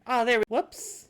Oh, there we whoops.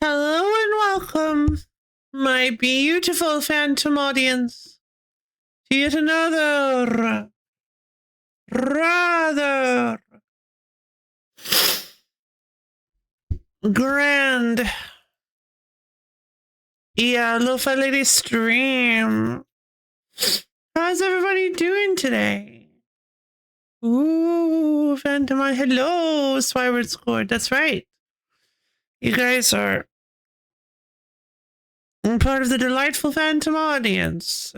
Hello and welcome, my beautiful phantom audience, to yet another rather grand lo-fi lady stream. How's everybody doing today? Ooh, phantom, hello, Swyward Squad. That's right. You guys are part of the delightful phantom audience.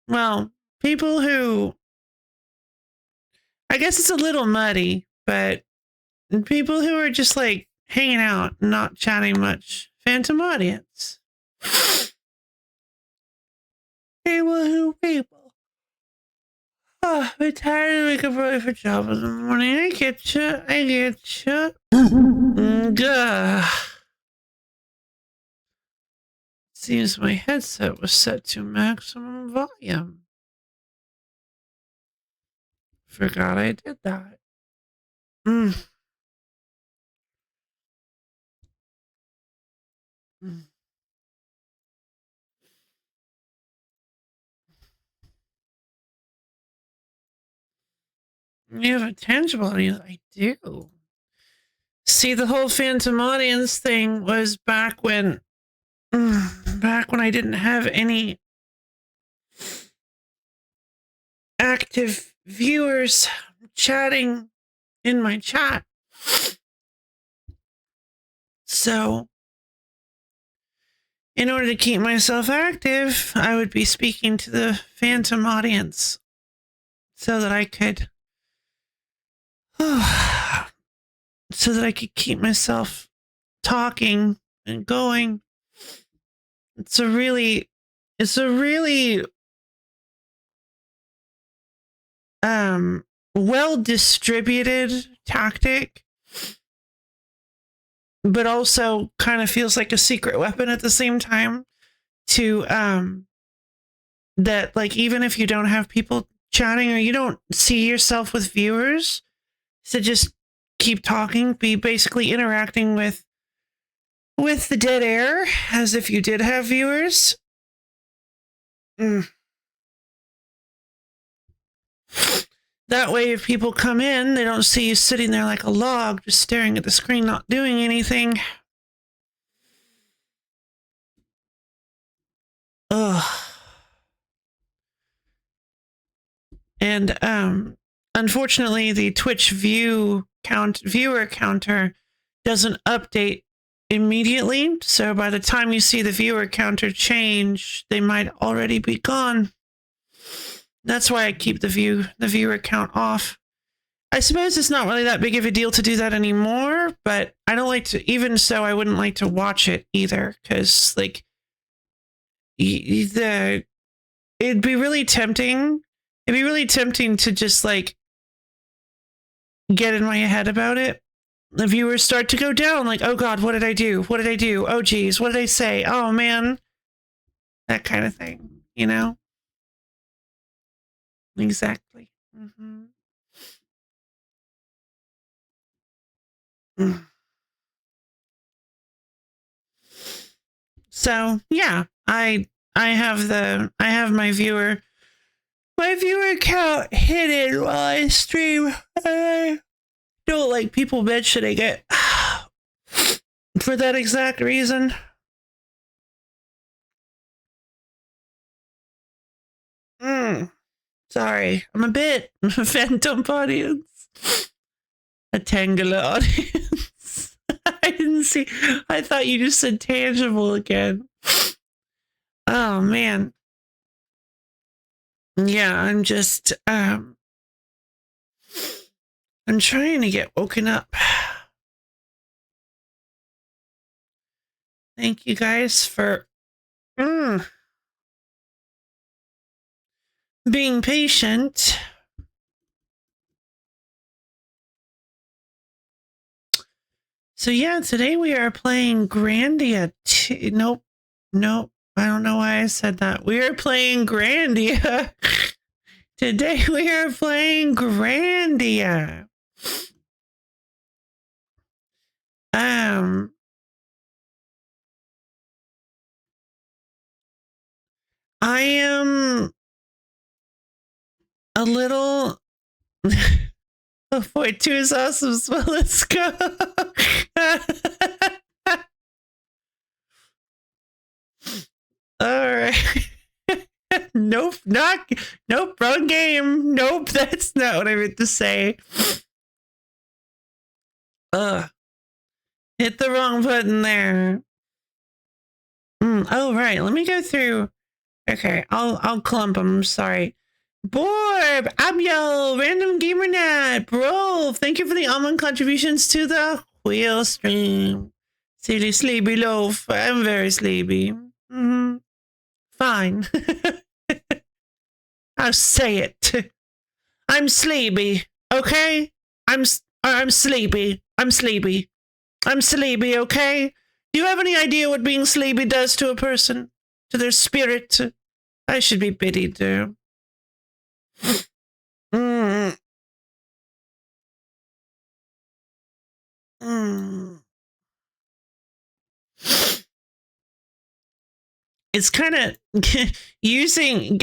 Well, people who, I guess it's a little muddy, but people who are just like hanging out, not chatting much. Phantom audience. People. Oh, I'm tired of waking up early for job in the morning. I get you. Gah. Seems my headset was set to maximum volume. Forgot I did that. You have a tangible audience? I do. See, the whole phantom audience thing was back when I didn't have any active viewers chatting in my chat. So, in order to keep myself active, I would be speaking to the phantom audience so that I could keep myself talking and going. It's a really well distributed tactic, but also kind of feels like a secret weapon at the same time to that, like, even if you don't have people chatting or you don't see yourself with viewers, to just keep talking, be basically interacting with the dead air as if you did have viewers. That way, if people come in, they don't see you sitting there like a log, just staring at the screen, not doing anything. Ugh. And unfortunately, the Twitch viewer counter doesn't update immediately. So by the time you see the viewer counter change, they might already be gone. That's why I keep the viewer count off. I suppose it's not really that big of a deal to do that anymore, but I don't like to, even so, I wouldn't like to watch it either, because, like, it'd be really tempting. It'd be really tempting to just, like, get in my head about it. The viewers start to go down, like, oh God, what did I do? What did I do? Oh geez, what did I say? Oh man. That kind of thing, you know? Exactly. So yeah, I have my viewer count hidden while I stream. I don't like people mentioning it for that exact reason. Sorry, I'm a bit phantom audience. A Tangela audience. I didn't see. I thought you just said tangible again. Oh man. Yeah, I'm just I'm trying to get woken up. Thank you guys for being patient. So yeah, today we are playing Grandia. Nope. I don't know why I said that. We are playing Grandia. Today we are playing Grandia. I am a little. Oh boy, 2 is awesome. So let's go. All right. Nope, nope, wrong game. Nope, that's not what I meant to say. Hit the wrong button there. Oh, right. Let me go through. Okay, I'll clump them. Sorry. Borb, Abiel, Random Gamer Nat, Bro, thank you for the almond contributions to the wheel stream. Silly sleepy loaf. I'm very sleepy. Fine. I'll say it. I'm sleepy, okay? I'm sleepy. I'm sleepy. I'm sleepy, okay? Do you have any idea what being sleepy does to a person? To their spirit? I should be pitied too. It's kind of getting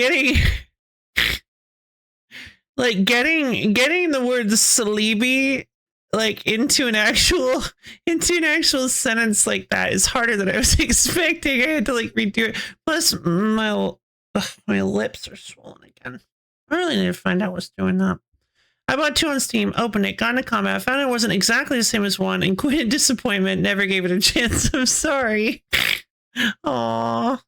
the word sleepy like into an actual sentence like that is harder than I was expecting. I had to like redo it. Plus my lips are swollen again. I really need to find out what's doing that. I bought 2 on Steam, opened it, got into combat, found it wasn't exactly the same as 1, and quit in disappointment, never gave it a chance. I'm sorry. Aww.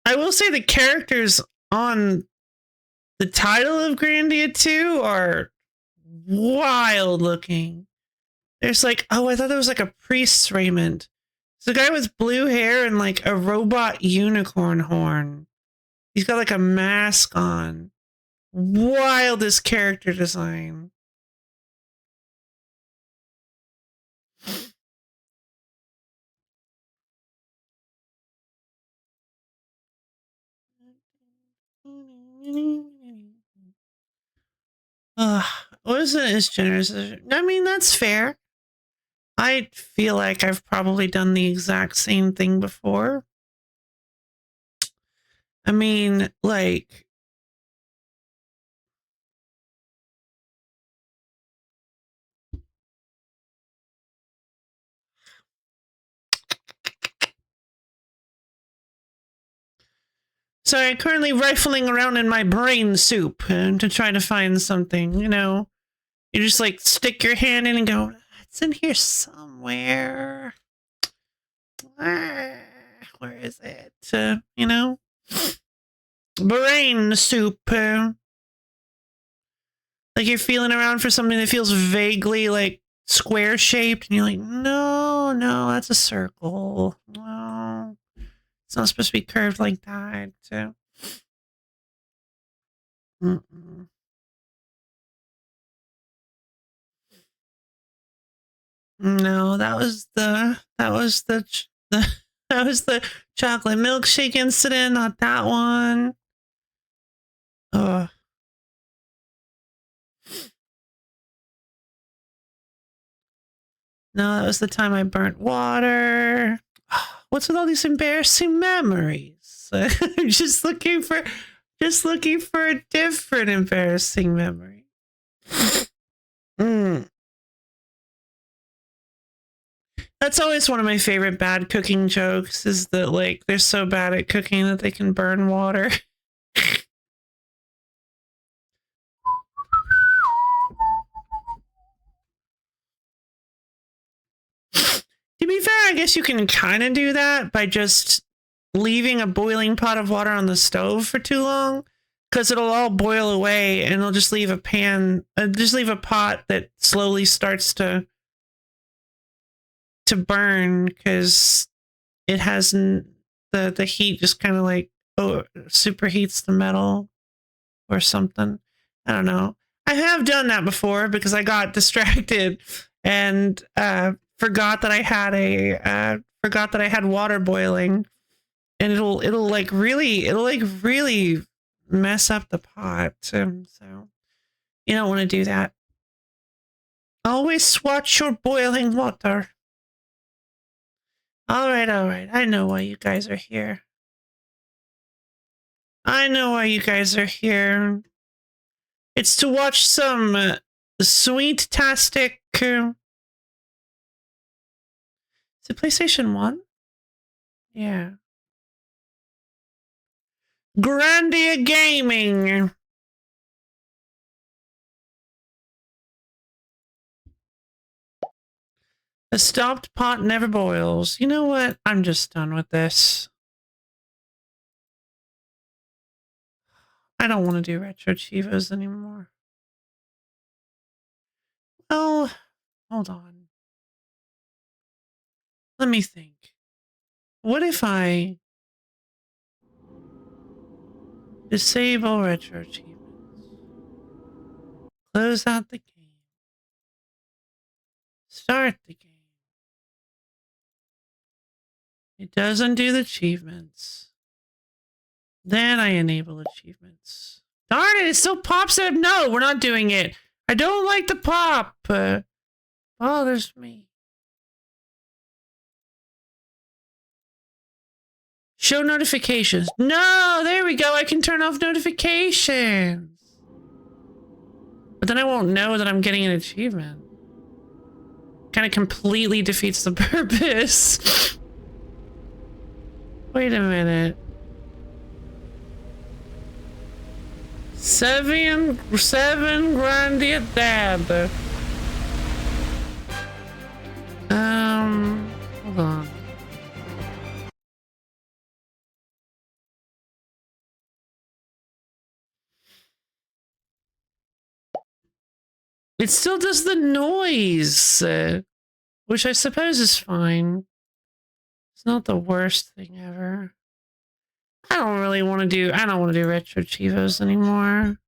I will say the characters on the title of Grandia 2 are wild looking. There's like, oh, I thought there was like a priest's raiment. It's a guy with blue hair and like a robot unicorn horn. He's got like a mask on. Wildest character design. Wasn't as generous. I mean, that's fair. I feel like I've probably done the exact same thing before. I mean, like, so I'm currently rifling around in my brain soup to try to find something, you know. You just like stick your hand in and go, it's in here somewhere. Where is it? You know? Brain soup. Like you're feeling around for something that feels vaguely like square shaped, and you're like, no, that's a circle. No, it's not supposed to be curved like that. No, that was the chocolate milkshake incident, not that one. Ugh. No, that was the time I burnt water. What's with all these embarrassing memories? I'm just looking for a different embarrassing memory. That's always one of my favorite bad cooking jokes, is that like they're so bad at cooking that they can burn water. To be fair, I guess you can kind of do that by just leaving a boiling pot of water on the stove for too long, because it'll all boil away and it'll just leave a pot that slowly starts to burn because it hasn't, the heat just kind of like superheats the metal or something. I don't know. I have done that before because I got distracted and forgot that I had water boiling, and it'll like really mess up the pot. So you don't want to do that. Always watch your boiling water. All right. I know why you guys are here. It's to watch some sweet-tastic. Is it PlayStation 1? Yeah. Grandia Gaming. A stopped pot never boils. You know what? I'm just done with this. I don't want to do Retro Chivos anymore. Well, hold on. Let me think. What if I disable Retro Achievements? Close out the game. Start the game. It doesn't do the achievements. Then I enable achievements. Darn it, it still pops up. No, we're not doing it. I don't like the pop. Bothers me. Show notifications. No, there we go. I can turn off notifications. But then I won't know that I'm getting an achievement. Kind of completely defeats the purpose. Wait a minute. Seven Grandia Dab. Hold on. It still does the noise, which I suppose is fine. It's not the worst thing ever. I don't want to do Retro Chivos anymore.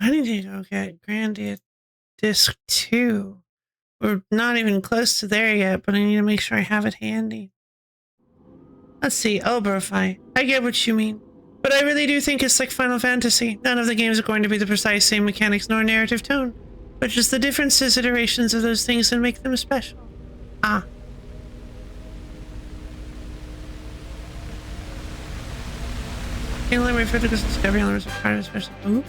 I need to go get Grandia Disc 2. We're not even close to there yet, but I need to make sure I have it handy. Let's see, Oberify. I get what you mean. But I really do think it's like Final Fantasy. None of the games are going to be the precise same mechanics nor narrative tone, but just the differences, iterations of those things that make them special. Ah. Inland referred to this discovery elements are part of a special. Ooh,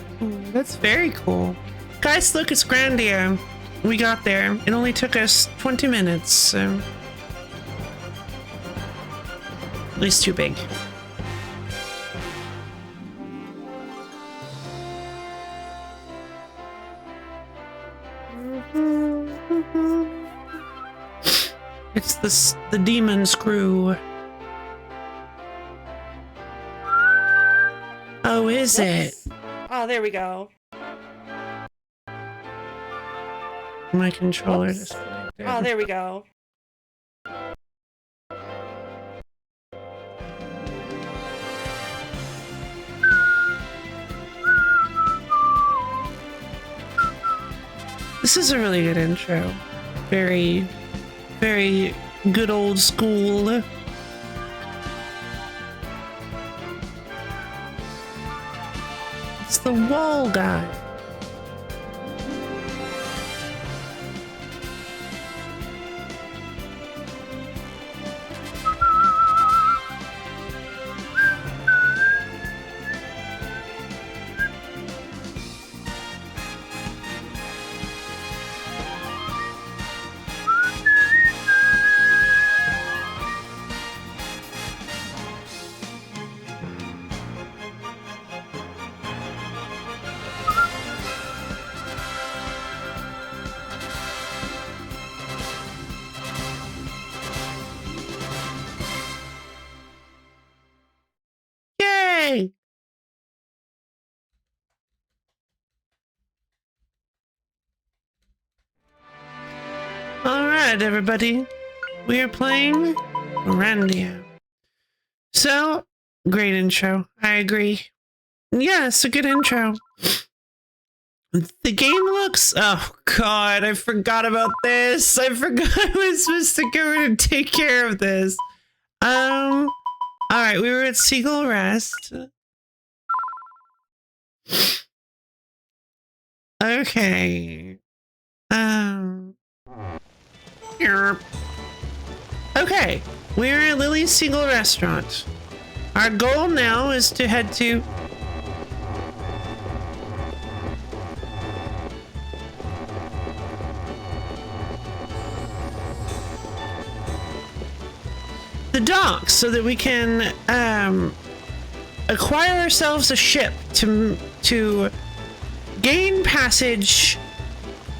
that's very cool. Guys, look, it's Grandia. We got there. It only took us 20 minutes, so. At least too big. It's the demon screw. Oh, is it? Oh, there we go. My controller disconnected. Oh, there we go. This is a really good intro. Very, very good old school. It's the wall guy. right, everybody. We are playing Grandia. So, great intro. I agree. Yeah, it's a good intro. The game looks... Oh, God, I forgot about this. I forgot I was supposed to go in and take care of this. Alright, we were at Seagull Rest. Okay. Here. Okay, we're at Lily's Seagull Restaurant. Our goal now is to head to... the docks, so that we can acquire ourselves a ship to gain passage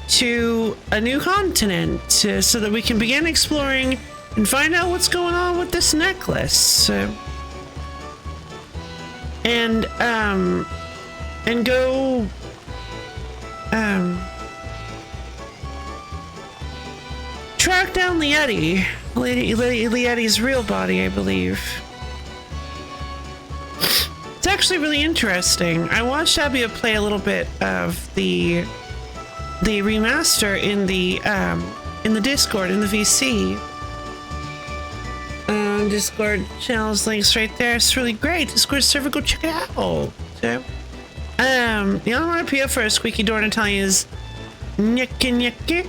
to a new continent, so that we can begin exploring and find out what's going on with this necklace, and go track down Lietti's real body, I believe. It's actually really interesting. I watched Abia play a little bit of the remaster in the Discord, in the VC. Discord channels links right there. It's really great. Discord server, go check it out. So, the onomatopoeia for a squeaky door in Italian is gnecchi gnecchi.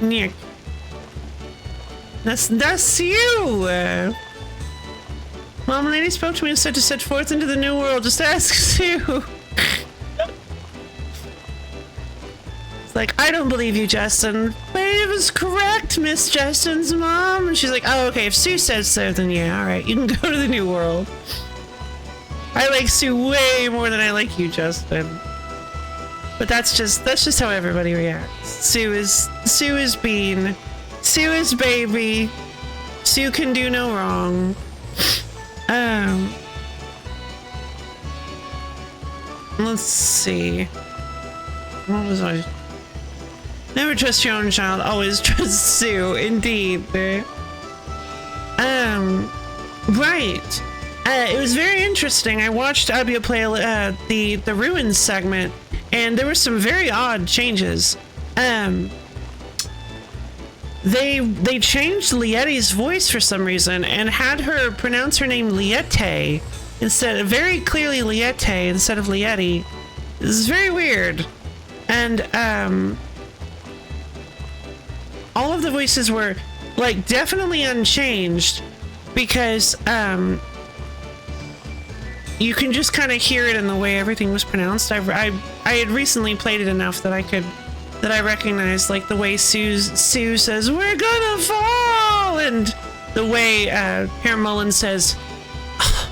Nick. That's you! Mom lady spoke to me and said to set forth into the new world. Just ask Sue. It's like, I don't believe you, Justin. But it was correct, Miss Justin's mom. And she's like, oh, okay, if Sue says so, then yeah, alright, you can go to the new world. I like Sue way more than I like you, Justin. But that's just how everybody reacts. Sue is Bean. Sue is baby. Sue can do no wrong. Let's see. What was I? Never trust your own child, always trust Sue. Indeed. Right. It was very interesting. I watched Abia play the Ruins segment, and there were some very odd changes. They changed Lietti's voice for some reason and had her pronounce her name Liette instead, very clearly Liette instead of Lietti. This is very weird. And all of the voices were like definitely unchanged, because you can just kind of hear it in the way everything was pronounced. I had recently played it enough that I recognized, like, the way Sue says, "We're gonna fall," and the way Herr Mullen says, "Oh,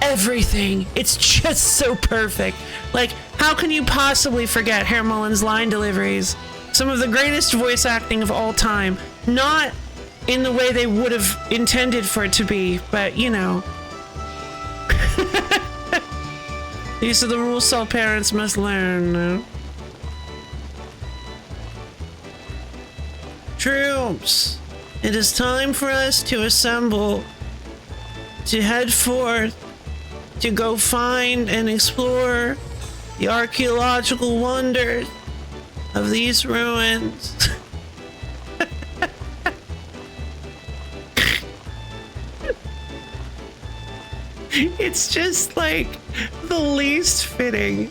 everything. It's just so perfect." Like, how can you possibly forget Herr Mullen's line deliveries? Some of the greatest voice acting of all time. Not in the way they would have intended for it to be, but, you know. These are the rules all parents must learn. Troops, it is time for us to assemble, to head forth, to go find and explore the archaeological wonders of these ruins. It's just like the least fitting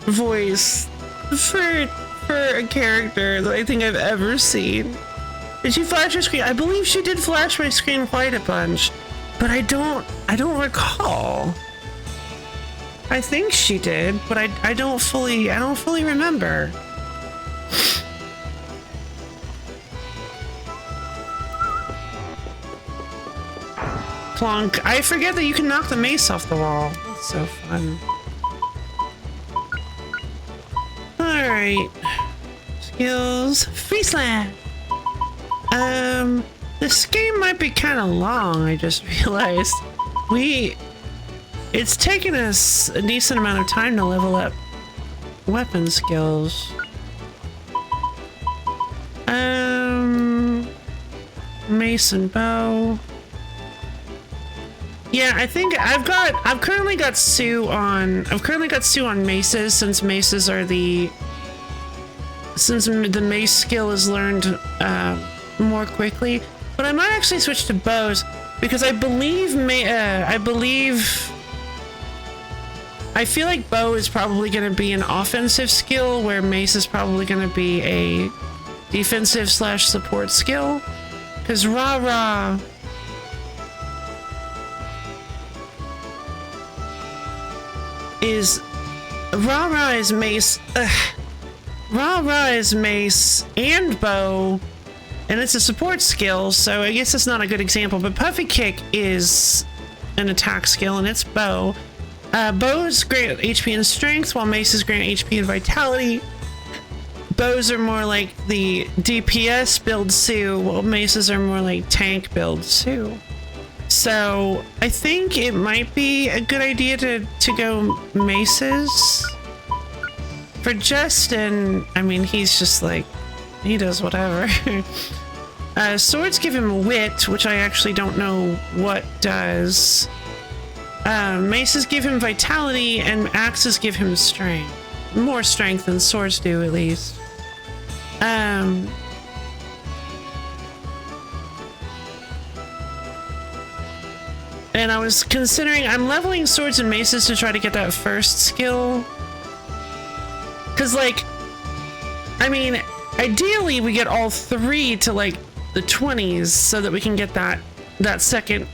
voice for a character that I think I've ever seen. Did she flash her screen? I believe she did flash my screen quite a bunch, but I don't recall. I think she did, but I don't fully remember. Plonk. I forget that you can knock the mace off the wall. That's so fun. Alright. Skills. Free slam. This game might be kind of long, I just realized. It's taken us a decent amount of time to level up weapon skills. Mace and bow. Yeah, I think I've currently got Sue on maces, since maces are since the mace skill is learned more quickly. But I might actually switch to bows because I feel like bow is probably going to be an offensive skill, where mace is probably going to be a defensive / support skill. Because rah-rah is mace. Rah-rah is mace and bow, and it's a support skill, so I guess it's not a good example. But Puffy Kick is an attack skill, and it's bow. Bows grant HP and strength, while maces grant HP and vitality. Bows are more like the DPS build Sue, while maces are more like tank build Sue. So I think it might be a good idea to go maces. For Justin, I mean, he's just like, he does whatever. Swords give him wit, which I actually don't know what does. Maces give him vitality, and axes give him strength. More strength than swords do, at least. And I was considering, I'm leveling swords and maces to try to get that first skill. Because, like, I mean, ideally we get all three to, like, the 20s so that we can get that second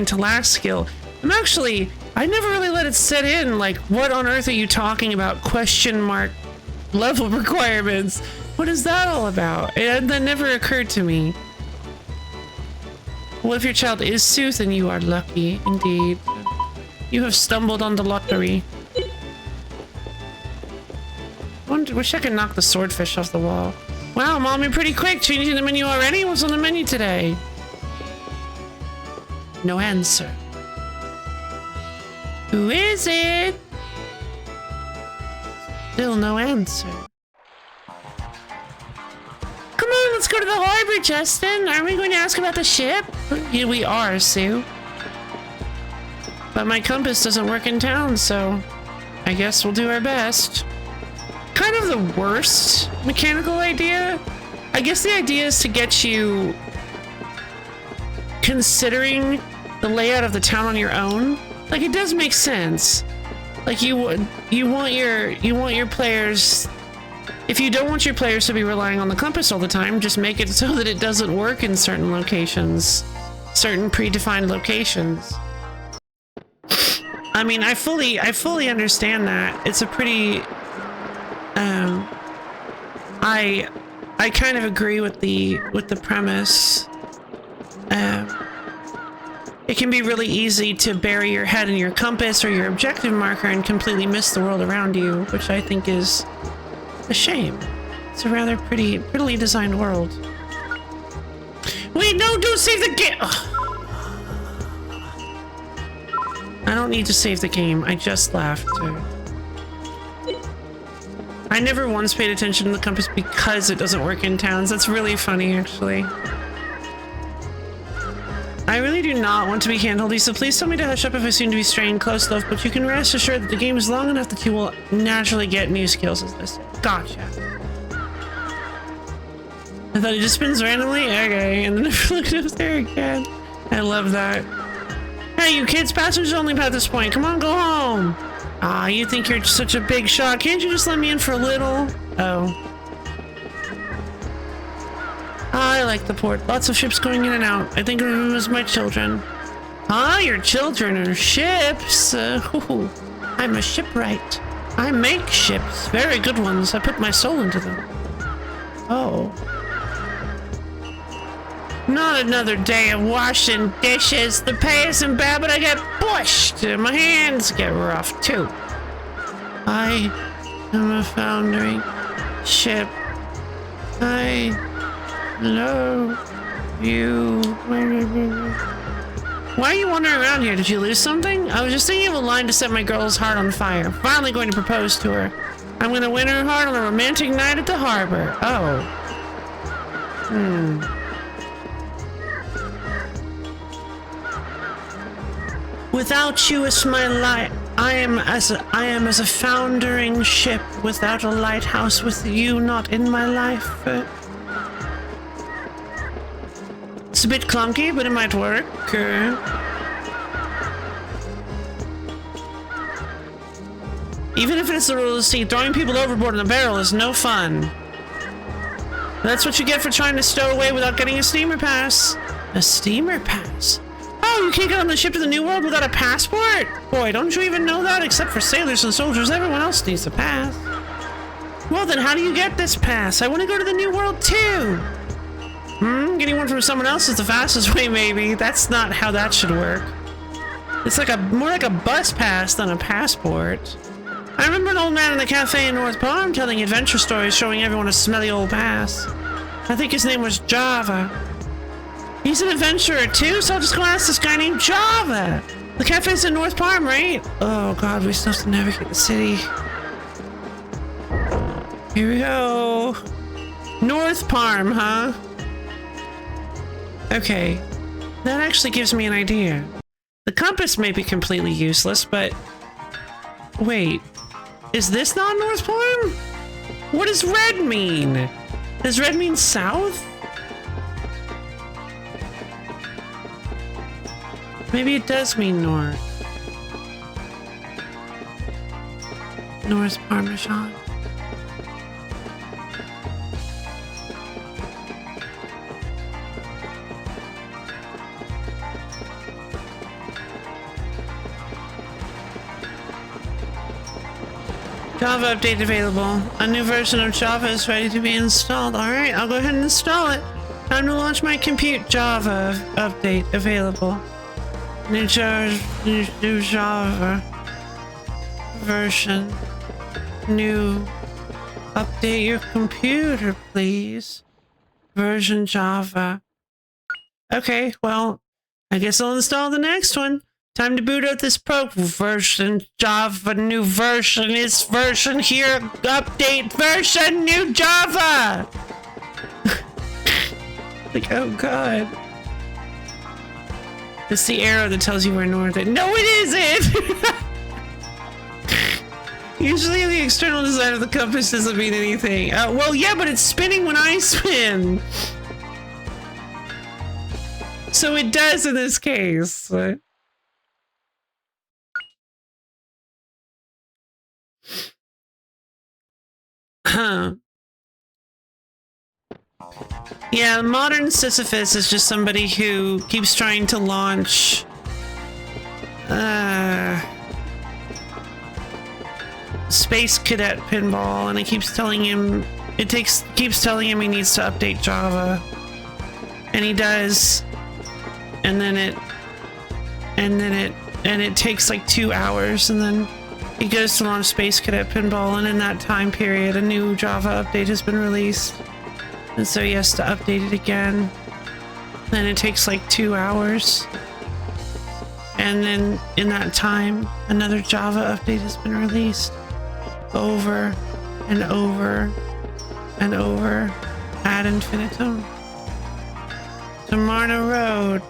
to last skill. I never really let it set in, like, what on earth are you talking about? Question mark level requirements. What is that all about? That never occurred to me. Well, if your child is Sue, then you are lucky, indeed. You have stumbled on the lottery. Wish I could knock the swordfish off the wall. Wow, Mom, you're pretty quick. Changing the menu already? What's on the menu today? No answer. Who is it? Still no answer. Come on, let's go to the harbor, Justin. Are we going to ask about the ship? Yeah, we are, Sue. But my compass doesn't work in town, so I guess we'll do our best. Kind of the worst mechanical idea. I guess the idea is to get you considering the layout of the town on your own. Like, it does make sense. Like, you want your players. If you don't want your players to be relying on the compass all the time, just make it so that it doesn't work in certain locations, certain predefined locations. I mean, I fully understand that. It's a pretty. I kind of agree with the premise. It can be really easy to bury your head in your compass or your objective marker and completely miss the world around you, which I think is a shame. It's a rather prettily designed world. Wait, no, don't save the game! I don't need to save the game, I just laughed. I never once paid attention to the compass because it doesn't work in towns. That's really funny, actually. I really do not want to be handholdy, so please tell me to hush up if I seem to be straying close enough, but you can rest assured that the game is long enough that you will naturally get new skills as this. Gotcha. I thought it just spins randomly? Okay, and then I looked up there again. I love that. Hey, you kids, passengers only at this point. Come on, go home. Ah, you think you're such a big shot. Can't you just let me in for a little? Oh. I like the port. Lots of ships going in and out. I think of them as my children. Ah, your children are ships. I'm a shipwright. I make ships. Very good ones. I put my soul into them. Oh. Not another day of washing dishes. The pay isn't bad, but I get pushed. My hands get rough, too. I am a foundering ship. I love you. Why are you wandering around here? Did you lose something? I was just thinking of a line to set my girl's heart on fire. Finally going to propose to her. I'm gonna win her heart on a romantic night at the harbor. Oh. Without you as my light, I am as a foundering ship without a lighthouse. With you not in my life. It's a bit clunky, but it might work. Even if it's the rule of the sea, throwing people overboard in a barrel is no fun. That's what you get for trying to stow away without getting a steamer pass. A steamer pass? Oh, you can't get on the ship to the New World without a passport? Boy, don't you even know that? Except for sailors and soldiers, everyone else needs a pass. Well then, how do you get this pass? I want to go to the New World too. Getting one from someone else is the fastest way, maybe. That's not how that should work. It's like more like a bus pass than a passport. I remember an old man in the cafe in North Palm telling adventure stories showing everyone a smelly old pass. I think his name was Java. He's an adventurer too, so I'll just go ask this guy named Java. The cafe's in North Palm, right? Oh god, we still have to navigate the city. Here we go. North Palm, huh? Okay. That actually gives me an idea. The compass may be completely useless, but... Wait. Is this not North Palm? What does red mean? Does red mean south? Maybe it does mean north. North Parmesan. Java update available. A new version of Java is ready to be installed. Alright, I'll go ahead and install it. Time to launch my compute. Java update available. New Java version. New. Update your computer, please. Version Java. Okay, well, I guess I'll install the next one. Time to boot out this version Java. New version is version here. Update version new Java. Like, oh god. It's the arrow that tells you where north is. No, it isn't! Usually the external design of the compass doesn't mean anything. Well, yeah, but it's spinning when I spin. So it does in this case. Huh. Yeah, modern Sisyphus is just somebody who keeps trying to launch Space Cadet Pinball, and it keeps telling him keeps telling him he needs to update Java. And he does. And then it takes like 2 hours, and then he goes to launch Space Cadet Pinball, and in that time period a new Java update has been released. And so he has to update it again. Then it takes like 2 hours. And then in that time, another Java update has been released. Over and over and over ad infinitum. To Marna Road.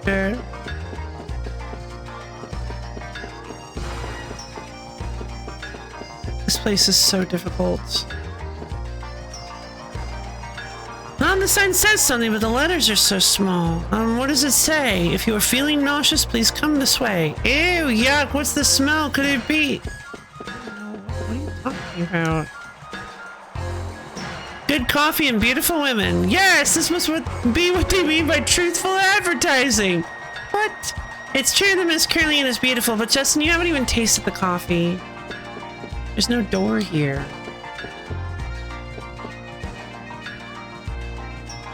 This place is so difficult. The sign says something, but the letters are so small. What does it say? If you are feeling nauseous, please come this way. Ew, yuck, what's the smell? Could it be? What are you talking about? Good coffee and beautiful women. Yes, this must be what they mean by truthful advertising. What? It's true that Miss Curlian is beautiful, but Justin, you haven't even tasted the coffee. There's no door here.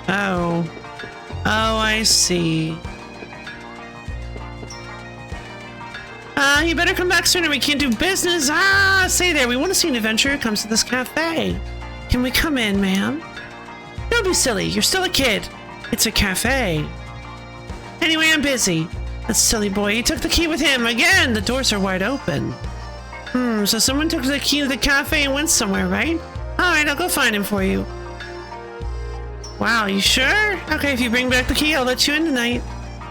Oh. Oh, I see. You better come back sooner. We can't do business. Say there. We want to see an adventurer who comes to this cafe. Can we come in, ma'am? Don't be silly. You're still a kid. It's a cafe. Anyway, I'm busy. That silly boy. He took the key with him. Again, the doors are wide open. So someone took the key to the cafe and went somewhere, right? Alright, I'll go find him for you. Wow, you sure? Okay, if you bring back the key, I'll let you in tonight.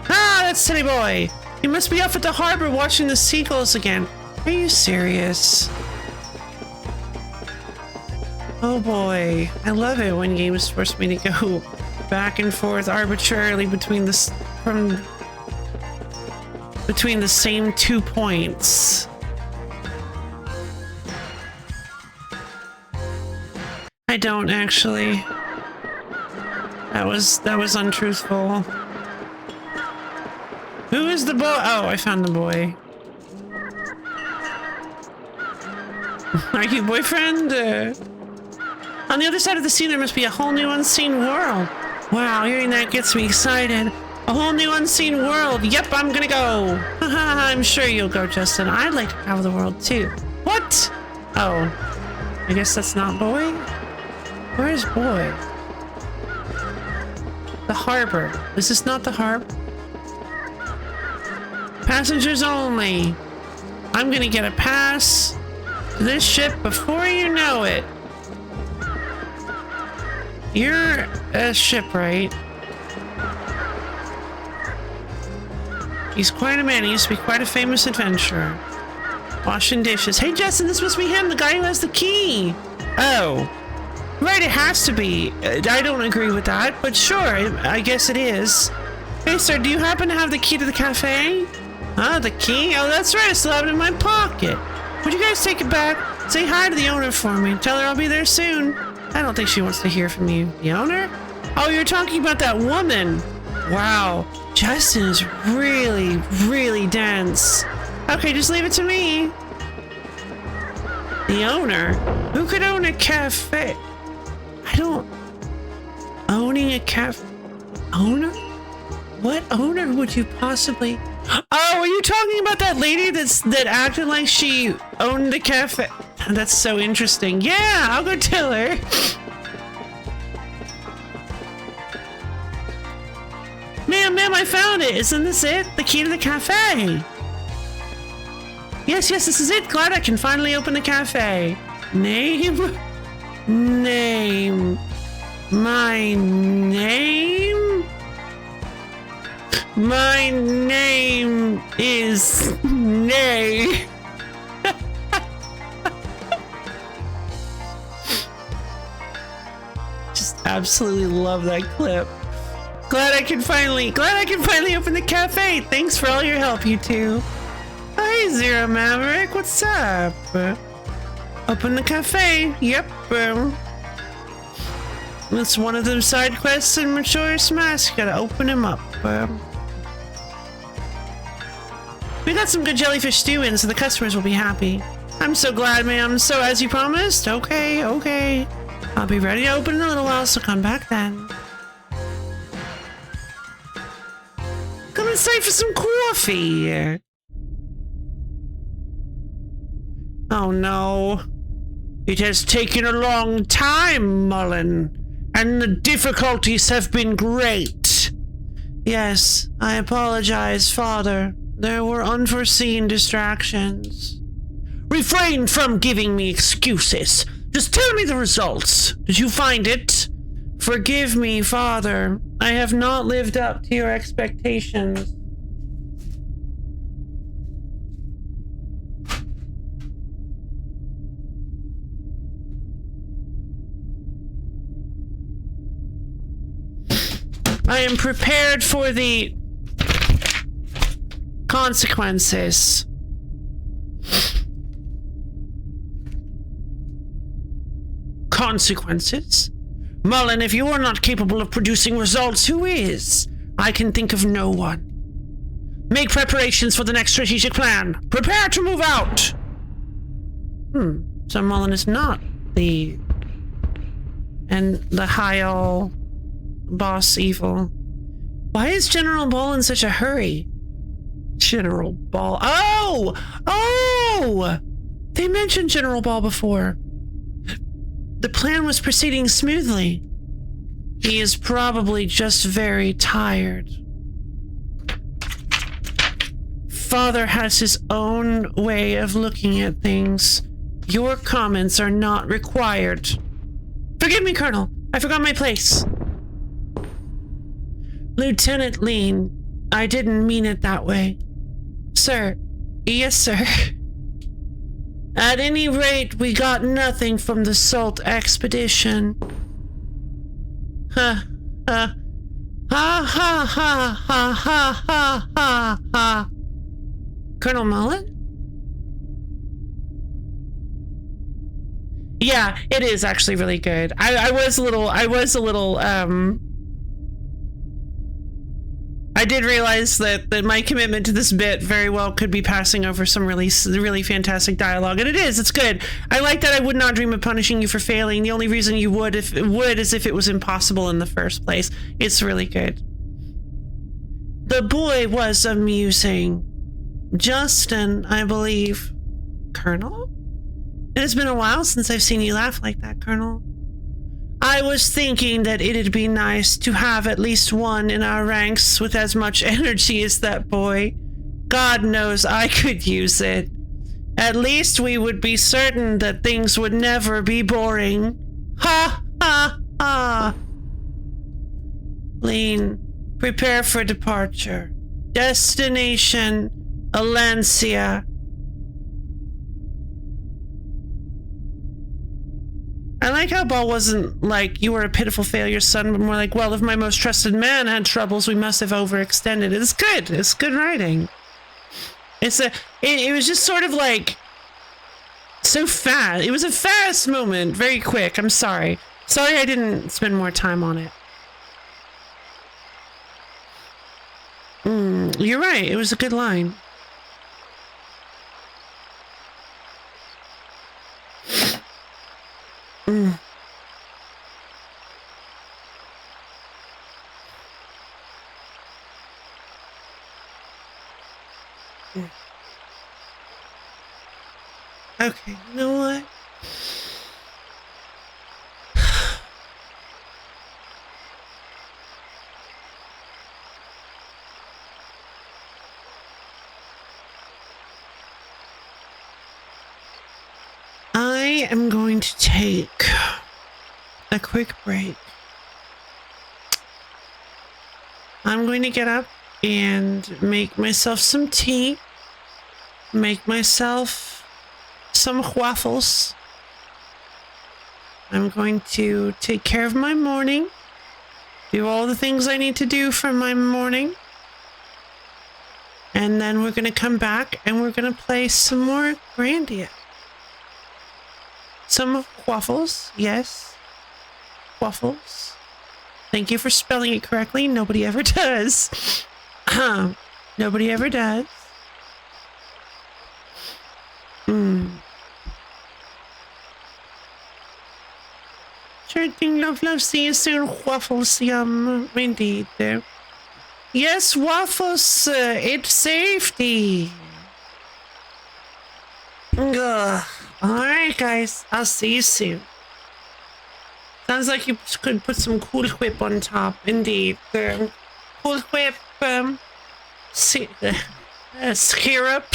Ah, that's silly boy. You must be off at the harbor watching the seagulls again. Are you serious? Oh boy, I love it when games force me to go back and forth arbitrarily between the same 2 points. I don't actually. That was untruthful. Who is the boy? Oh, I found the boy. Are you boyfriend? On the other side of the sea, there must be a whole new unseen world. Wow, hearing that gets me excited. A whole new unseen world. Yep, I'm gonna go. Haha, I'm sure you'll go, Justin. I'd like to travel the world too. What? Oh, I guess that's not boy. Where's boy? The harbor. Is this not the harbor? Passengers only. I'm gonna get a pass to this ship before you know it. You're a shipwright. He's quite a man. He used to be quite a famous adventurer. Washing dishes. Hey, Justin, this must be him, the guy who has the key. Oh. Right, it has to be. I don't agree with that, but sure, I guess it is. Hey, sir, do you happen to have the key to the cafe? Ah, the key? Oh, that's right. I still have it in my pocket. Would you guys take it back? Say hi to the owner for me. Tell her I'll be there soon. I don't think she wants to hear from you. The owner? Oh, you're talking about that woman. Wow. Justin is really, really dense. Okay, just leave it to me. The owner? Who could own a cafe? I don't... Owning a cafe... Owner? What owner would you possibly... Oh, are you talking about that lady that acted like she owned the cafe? That's so interesting. Yeah, I'll go tell her. Ma'am, I found it. Isn't this it? The key to the cafe. Yes, this is it. Glad I can finally open the cafe. Name? My name? My name is Nay. Just absolutely love that clip. Glad I can finally open the cafe. Thanks for all your help, you two. Hi, Zero Maverick. What's up? Open the cafe. Yep. It's one of them side quests in Majora's Mask. Gotta open him up. We got some good jellyfish stew in, so the customers will be happy. I'm so glad, ma'am. So, as you promised? Okay. I'll be ready to open in a little while, so come back then. Come inside for some coffee. Oh no. It has taken a long time, Mullen, and the difficulties have been great. Yes, I apologize, Father. There were unforeseen distractions. Refrain from giving me excuses. Just tell me the results. Did you find it? Forgive me, Father. I have not lived up to your expectations. I am prepared for the consequences. Consequences? Mullen, if you are not capable of producing results, who is? I can think of no one. Make preparations for the next strategic plan. Prepare to move out! So Mullen is not the Hyal boss evil. Why is General Ball in such a hurry? General Ball. Oh! They mentioned General Ball before. The plan was proceeding smoothly. He is probably just very tired. father has his own way of looking at things. Your comments are not required. Forgive me, Colonel. I forgot my place. Lieutenant Lean, I didn't mean it that way. Sir. Yes, sir. At any rate, we got nothing from the Salt Expedition. Ha, ha. Ha, ha, ha, ha, ha, ha, ha, ha. Colonel Mullen? Yeah, it is actually really good. I was a little, I did realize that my commitment to this bit very well could be passing over some really fantastic dialogue, and it's good. I like that I would not dream of punishing you for failing. The only reason you would is if it was impossible in the first place. It's really good. The boy was amusing. Justin, I believe. Colonel? It has been a while since I've seen you laugh like that, Colonel. I was thinking that it'd be nice to have at least one in our ranks with as much energy as that boy. God knows I could use it. At least we would be certain that things would never be boring. Ha, ha, ha. Lean, prepare for departure. Destination, Alencia. I like how Ball wasn't like, you were a pitiful failure, son, but more like, well, if my most trusted man had troubles, we must have overextended. It's good. It's good writing. It was just sort of like, so fast. It was a fast moment, very quick. I'm sorry. Sorry I didn't spend more time on it. You're right. It was a good line. Okay, you know what? I am going to take a quick break. I'm going to get up and make myself some tea, make myself some waffles. I'm going to take care of my morning, do all the things I need to do for my morning, and then we're going to come back and we're going to play some more Grandia. Some waffles, yes. Waffles. Thank you for spelling it correctly. Nobody ever does. Nobody ever does. Sure thing, love. See you soon. Waffles, yum. Indeed. Yes, waffles. It's safety. Ugh. Alright, guys. I'll see you soon. Sounds like you could put some Cool Whip on top. Indeed. Cool Whip, syrup.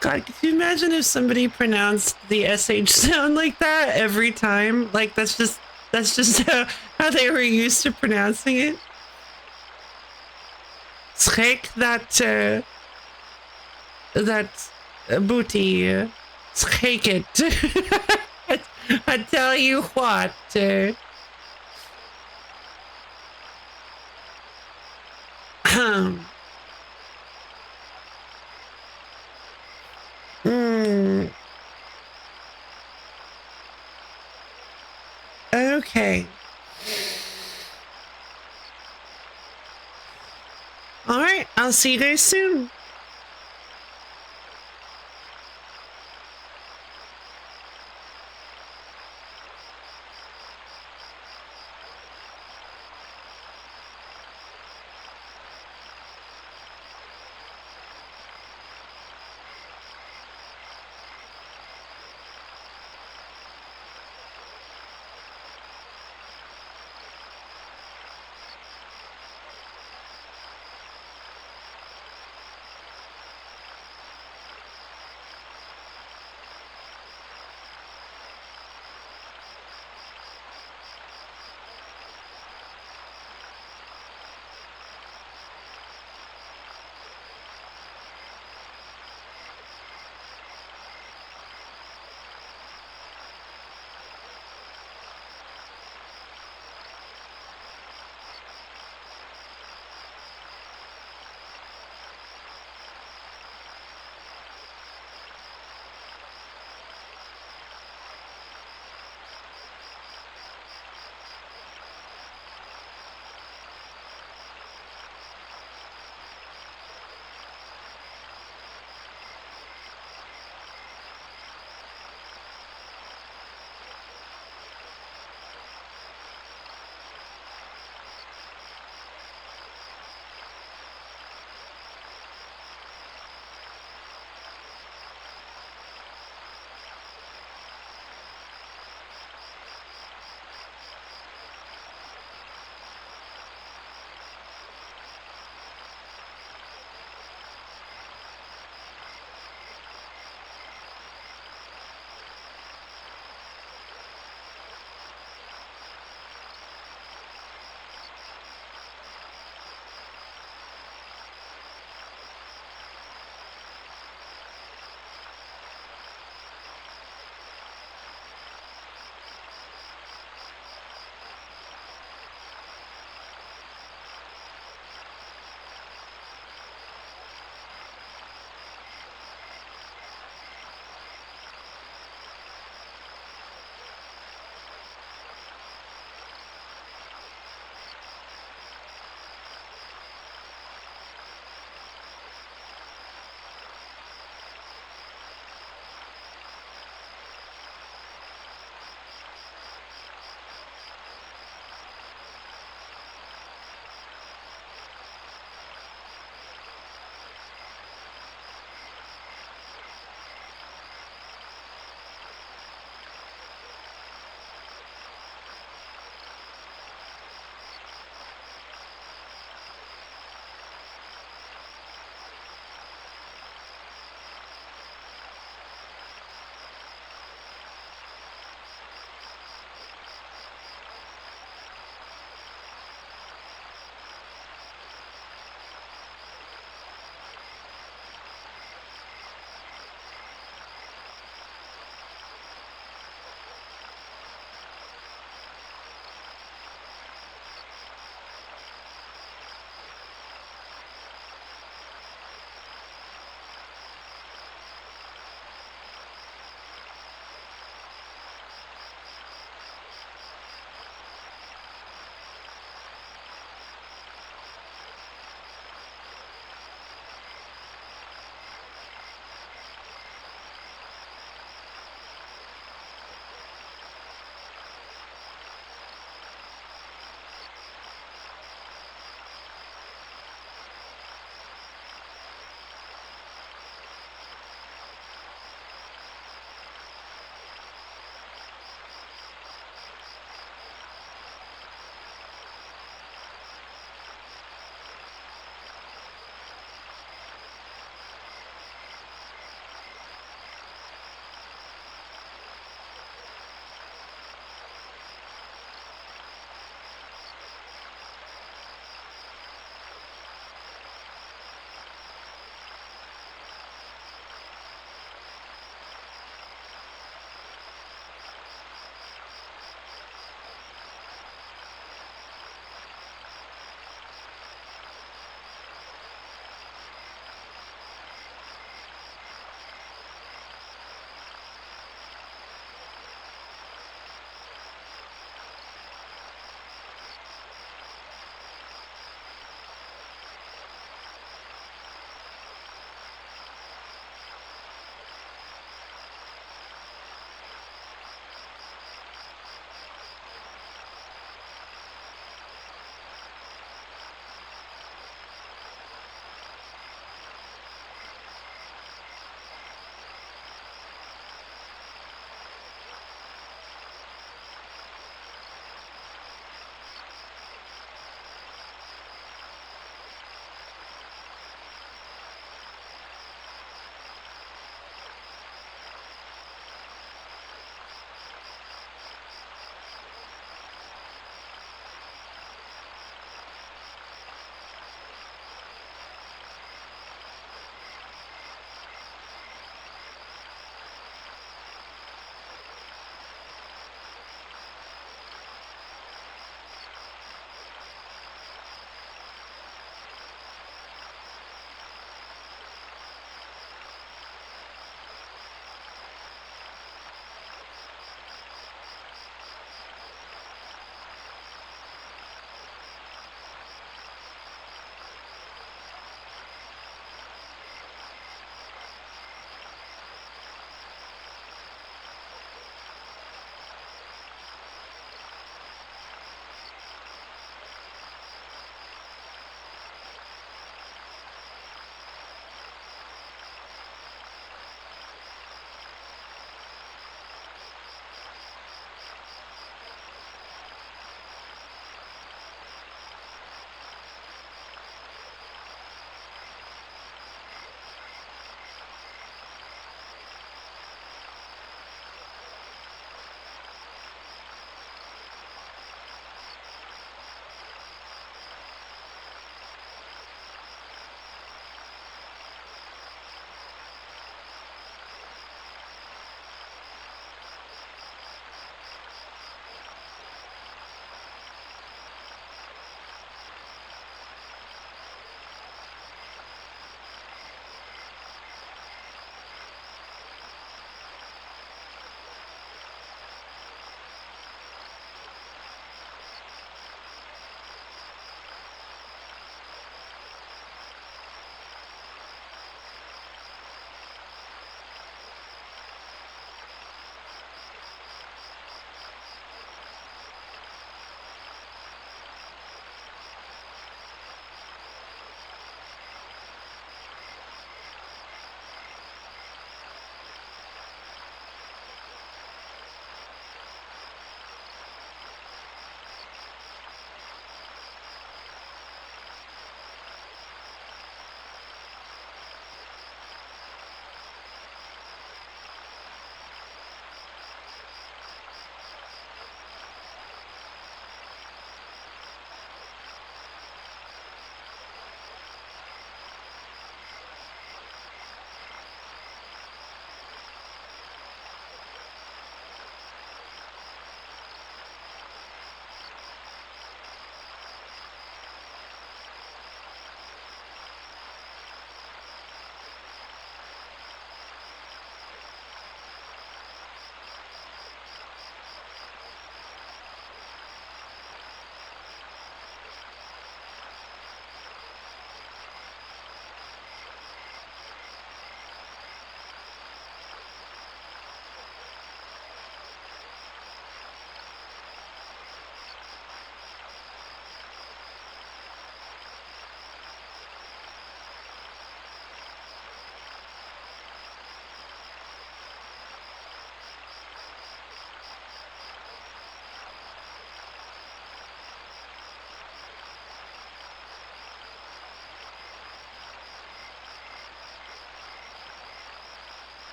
God, could you imagine if somebody pronounced the SH sound like that every time? Like, that's just how they were used to pronouncing it. Schrik that booty. Schrik it. I tell you what. Okay. All right, I'll see you guys soon.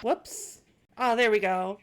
Whoops. Oh, there we go.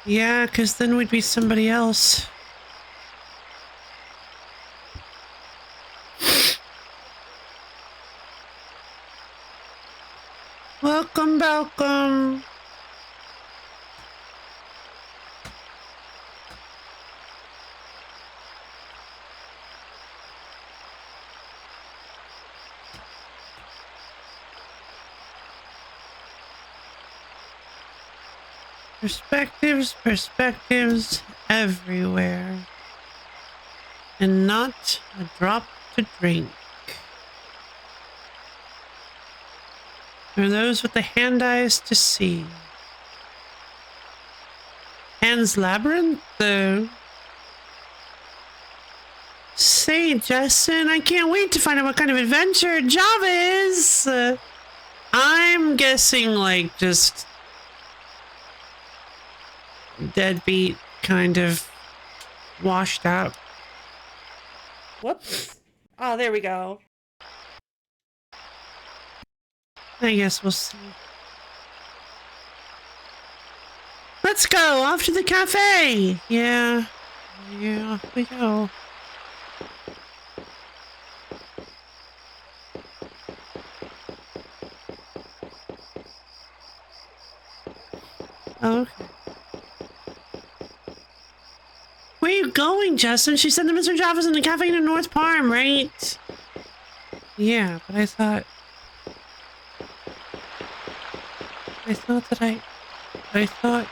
Yeah, because then we'd be somebody else. Welcome, welcome. Perspectives everywhere. And not a drop to drink. For those with the hand eyes to see. Pan's Labyrinth, though. Say, Justin, I can't wait to find out what kind of adventure Java is. I'm guessing, like, just deadbeat, kind of washed up. Whoops. Oh, there we go. I guess we'll see. Let's go off to the cafe. Yeah, off we go. Okay. Where are you going, Justin? She said the Mr. Java's in the cafe in North Palm, right? Yeah, but I thought that I thought...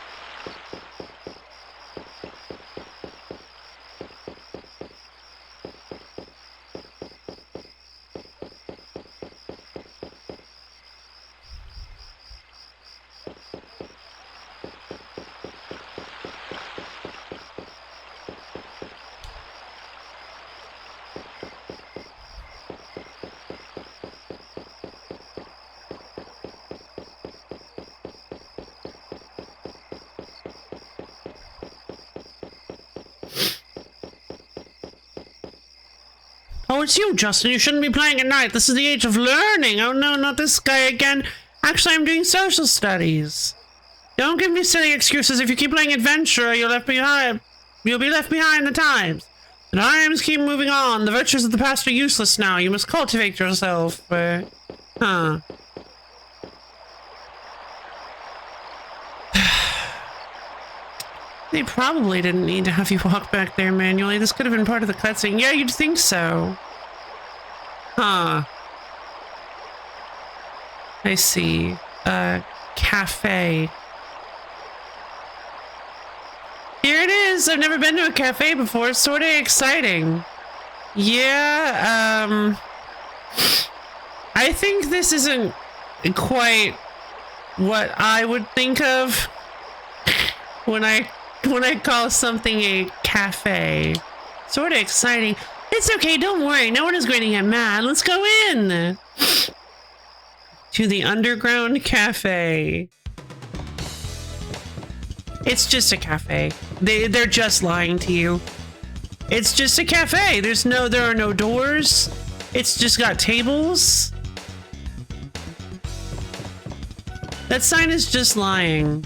Oh, it's you, Justin. You shouldn't be playing at night. This is the age of learning. Oh no, not this guy again. Actually, I'm doing social studies. Don't give me silly excuses. If you keep playing adventure, you'll be left behind the times. The times keep moving on. The virtues of the past are useless now. You must cultivate yourself. They probably didn't need to have you walk back there manually. This could have been part of the cutscene. Yeah, you'd think so. Huh. I see. Cafe. Here it is! I've never been to a cafe before. It's sort of exciting. Yeah, I think this isn't quite what I would think of when I call something a cafe. Sort of exciting. It's okay, don't worry. No one is going to get mad. Let's go in to the underground cafe. It's just a cafe. They're just lying to you. It's just a cafe. There are no doors. It's just got tables. That sign is just lying.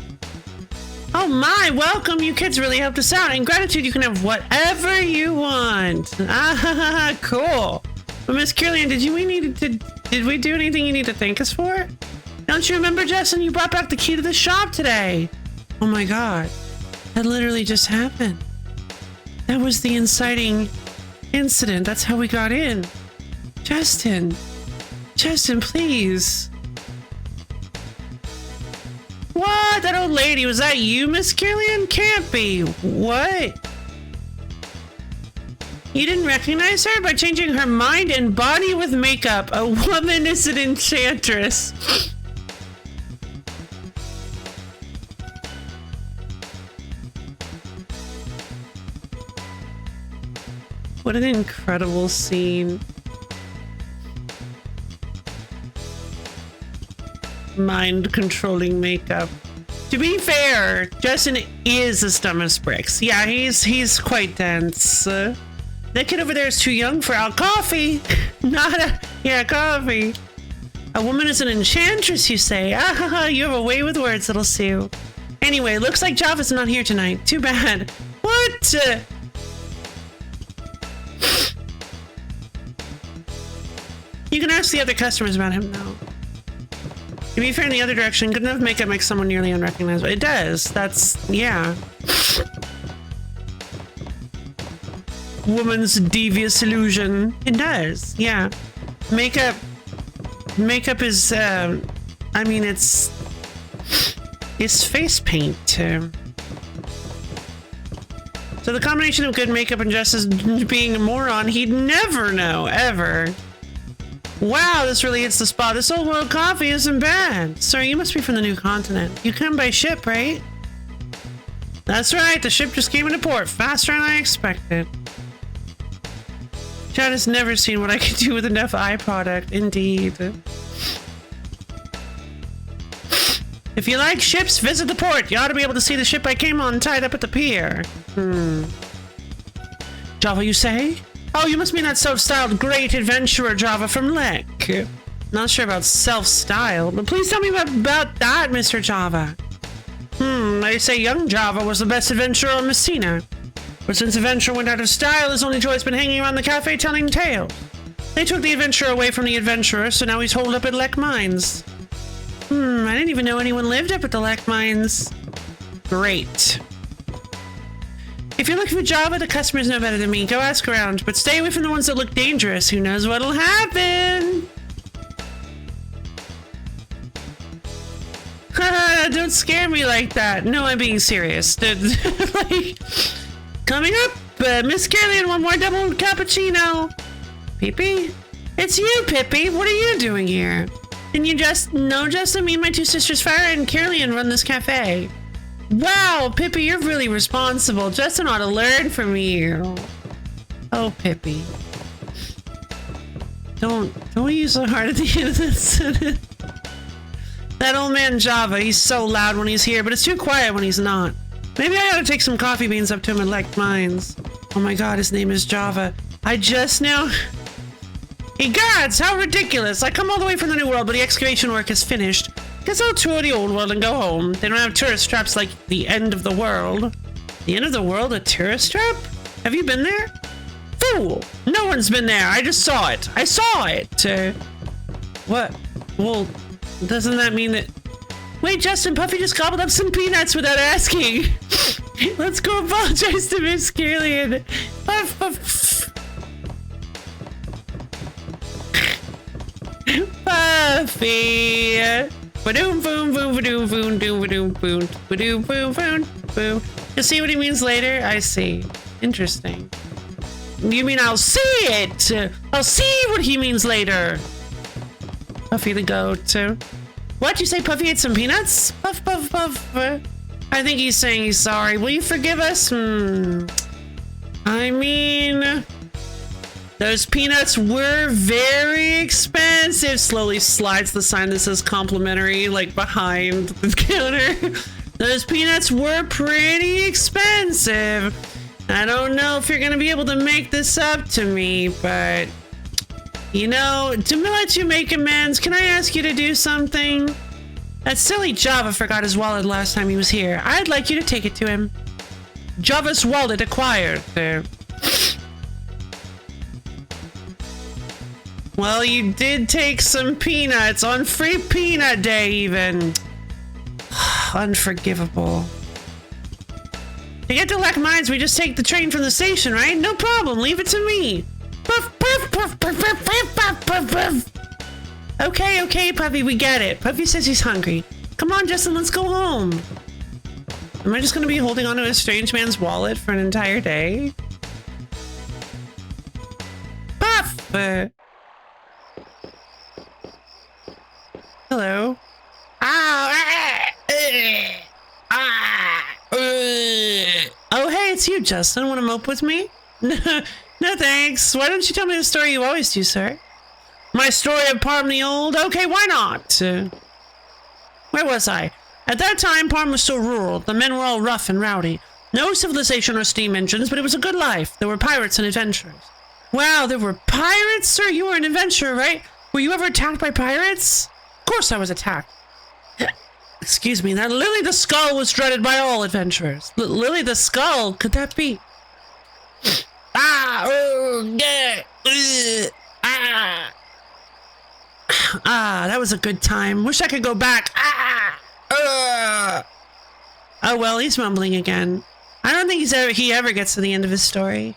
Oh my, welcome. You kids really helped us out. In gratitude, you can have whatever you want. Ah, cool. But Miss Killian, did we do anything you need to thank us for? Don't you remember, Justin? You brought back the key to the shop today. Oh my god. That literally just happened. That was the inciting incident. That's how we got in. Justin, please. What? That old lady, was that you, Miss Killian? Can't be. What? You didn't recognize her by changing her mind and body with makeup. A woman is an enchantress. What an incredible scene. Mind-controlling makeup. To be fair, Justin is as dumb as bricks. Yeah, he's quite dense. That kid over there is too young for our coffee. Coffee. A woman is an enchantress, you say? Ah, you have a way with words, little Sue. Anyway, looks like Java's not here tonight. Too bad. What? You can ask the other customers about him, though. To be fair, in the other direction, good enough makeup makes someone nearly unrecognizable. It does. That's... yeah. Woman's devious illusion. It does. Yeah. Makeup is... I mean, it's face paint. So the combination of good makeup and just as being a moron, he'd never know, ever. Wow, this really hits the spot. This old world coffee isn't bad. Sir, you must be from the new continent. You come by ship, right? That's right, the ship just came into port, faster than I expected. Chad has never seen what I can do with enough eye product, indeed. If you like ships, visit the port. You ought to be able to see the ship I came on tied up at the pier. Java, you say? Oh, you must mean that self-styled great adventurer Java from Lek. Not sure about self-styled, but please tell me about that, Mr. Java. They say young Java was the best adventurer on Messina. But since adventure went out of style, his only joy's been hanging around the cafe telling tales. They took the adventurer away from the adventurer, so now he's holed up at Lek Mines. I didn't even know anyone lived up at the Lek Mines. Great. If you're looking for Java, the customers know better than me. Go ask around, but stay away from the ones that look dangerous. Who knows what'll happen? Don't scare me like that. No, I'm being serious. Like, coming up, Miss Caroline, one more double cappuccino. Pippi? It's you, Pippi. What are you doing here? And you just... No, Justin, me and my two sisters, Farah and Caroline, run this cafe. Wow, Pippi, you're really responsible. Justin ought to learn from you. Oh, Pippi. Don't use so hard at the end of this sentence. That old man Java, he's so loud when he's here, but it's too quiet when he's not. Maybe I ought to take some coffee beans up to him and Lek Mines. Oh my god, his name is Java. I just now... Hey gods, how ridiculous! I come all the way from the New World, but the excavation work is finished. Guess I'll tour the old world and go home. They don't have tourist traps like the end of the world. The end of the world, a tourist trap? Have you been there? Fool! No one's been there. I just saw it. I saw it. What? Well, doesn't that mean that... Wait, Justin, Puffy just gobbled up some peanuts without asking. Let's go apologize to Miss Caroline. Puffy. Ba-doom, boom, boom, ba-doom, boom, doom, ba-doom, boom, ba-doom, boom, boom, boom. You'll see what he means later? I see. Interesting. You mean I'll see it? I'll see what he means later. Puffy the goat. What? You say Puffy ate some peanuts? Puff, puff, puff. I think he's saying he's sorry. Will you forgive us? I mean... Those peanuts were very expensive. Slowly slides the sign that says complimentary, like, behind the counter. Those peanuts were pretty expensive. I don't know if you're gonna be able to make this up to me, but... You know, to let you make amends, can I ask you to do something? That silly Java forgot his wallet last time he was here. I'd like you to take it to him. Java's wallet acquired. Well, you did take some peanuts on Free Peanut Day, even. Unforgivable. To get to Lek Mines, we just take the train from the station, right? No problem. Leave it to me. Puff, puff, puff, puff, puff, puff, puff, puff, puff. Okay, Puffy, we get it. Puffy says he's hungry. Come on, Justin, let's go home. Am I just going to be holding onto a strange man's wallet for an entire day? Puff! Hello. Oh, hey, it's you, Justin. Want to mope with me? No, thanks. Why don't you tell me the story you always do, sir? My story of Parm the Old? Okay, why not? Where was I? At that time, Parm was still rural. The men were all rough and rowdy. No civilization or steam engines, but it was a good life. There were pirates and adventurers. Wow, there were pirates? Sir, you were an adventurer, right? Were you ever attacked by pirates? Of course I was attacked. Excuse me, that Lily the Skull was dreaded by all adventurers. Lily the Skull, could that be? That was a good time. Wish I could go back. Oh well, he's mumbling again. I don't think he ever gets to the end of his story.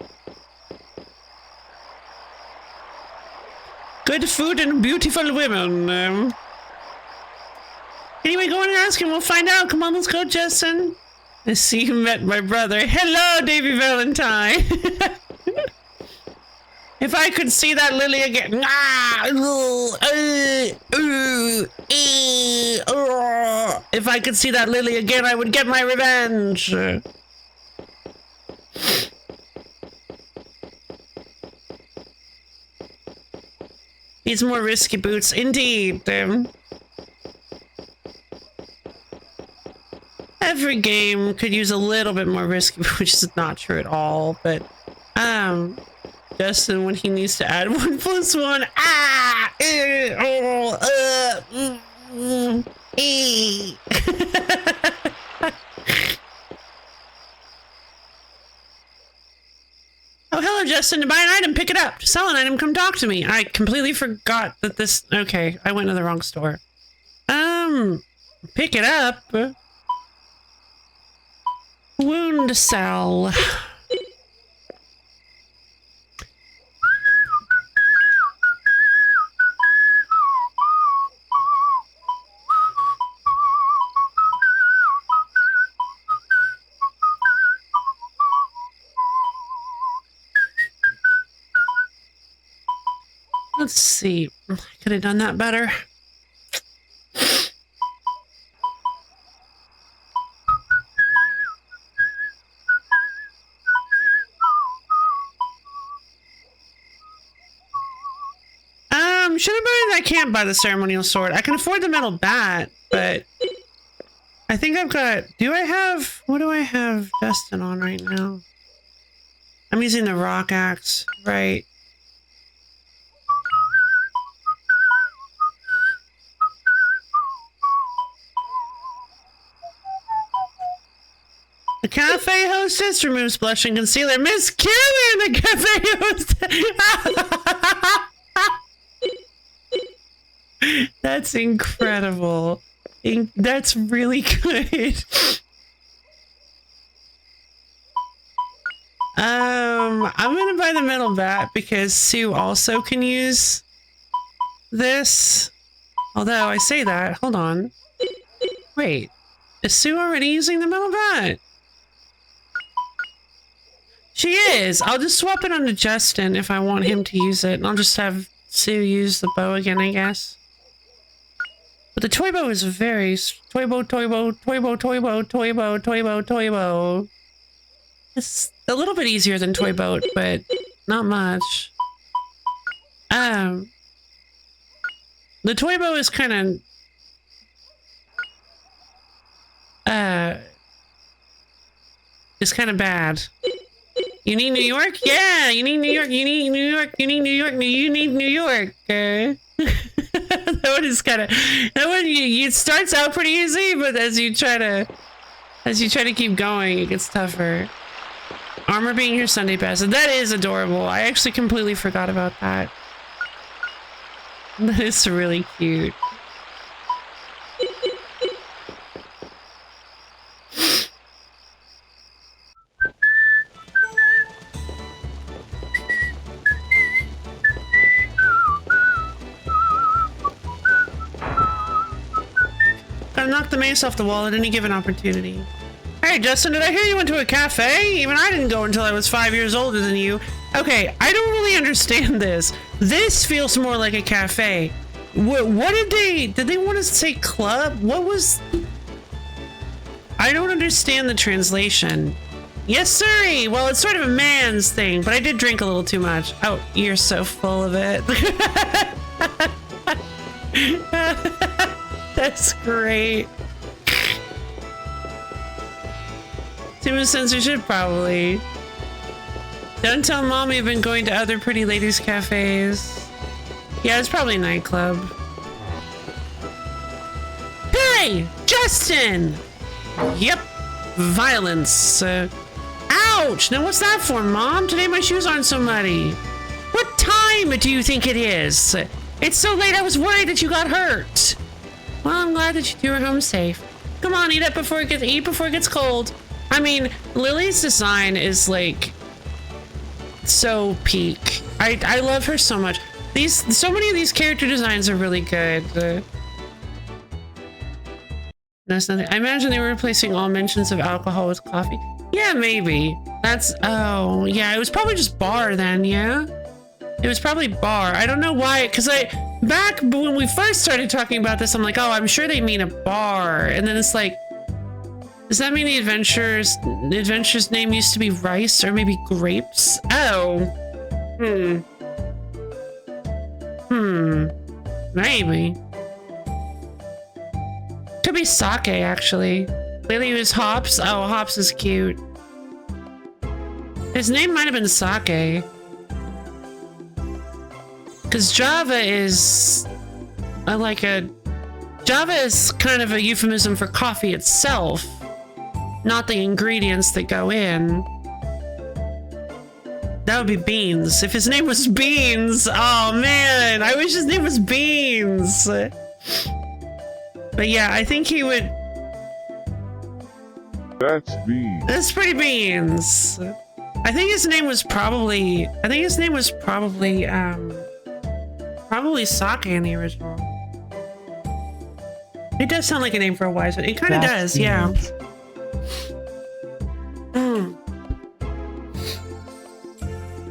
Good food and beautiful women. Anyway, go in and ask him. We'll find out. Come on, let's go, Justin. I see you met my brother. Hello, Davy Valentine. If I could see that Lily again. If I could see that Lily again, I would get my revenge. Needs more risky boots, indeed. Every game could use a little bit more risky, which is not true at all. But, Justin, when he needs to add 1 + 1, Oh, hello, Justin. To buy an item, pick it up. To sell an item, come talk to me. I completely forgot that this... Okay, I went to the wrong store. Pick it up. Wound cell. Let's see. Could have done that better. Should have been I can't buy the ceremonial sword. I can afford the metal bat, but I think I've got... What do I have Justin on right now? I'm using the rock axe, right? The cafe hostess removes blush and concealer. Miss Killian, the cafe hostess! That's incredible. That's really good. I'm gonna buy the metal bat because Sue also can use this. Although I say that, hold on. Wait, is Sue already using the metal bat? She is. I'll just swap it onto Justin if I want him to use it, and I'll just have Sue use the bow again, I guess. But the toy bow is very... Toy bow. It's a little bit easier than toy boat, but not much. The toy bow is kind of... It's kind of bad. You need New York? Yeah, you need New York. You need New York. You need New York. You need New York. That one is kind of... That one, it starts out pretty easy, but as you try to keep going, it gets tougher. Armor being your Sunday best. That is adorable. I actually completely forgot about that. That is really cute. Gotta knock the mace off the wall at any given opportunity. Hey, Justin, did I hear you went to a cafe? Even I didn't go until I was 5 years older than you. Okay, I don't really understand this. This feels more like a cafe. What did they want to say club? What was... I don't understand the translation. Yes, sirree. Well, it's sort of a man's thing, but I did drink a little too much. Oh, you're so full of it. That's great. Too much censorship, probably. Don't tell Mom you've been going to other pretty ladies' cafes. Yeah, it's probably a nightclub. Hey, Justin! Yep, violence. Ouch! Now what's that for, Mom? Today my shoes aren't so muddy. What time do you think it is? It's so late I was worried that you got hurt. Well, I'm glad that you were home safe. Come on, eat before it gets cold. I mean, Lily's design is like so peak. I love her so much. So many of these character designs are really good. That's nothing. I imagine they were replacing all mentions of alcohol with coffee. Yeah, maybe. Oh, yeah, it was probably just bar then, yeah? It was probably bar. I don't know why, because back when we first started talking about this, I'm like, oh, I'm sure they mean a bar. And then it's like, does that mean the adventurer's name used to be rice or maybe grapes? Oh. Maybe. Could be sake, actually. Lily was Hops. Oh, Hops is cute. His name might have been Sake. Because Java is Java is kind of a euphemism for coffee itself, not the ingredients that go in. That would be Beans. If his name was Beans, oh man, I wish his name was Beans. But yeah, I think he would. That's Beans. That's pretty Beans. I think his name was probably. Probably Sake in the original. It does sound like a name for a wise one. It kind of does, yeah.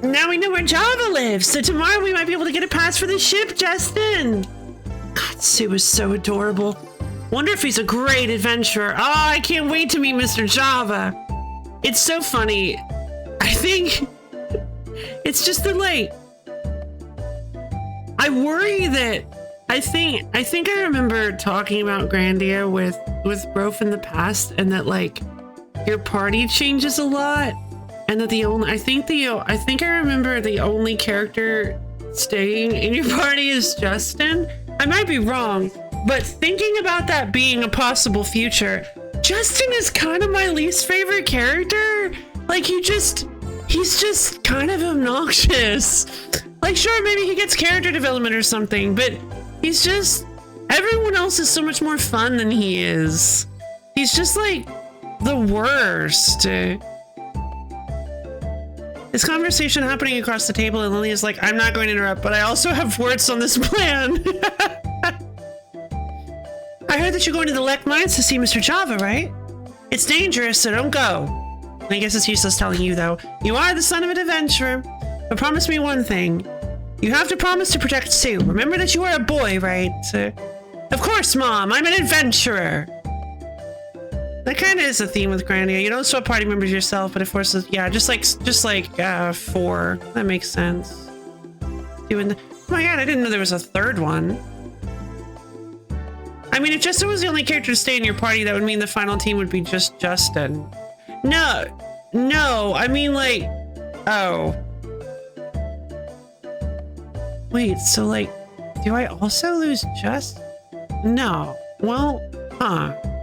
Now we know where Java lives, so tomorrow we might be able to get a pass for the ship, Justin. God, Sue is so adorable. Wonder if he's a great adventurer. Oh, I can't wait to meet Mr. Java. It's so funny. I think it's just that, like, I worry that I think I remember talking about Grandia with Brof in the past, and that like your party changes a lot, and that I think I remember the only character staying in your party is Justin. I might be wrong, but thinking about that being a possible future, Justin is kind of my least favorite character. Like he's just kind of obnoxious. Like, sure, maybe he gets character development or something, but he's just... Everyone else is so much more fun than he is. He's just, like, the worst. This conversation happening across the table, and Lily is like, I'm not going to interrupt, but I also have words on this plan. I heard that you're going to the Lek Mines to see Mr. Java, right? It's dangerous, so don't go. I guess it's useless telling you, though. You are the son of an adventurer. But promise me one thing. You have to promise to protect Sue. Remember that you are a boy, right? Of course, Mom. I'm an adventurer. That kind of is a theme with Grandia. You don't swap party members yourself, but of course, yeah, just like 4. That makes sense. Oh my god, I didn't know there was a third one. I mean, if Justin was the only character to stay in your party, that would mean the final team would be just Justin. No, I mean like, oh. Wait, so like, do I also lose No. Well,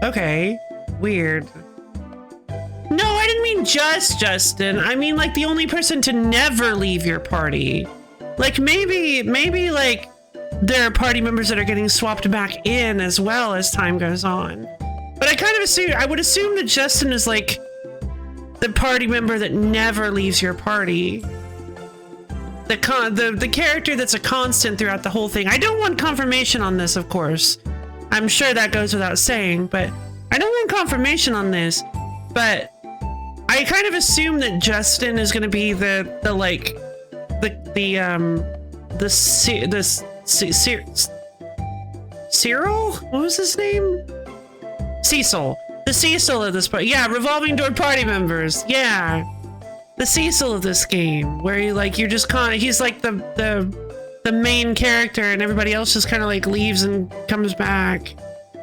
okay. Weird. No, I didn't mean just Justin. I mean like the only person to never leave your party. Like maybe like there are party members that are getting swapped back in as well as time goes on. But I would assume that Justin is like the party member that never leaves your party. The character that's a constant throughout the whole thing. I don't want confirmation on this, of course. I'm sure that goes without saying, but I don't want confirmation on this. But I kind of assume that Justin is going to be Cyril? What was his name? Cecil. The Cecil of this party. Yeah, revolving door party members. Yeah. The Cecil of this game, where you're just he's like the main character, and everybody else just kind of like leaves and comes back.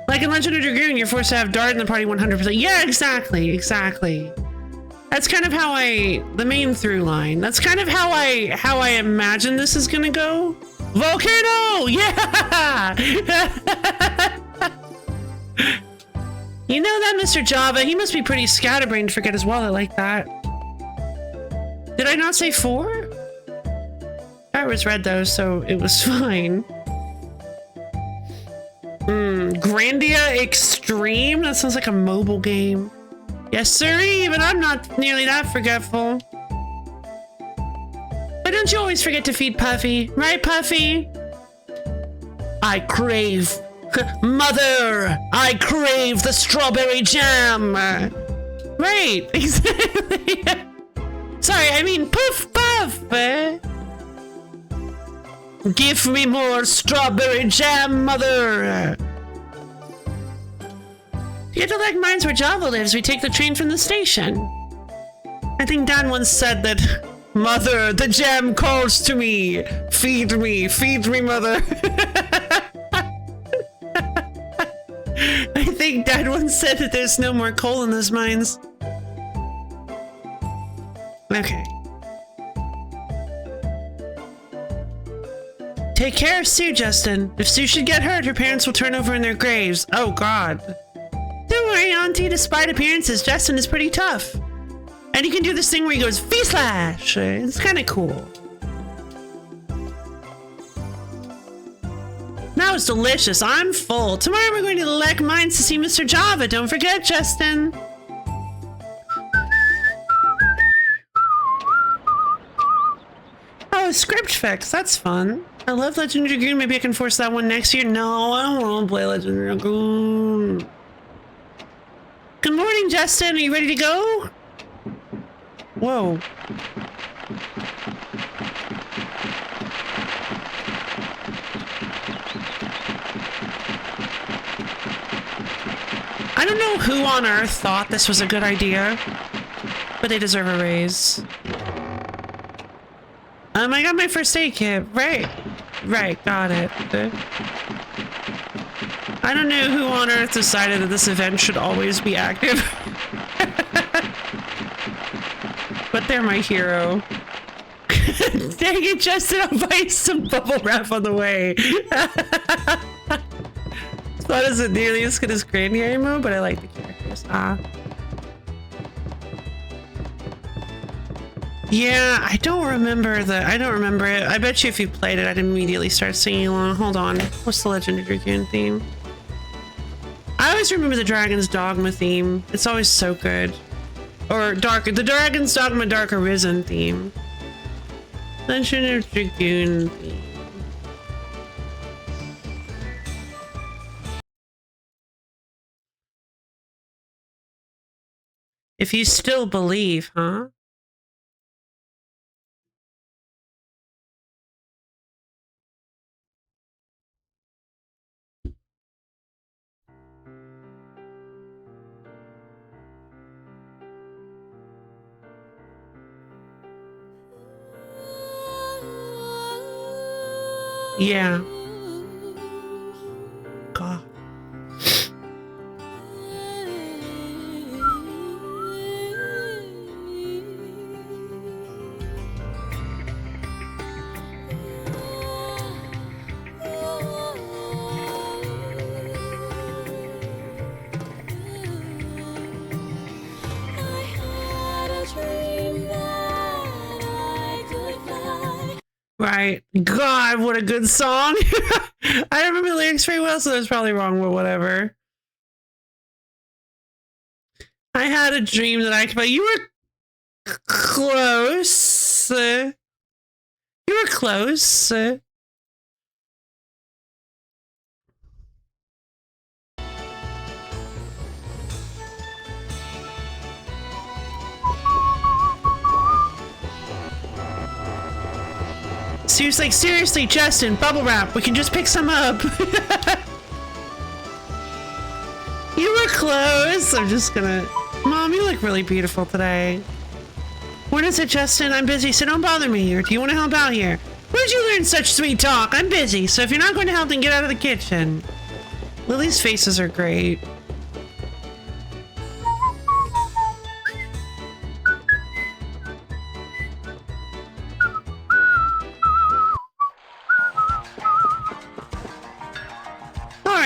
Like in Legend of Dragoon, you're forced to have Dart in the party 100%. Yeah, exactly. That's kind of how the main through line. That's kind of how I imagine this is gonna go. Volcano! Yeah! You know that Mr. Java, he must be pretty scatterbrained to forget his wallet like that. Did I not say 4? I was red though, so it was fine. Grandia Extreme? That sounds like a mobile game. Yes, sirree, but I'm not nearly that forgetful. Why don't you always forget to feed Puffy? Right, Puffy? I crave... Mother! I crave the strawberry jam! Right, exactly. Sorry, I mean Puff Puff! Give me more strawberry jam, Mother! To get to like mines where Java lives, we take the train from the station. I think Dad once said that, Mother, the jam calls to me! Feed me, Mother! I think Dad once said that there's no more coal in those mines. Okay. Take care of Sue, Justin. If Sue should get hurt, her parents will turn over in their graves. Oh, God. Don't worry, Auntie. Despite appearances, Justin is pretty tough. And he can do this thing where he goes V-slash. It's kind of cool. That was delicious. I'm full. Tomorrow we're going to the Lek Mines to see Mr. Java. Don't forget, Justin. Oh, script fix. That's fun. I love Legend Dragoon. Maybe I can force that one next year. No, I don't want to play Legend Dragoon. Good morning, Justin. Are you ready to go? Whoa. I don't know who on earth thought this was a good idea, but they deserve a raise. I got my first aid kit. Right, got it. I don't know who on earth decided that this event should always be active. But they're my hero. Dang it, Justin, I'll buy you some bubble wrap on the way. Thought isn't nearly as good as Grandia emo, but I like the characters. Yeah, I don't remember it. I bet you if you played it, I'd immediately start singing along. Hold on. What's the Legend of Dragoon theme? I always remember the Dragon's Dogma theme. It's always so good. Or the Dragon's Dogma Dark Arisen theme. Legend of Dragoon theme. If you still believe, huh? Yeah. God. Right. God, what a good song. I don't remember the lyrics very well, so that's probably wrong, but whatever. I had a dream that I could play. You were close. You were close. So he's like, seriously, Justin, bubble wrap. We can just pick some up. You were close. I'm just gonna... Mom, you look really beautiful today. What is it, Justin? I'm busy, so don't bother me. Or do you want to help out here? Where'd you learn such sweet talk? I'm busy, so if you're not going to help, then get out of the kitchen. Lily's faces are great.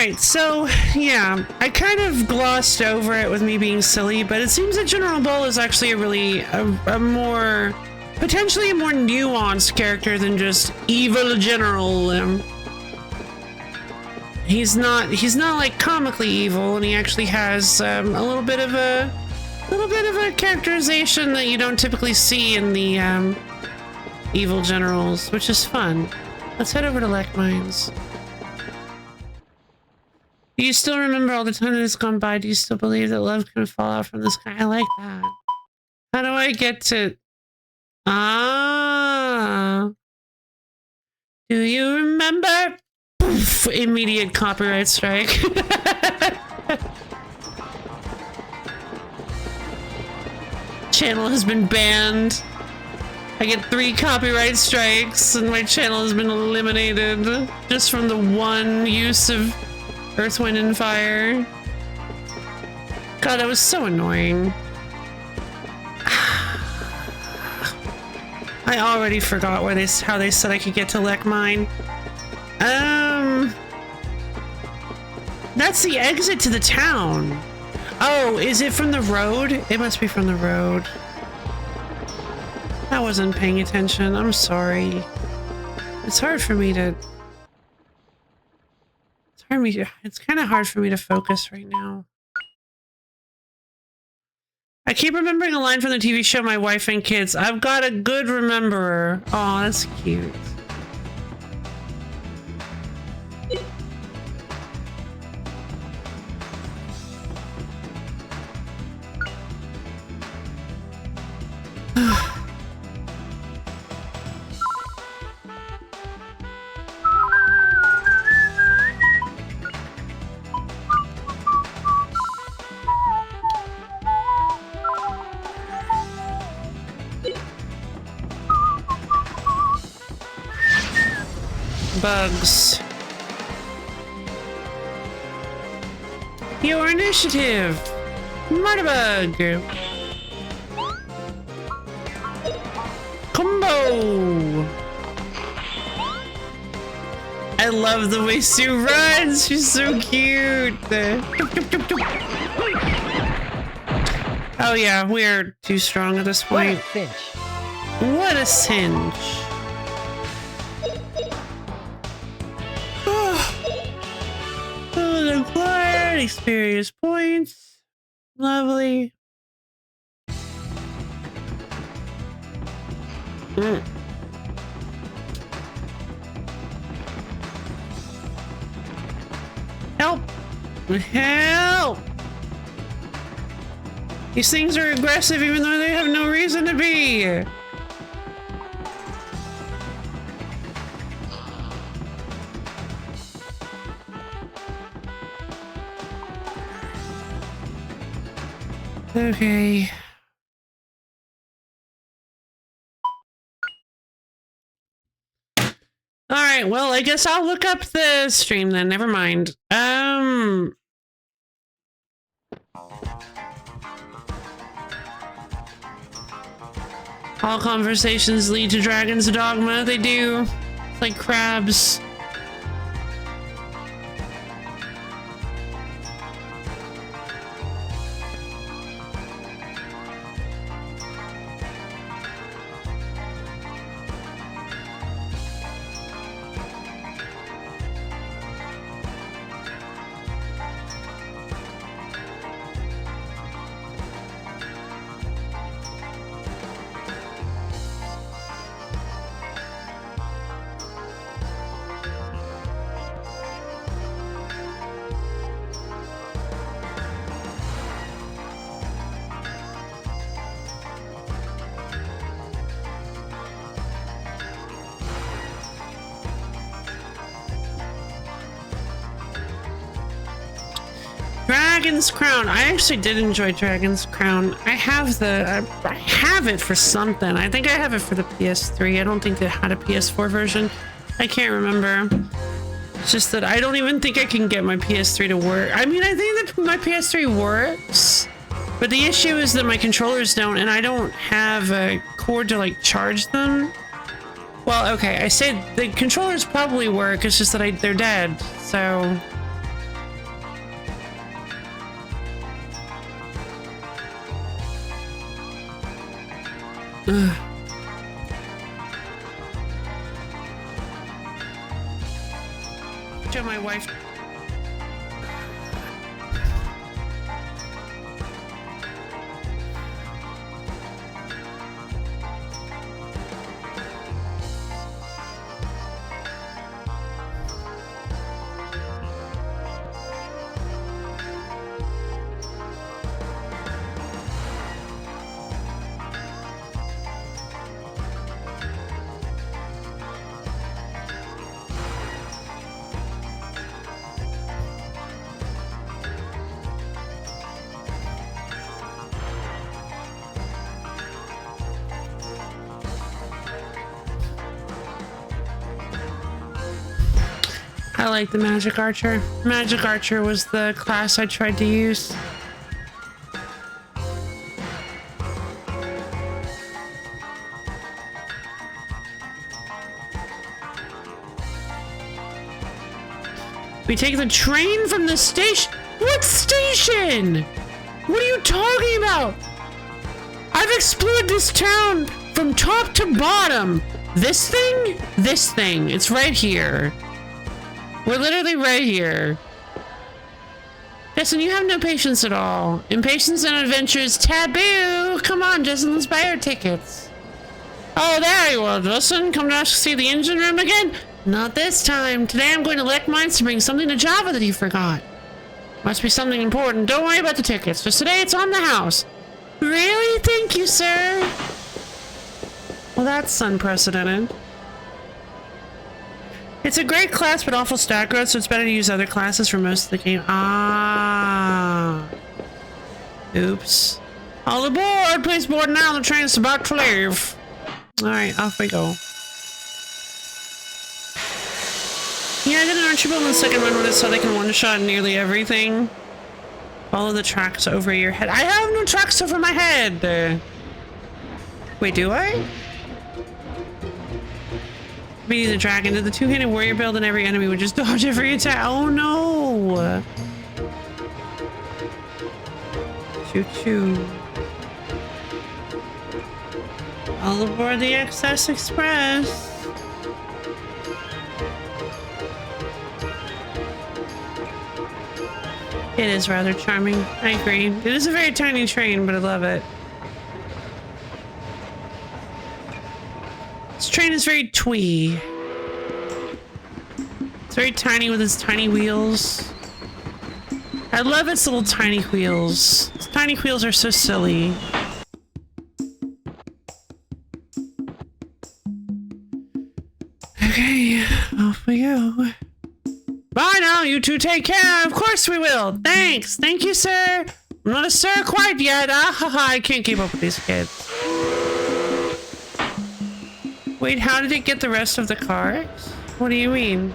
Alright, so, yeah, I kind of glossed over it with me being silly, but it seems that General Bull is actually a more, potentially a more nuanced character than just evil general. He's not like comically evil, and he actually has a little bit of a characterization that you don't typically see in the evil generals, which is fun. Let's head over to Lek Mines. Do you still remember all the time that has gone by? Do you still believe that love can fall out from the sky? I like that. How do I get to... Ah. Do you remember? Poof, immediate copyright strike. Channel has been banned. I get 3 copyright strikes and my channel has been eliminated just from the one use of Earth, Wind, and Fire. God, that was so annoying. I already forgot where how they said I could get to Lek Mine. That's the exit to the town. Oh, is it from the road? It must be from the road. I wasn't paying attention. I'm sorry. It's hard for me to... It's kind of hard for me to focus right now. I keep remembering a line from the TV show My Wife and Kids. I've got a good rememberer. Oh, that's cute. Bugs. Your initiative! Murderbug! Combo! I love the way Sue runs! She's so cute! Oh yeah, we're too strong at this point. What a cinch! What a cinch! Acquired experience points. Lovely. Help! Help! These things are aggressive even though they have no reason to be. Okay. Alright, well, I guess I'll look up the stream then. Never mind. All conversations lead to Dragon's Dogma. They do. It's like crabs. Dragon's Crown. I actually did enjoy Dragon's Crown. I have I have it for something. I think I have it for the PS3. I don't think it had a PS4 version. I can't remember. It's just that I don't even think I can get my PS3 to work. I mean, I think that my PS3 works, but the issue is that my controllers don't, and I don't have a cord to like charge them. Well, okay, I say the controllers probably work. It's just that they're dead. So Ugh. Show my wife. I like the Magic Archer. Magic Archer was the class I tried to use. We take the train from the station. What station? What are you talking about? I've explored this town from top to bottom. This thing? This thing. It's right here. We're literally right here. Justin, you have no patience at all. Impatience and adventure is taboo. Come on, Justin, let's buy our tickets. Oh, there you are, Justin. Come down to see the engine room again? Not this time. Today I'm going to elect mines to bring something to Java that you forgot. Must be something important. Don't worry about the tickets. Just today it's on the house. Really? Thank you, sir. Well, that's unprecedented. It's a great class, but awful stat growth, so it's better to use other classes for most of the game. Ah. Oops. All aboard! Please board now. The train's about to leave. Alright, off we go. Yeah, I did an Archer build in the second run when I saw they can one-shot nearly everything. Follow the tracks over your head. I have no tracks over my head! Wait, do I? Beating the dragon. Did the two-handed warrior build and every enemy would just dodge every attack? Oh no! Choo-choo. All aboard the XS Express. It is rather charming. I agree. It is a very tiny train, but I love it. This train is very twee. It's very tiny with its tiny wheels. I love its little tiny wheels. Its tiny wheels are so silly. Okay, off we go. Bye now, you two take care. Of course we will. Thanks. Thank you, sir. I'm not a sir quite yet. Ah ha ha, I can't keep up with these kids. Wait, how did it get the rest of the cars? What do you mean?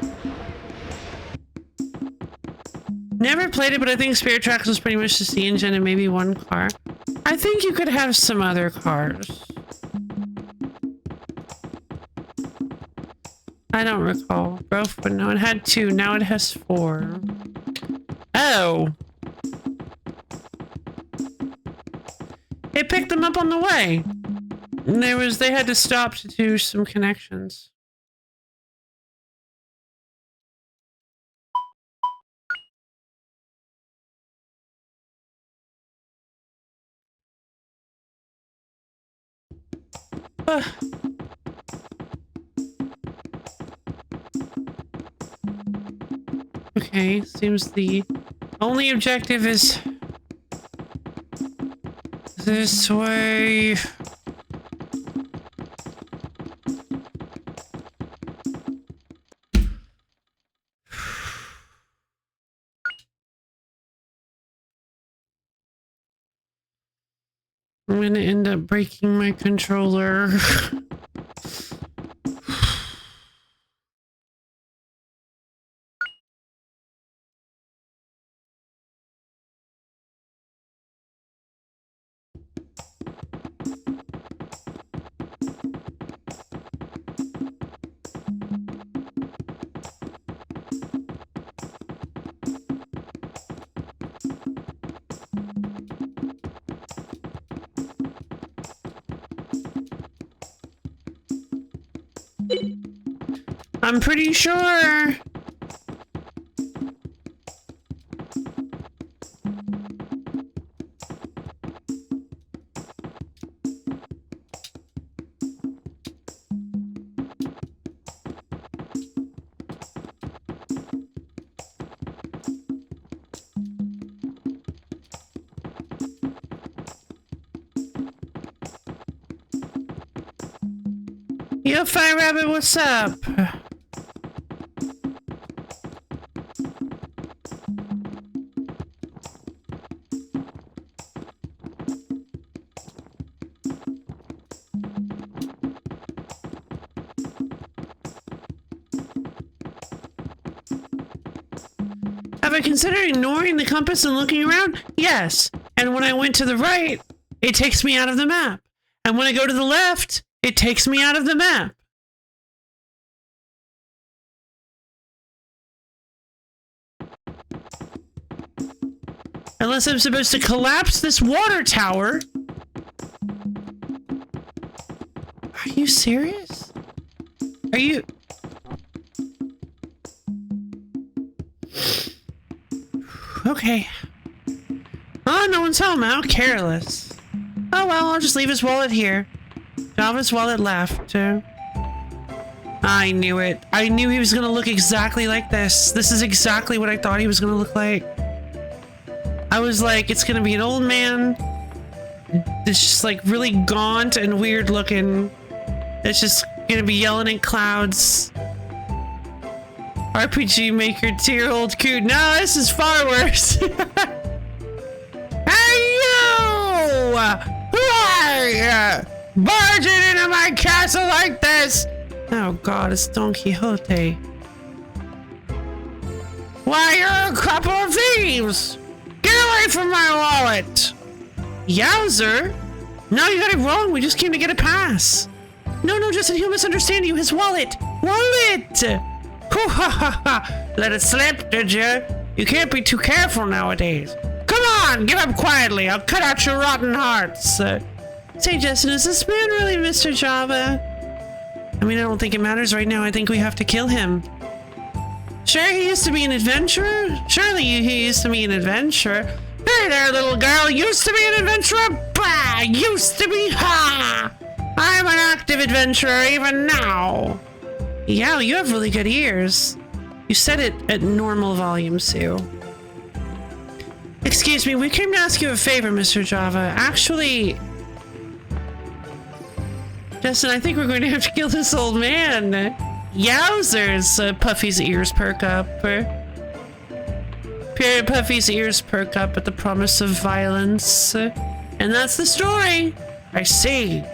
Never played it, but I think Spirit Tracks was pretty much just the engine and maybe one car. I think you could have some other cars. I don't recall. Both, but no, it had 2. Now it has 4. Oh. It picked them up on the way. And they had to stop to do some connections. Okay, seems the only objective is this way. I'm gonna end up breaking my controller. I'm pretty sure. Yo, Fire Rabbit, what's up? Have I considered ignoring the compass and looking around? Yes. And when I went to the right, it takes me out of the map. And when I go to the left, it takes me out of the map. Unless I'm supposed to collapse this water tower. Are you serious? Are you... Okay. Oh, no one's home. How careless. Oh well, I'll just leave his wallet here. Java's wallet left. I knew it. I knew he was gonna look exactly like this. This is exactly what I thought he was gonna look like. I was like, it's gonna be an old man. It's just like really gaunt and weird looking. It's just gonna be yelling at clouds. RPG Maker tier old cute. No, this is far worse. Hey you! Who are you? Barging into my castle like this? Oh god, it's Don Quixote. Why, you're a couple of thieves! Get away from my wallet! Yowzer! No, you got it wrong. We just came to get a pass. No, Justin, he'll misunderstand you. His wallet! Wallet! Hoo ha ha ha! Let it slip, did you? You can't be too careful nowadays. Come on, give up quietly. I'll cut out your rotten hearts. Say, Justin, is this man really Mr. Java? I mean, I don't think it matters right now. I think we have to kill him. Sure, he used to be an adventurer? Surely he used to be an adventurer. Hey there, little girl. Used to be an adventurer? Bah! Used to be, ha! I'm an active adventurer even now. Yeah, you have really good ears. You said it at normal volume, Sue. Excuse me, we came to ask you a favor, Mr. Java. Actually... Justin, I think we're going to have to kill this old man. Yowzers! Puffy's ears perk up. Puffy's ears perk up at the promise of violence. And that's the story. I see.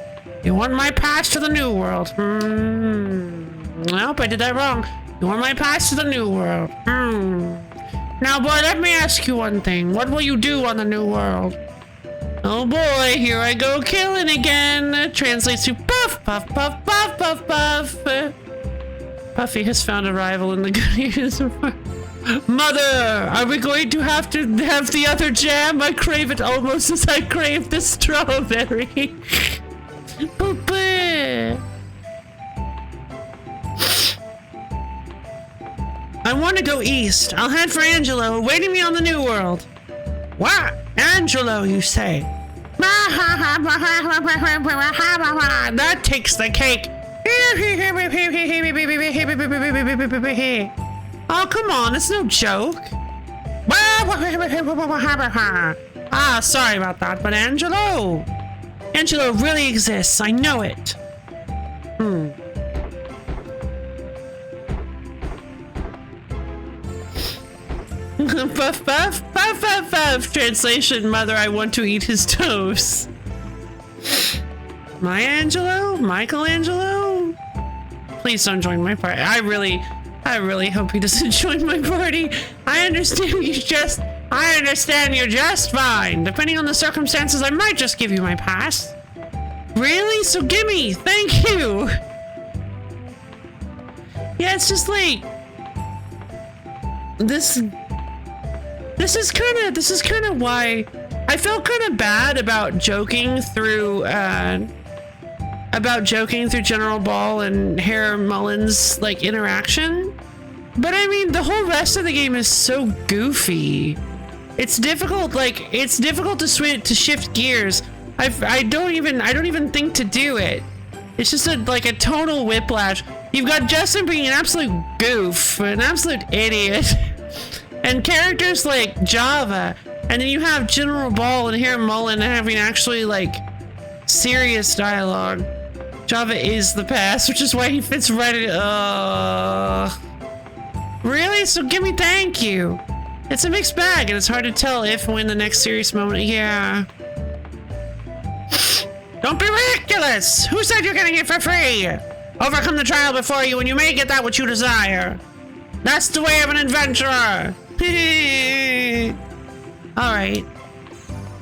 You want my pass to the New World? Nope, I did that wrong. You want my pass to the New World? Now, boy, let me ask you one thing. What will you do on the New World? Oh boy, here I go killing again. Translates to puff, puff, puff, puff, puff, puff. Puffy has found a rival in the goodies. Mother, are we going to have the other jam? I crave it almost as I crave the strawberry. I want to go east. I'll head for Angelo, awaiting me on the New World. What? Angelo, you say? That takes the cake. Oh, come on, it's no joke. Ah, sorry about that, but Angelo really exists. I know it. Puff, puff, puff, puff, puff. Translation, mother, I want to eat his toes. Michelangelo? Please don't join my party. I really hope he doesn't join my party. I understand you're just fine. Depending on the circumstances, I might just give you my pass. Really? So gimme. Thank you. Yeah, it's just like this is kind of why I felt kind of bad about joking through about joking through General Ball and Harry Mullins like interaction. But I mean, the whole rest of the game is so goofy. It's difficult. Like it's difficult to shift gears. I don't even think to do it. It's just like a total whiplash. You've got Justin being an absolute goof, an absolute idiot, and characters like Java, and then you have General Ball and Harry Mullen having actually like serious dialogue. Java is the past, which is why he fits right in. Really? So give me thank you. It's a mixed bag, and it's hard to tell if and when the next serious moment. Yeah. Don't be ridiculous! Who said you're getting it for free? Overcome the trial before you, and you may get that which you desire. That's the way of an adventurer. All right.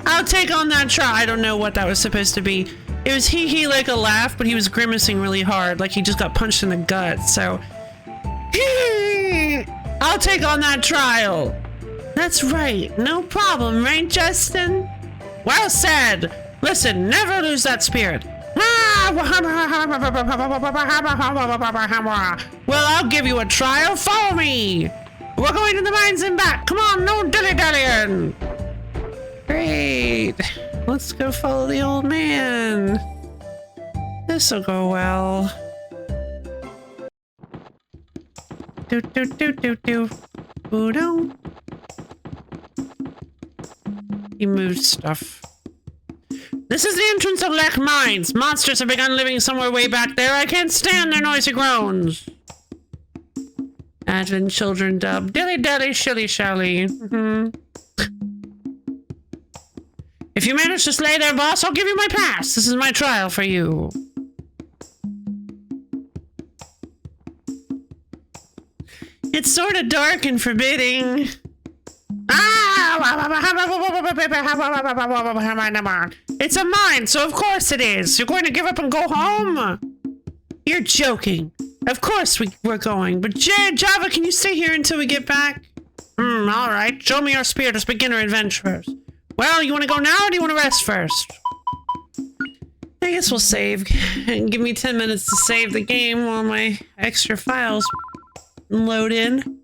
I'll take on that trial. I don't know what that was supposed to be. It was hee like a laugh, but he was grimacing really hard, like he just got punched in the gut. So, I'll take on that trial. That's right. No problem, right, Justin? Well said. Listen, never lose that spirit. Well, I'll give you a trial. Follow me. We're going to the mines and back. Come on, no dilly-dallying. Great. Let's go follow the old man. This'll go well. Do do do do do. Boo-doo. He moved stuff. This is the entrance of Lek Mines. Monsters have begun living somewhere way back there. I can't stand their noisy groans. Advent children dub. Dilly-dally, shilly-shally. If you manage to slay their boss, I'll give you my pass. This is my trial for you. It's sort of dark and forbidding. It's a mine, so of course it is. You're going to give up and go home? You're joking. Of course we're going. But Java, can you stay here until we get back? All right. Show me your spirit as beginner adventurers. Well, you want to go now or do you want to rest first? I guess we'll save. And give me 10 minutes to save the game while my extra files load in.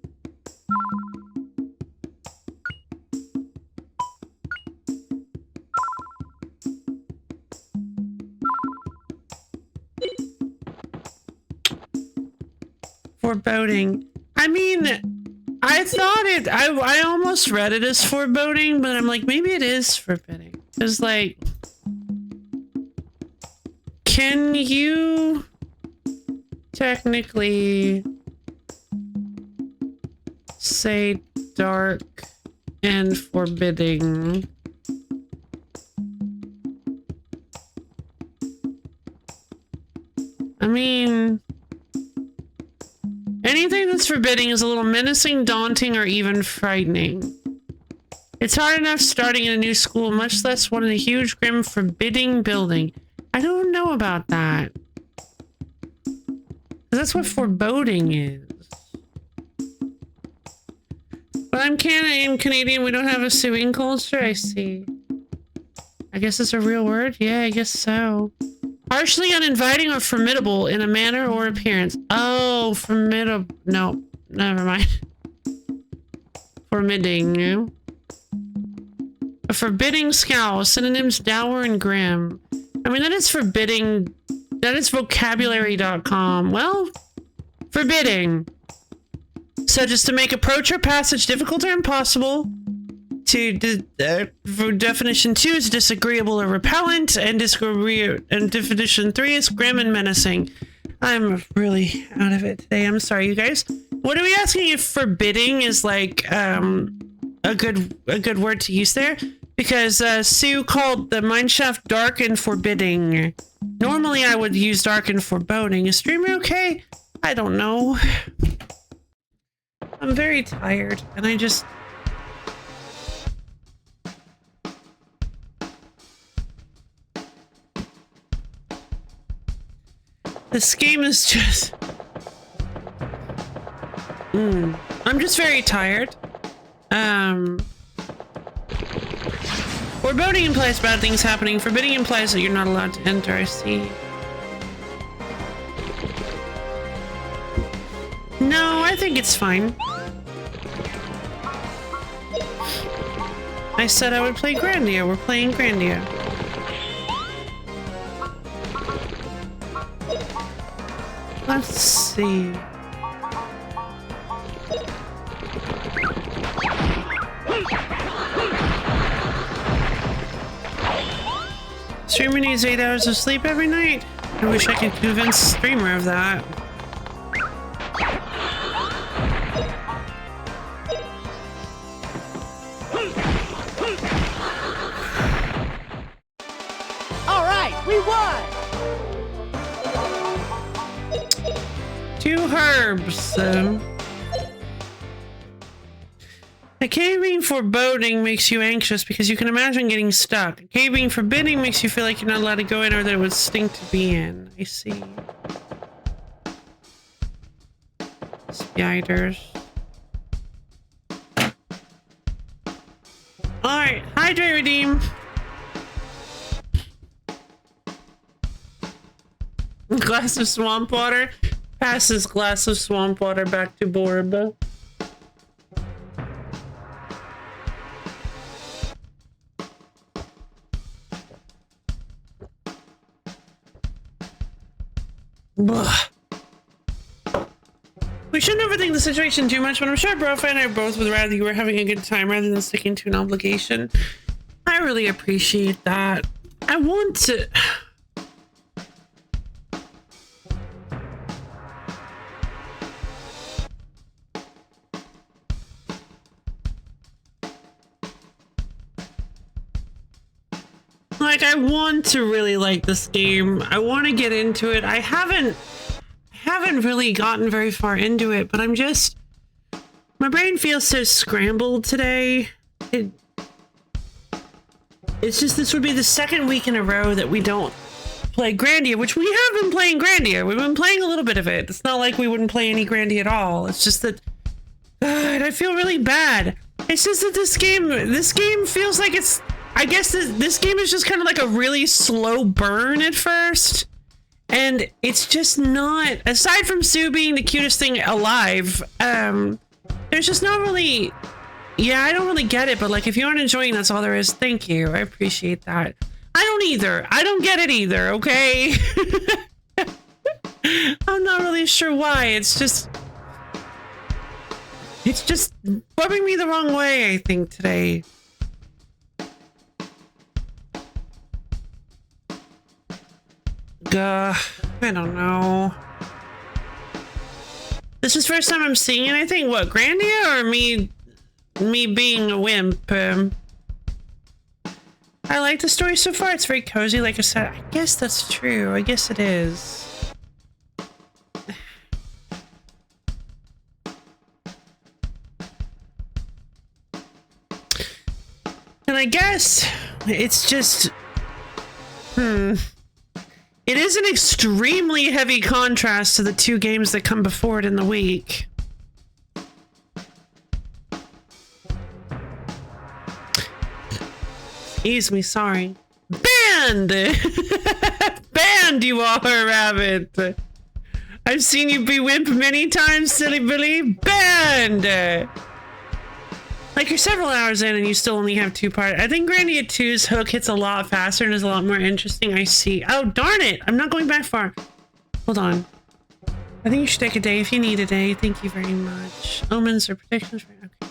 Foreboding. I mean, I thought it, I almost read it as foreboding, but I'm like, maybe it is forbidding. Because, like, can you technically say dark and forbidding? I mean, anything that's forbidding is a little menacing, daunting, or even frightening. It's hard enough starting in a new school, much less one in a huge, grim, forbidding building. I don't know about that. That's what foreboding is. But I'm Canadian, we don't have a suing culture, I see. I guess it's a real word? Yeah, I guess so. Harshly uninviting or formidable in a manner or appearance. Oh, formidable. No, never mind. Forbidding. A forbidding scowl. Synonyms dour and grim. I mean, that is forbidding. That is vocabulary.com. Well, forbidding. So just to make approach or passage difficult or impossible. For definition 2 is disagreeable or repellent, and definition 3 is grim and menacing. I'm really out of it today. I'm sorry, you guys. What are we asking if forbidding is like a good word to use there? Because Sue called the mineshaft dark and forbidding. Normally I would use dark and foreboding. Is streamer okay? I don't know. I'm very tired, and I just... This game is just... I'm just very tired. Foreboding implies bad things happening. Forbidding implies that you're not allowed to enter, I see. No, I think it's fine. I said I would play Grandia. We're playing Grandia. Let's see. Streamer needs 8 hours of sleep every night. I wish I could convince streamer of that. All right, we won. 2 herbs. A cave being foreboding makes you anxious because you can imagine getting stuck. A cave being forbidding makes you feel like you're not allowed to go in or that it would stink to be in. I see. Spiders. Alright, hydrate, redeem. Glass of swamp water. Pass this glass of swamp water back to Borba. Ugh. We shouldn't overthink the situation too much, but I'm sure Brofa and I both would rather you were having a good time rather than sticking to an obligation. I really appreciate that. I want to... Like, I want to really like this game. I want to get into it. I haven't really gotten very far into it, but I'm just... My brain feels so scrambled today. It's just this would be the second week in a row that we don't play Grandia, which we have been playing Grandia. We've been playing a little bit of it. It's not like we wouldn't play any Grandia at all. It's just that... God, I feel really bad. It's just that this game feels like it's... I guess this game is just kind of like a really slow burn at first. And it's just not, aside from Sue being the cutest thing alive, there's just not really, yeah, I don't really get it, but like if you aren't enjoying, that's all there is. Thank you. I appreciate that. I don't either. I don't get it either, okay? I'm not really sure why. It's just rubbing me the wrong way, I think, today. I don't know. This is the first time I'm seeing it, I think. What, Grandia or me being a wimp? I like the story so far. It's very cozy, like I said. I guess that's true. I guess it is. And I guess it's just... It is an extremely heavy contrast to the 2 games that come before it in the week. Excuse me, sorry. Banned! Banned, you are, rabbit! I've seen you be wimp many times, silly Billy. Banned! Like, you're several hours in and you still only have 2 parts. I think Grandia 2's hook hits a lot faster and is a lot more interesting. I see. Oh, darn it! I'm not going back far. Hold on. I think you should take a day if you need a day. Thank you very much. Omens or predictions? Okay.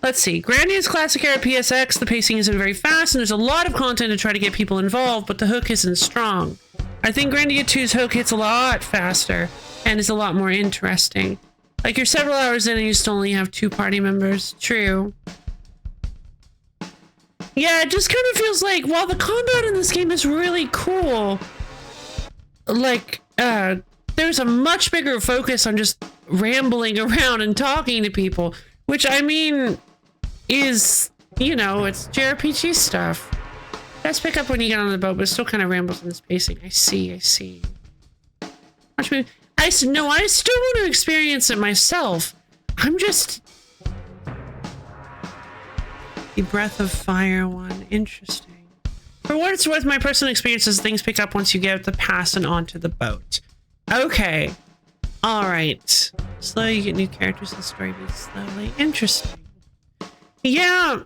Let's see. Grandia's classic era PSX, the pacing isn't very fast and there's a lot of content to try to get people involved, but the hook isn't strong. I think Grandia 2's hook hits a lot faster and is a lot more interesting. Like, you're several hours in and you still only have 2 party members. True. Yeah, it just kind of feels like, while the combat in this game is really cool, like, there's a much bigger focus on just rambling around and talking to people, which, I mean, is, you know, it's JRPG stuff. Let's pick up when you get on the boat, but it still kind of rambles in this pacing. I see. Watch me. I still want to experience it myself. I'm just... The Breath of Fire one. Interesting. For what it's worth, my personal experience is things pick up once you get the pass and onto the boat. Okay. All right. Slowly you get new characters and story beats slowly. Interesting. Yeah.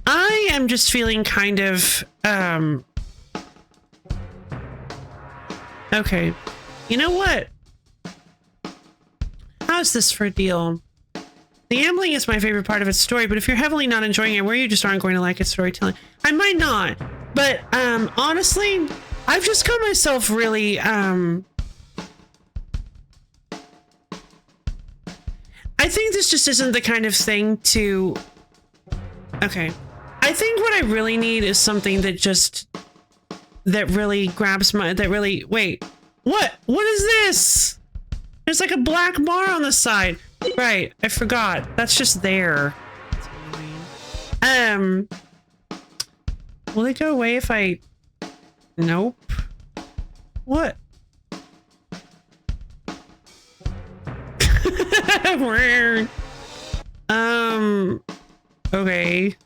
I am just feeling kind of, okay. You know what? How's this for a deal? The gambling is my favorite part of its story, but if you're heavily not enjoying it, where you just aren't going to like its storytelling, I might not. But honestly, I've just got myself really I think this just isn't the kind of thing to. Okay, I think what I really need is something that really grabs my wait. What is this? There's like a black bar on the side. Right, I forgot. That's just there. That's annoying. Will it go away if I... Nope. What? Weird. Okay.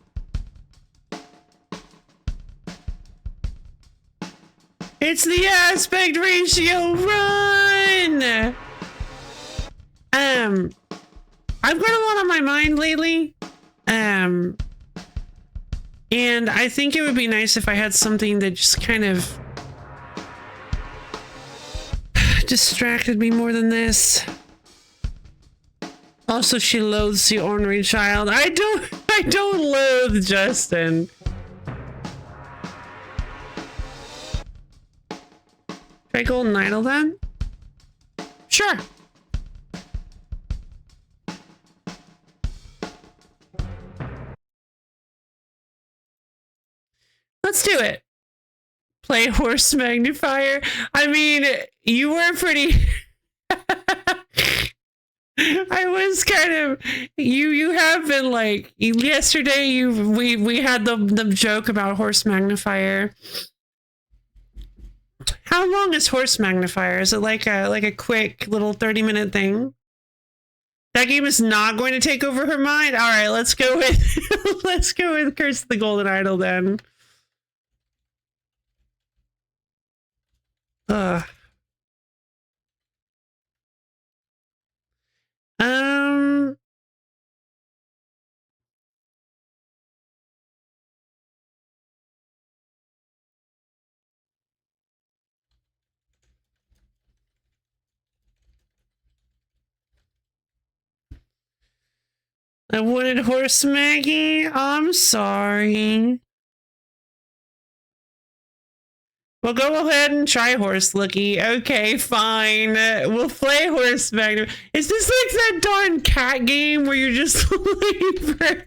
It's the aspect ratio run! I've got a lot on my mind lately. And I think it would be nice if I had something that just kind of distracted me more than this. Also, she loathes the ornery child. I don't loathe Justin. Try Golden Idol then? Sure. Let's do it. Play Horse Magnifier. I mean, you were pretty... I was kind of... You have been like... Yesterday, we had the joke about Horse Magnifier. How long is Horse Magnifier? Is it like a quick little 30-minute thing? That game is not going to take over her mind? Alright, let's go with... let's go with Curse of the Golden Idol then. Ugh. I wanted Horse Maggie. I'm sorry. Well, go ahead and try Horse Looky. Okay, fine. We'll play Horse Maggie. Is this like that darn cat game where you're just looking for...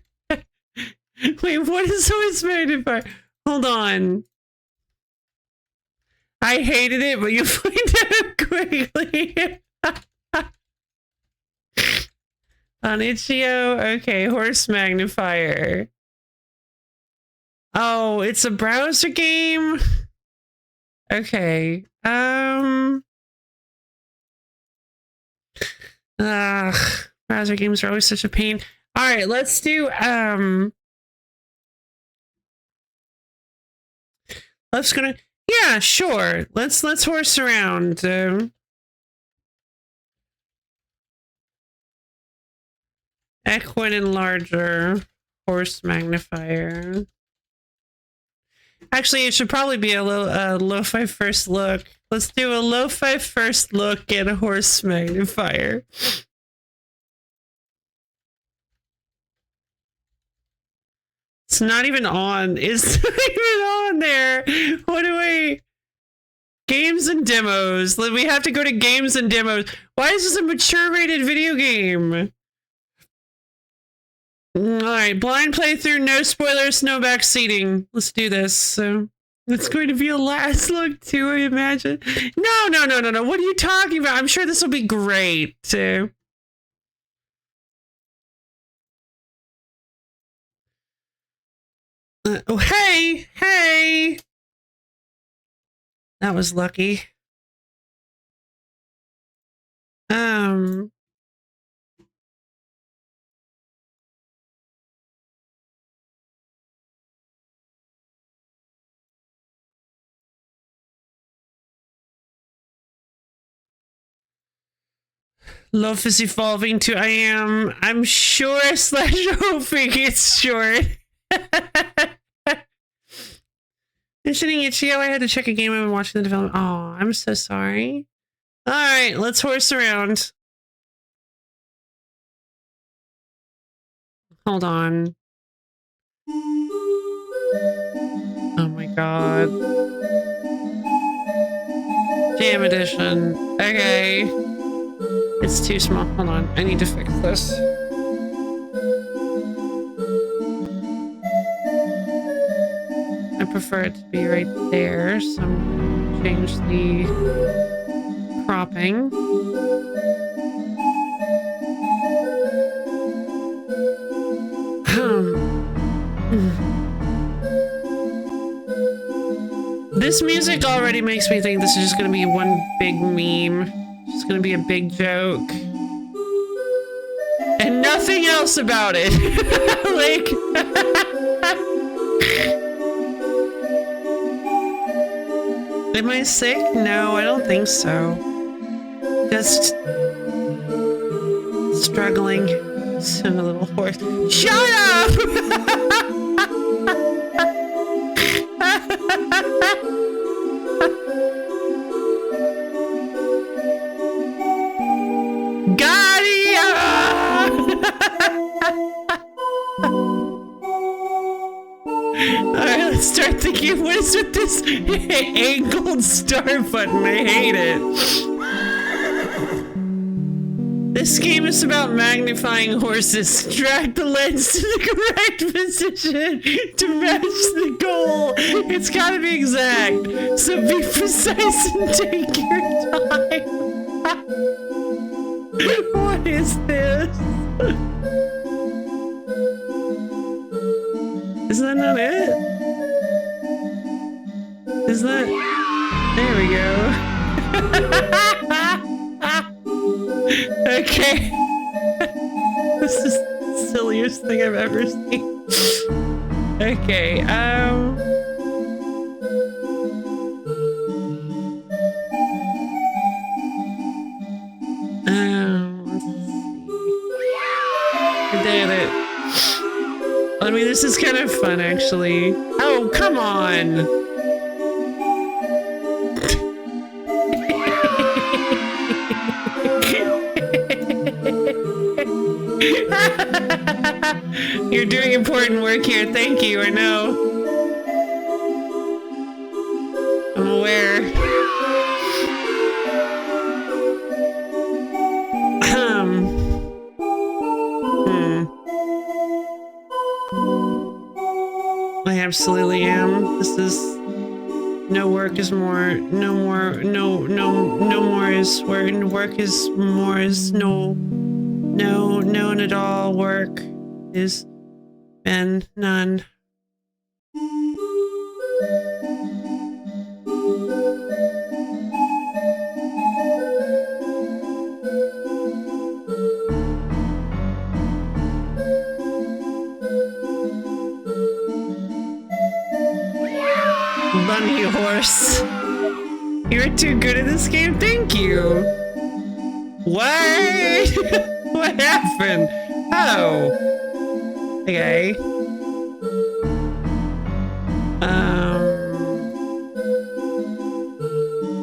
Wait, what is Horse Magnifier? Hold on. I hated it, but you'll find out quickly. On Itch.io, okay, Horse Magnifier. Oh, it's a browser game? Okay. Browser games are always such a pain. Alright, let's do, let's gonna, yeah, sure. Let's horse around. Equine Enlarger, Horse Magnifier. Actually, it should probably be a lo-fi first look. Let's do a lo-fi first look at a Horse Magnifier. It's not even on. It's not even on there. What do we... Games and demos. We have to go to games and demos. Why is this a mature rated video game? Alright, blind playthrough, no spoilers, no backseating. Let's do this. So it's going to be a last look too, I imagine. No. What are you talking about? I'm sure this will be great. Oh, hey! That was lucky. Love is evolving to I'm sure / hoping it's short. Mentioning Ichio, I had to check a game I've been watching the development. Oh, I'm so sorry. Alright, let's horse around. Hold on. Oh my god. Jam edition. Okay. It's too small. Hold on. I need to fix this. I prefer it to be right there, so I'm gonna change the cropping. This music already makes me think this is just gonna be one big meme. It's gonna be a big joke. And nothing else about it. Like... Am I sick? No, I don't think so. Just... struggling. So a little hoarse. Shut up! Alright, let's start thinking, what is with this angled star button? I hate it. This game is about magnifying horses. Drag the lens to the correct position to match the goal. It's gotta be exact. So be precise and take your time. What is this? Is that not it? Is that... There we go. Okay. This is the silliest thing I've ever seen. Okay, let's see. I did it. I mean, this is kind of fun, actually. Oh, come on! You're doing important work here. Thank you, I know. I'm aware. I absolutely am. This is... No work is more... No more is... Work is more is no... No, none at all. Work is... And none. Bunny horse. You're too good at this game? Thank you. What? What happened? Oh. Okay.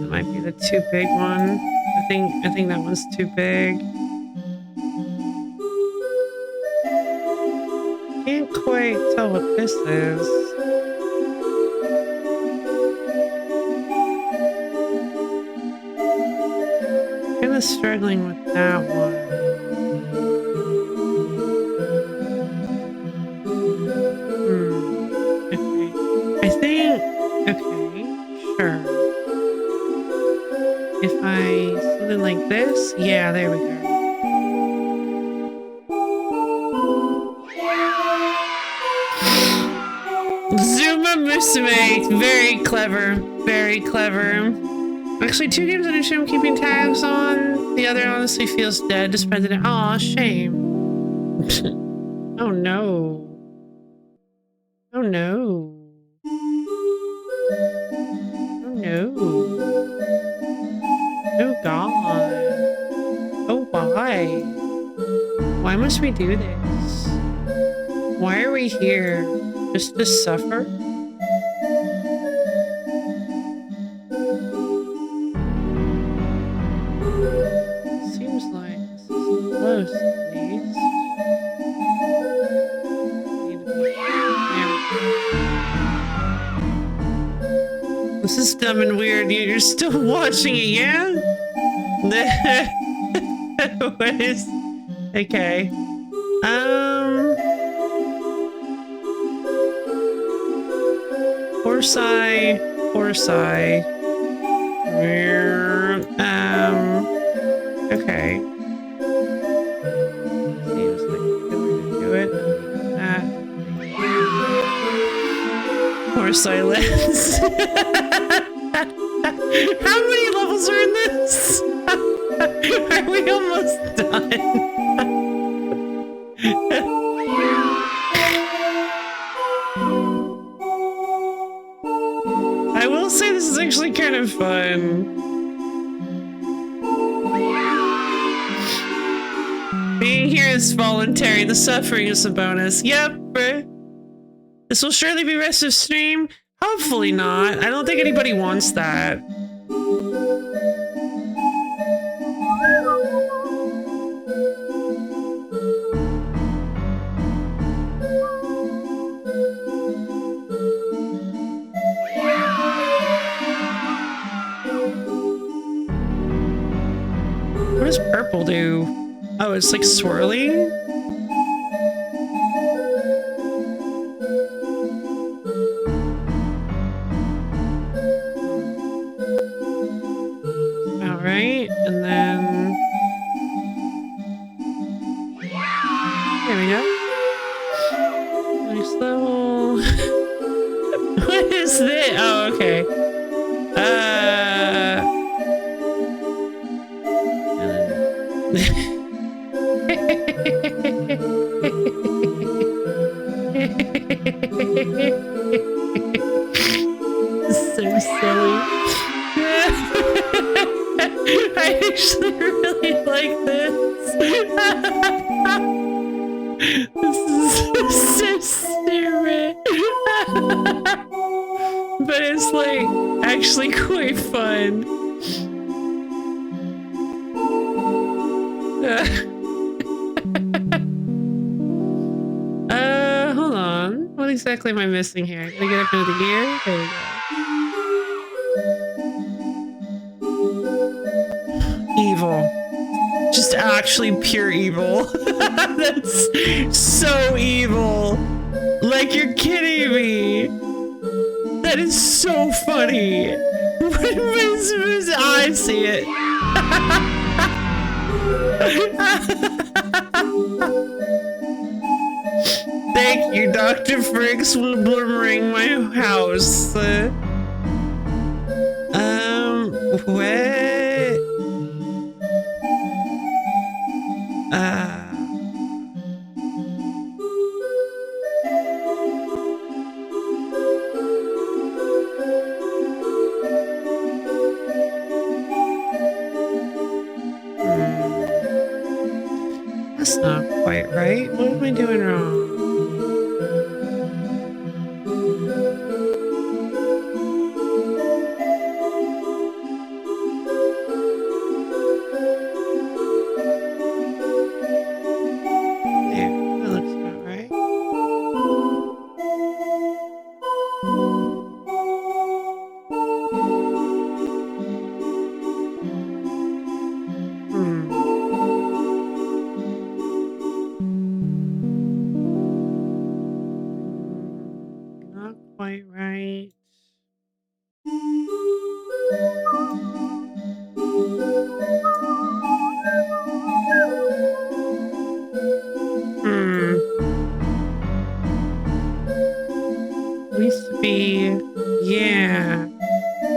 That might be the too big one. I think that one's too big. Can't quite tell what this is. Kind of struggling with that one. Okay. I think... Okay, sure. If I... something like this? Yeah, there we go. Zuma Musume! Very clever. Very clever. Actually, 2 games on a show I'm keeping tabs on. The other honestly feels dead despite the... Aw, shame. Oh no. Oh no. Oh no. Oh god. Oh why? Why must we do this? Why are we here? Just to suffer? Seems like this is close, at least. This is dumb and weird. You're still watching it, yeah? What is... Okay. Horseye. Okay. Seems like we're gonna do it. That. Horseye lens. How many levels are in this? Are we almost done? I will say this is actually kind of fun. Being here is voluntary. The suffering is a bonus. Yep. This will surely be rest of stream. Hopefully not. I don't think anybody wants that. What does purple do? Oh, it's like swirly? Alright, and then... There we go. Nice level... What is this? Oh, okay. So silly. I actually really like this. This is so stupid. But it's like actually quite fun. Hold on. What exactly am I missing here? Can I get up into the gear? There we go. Evil. Just actually pure evil. That's so evil. Like, you're kidding me. That is so funny. I see it. Thank you, Dr. Fricks, for blurring my house. What? That's not quite right. What am I doing wrong?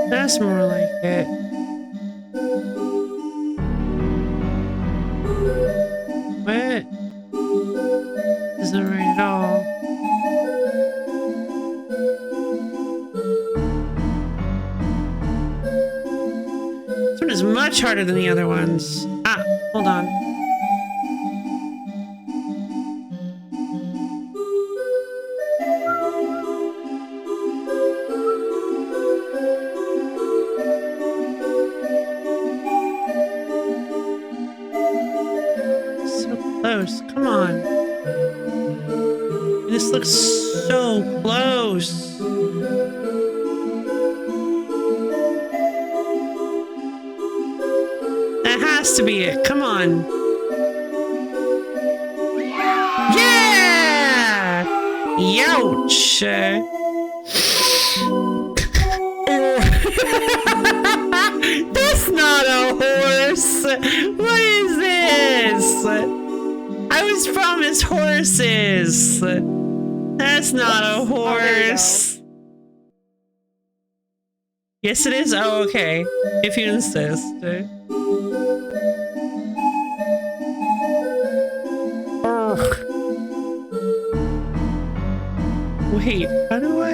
That's more like it. What? Isn't right at all. This one is much harder than the other ones. Ah, hold on. close. Come on. This looks so close. That has to be it. Come on. Yeah! Youch! That's not a horse! What is this? I was promised horses! That's not a horse! Yes, it is? Oh, okay. If you insist. Ugh. Wait, how do I...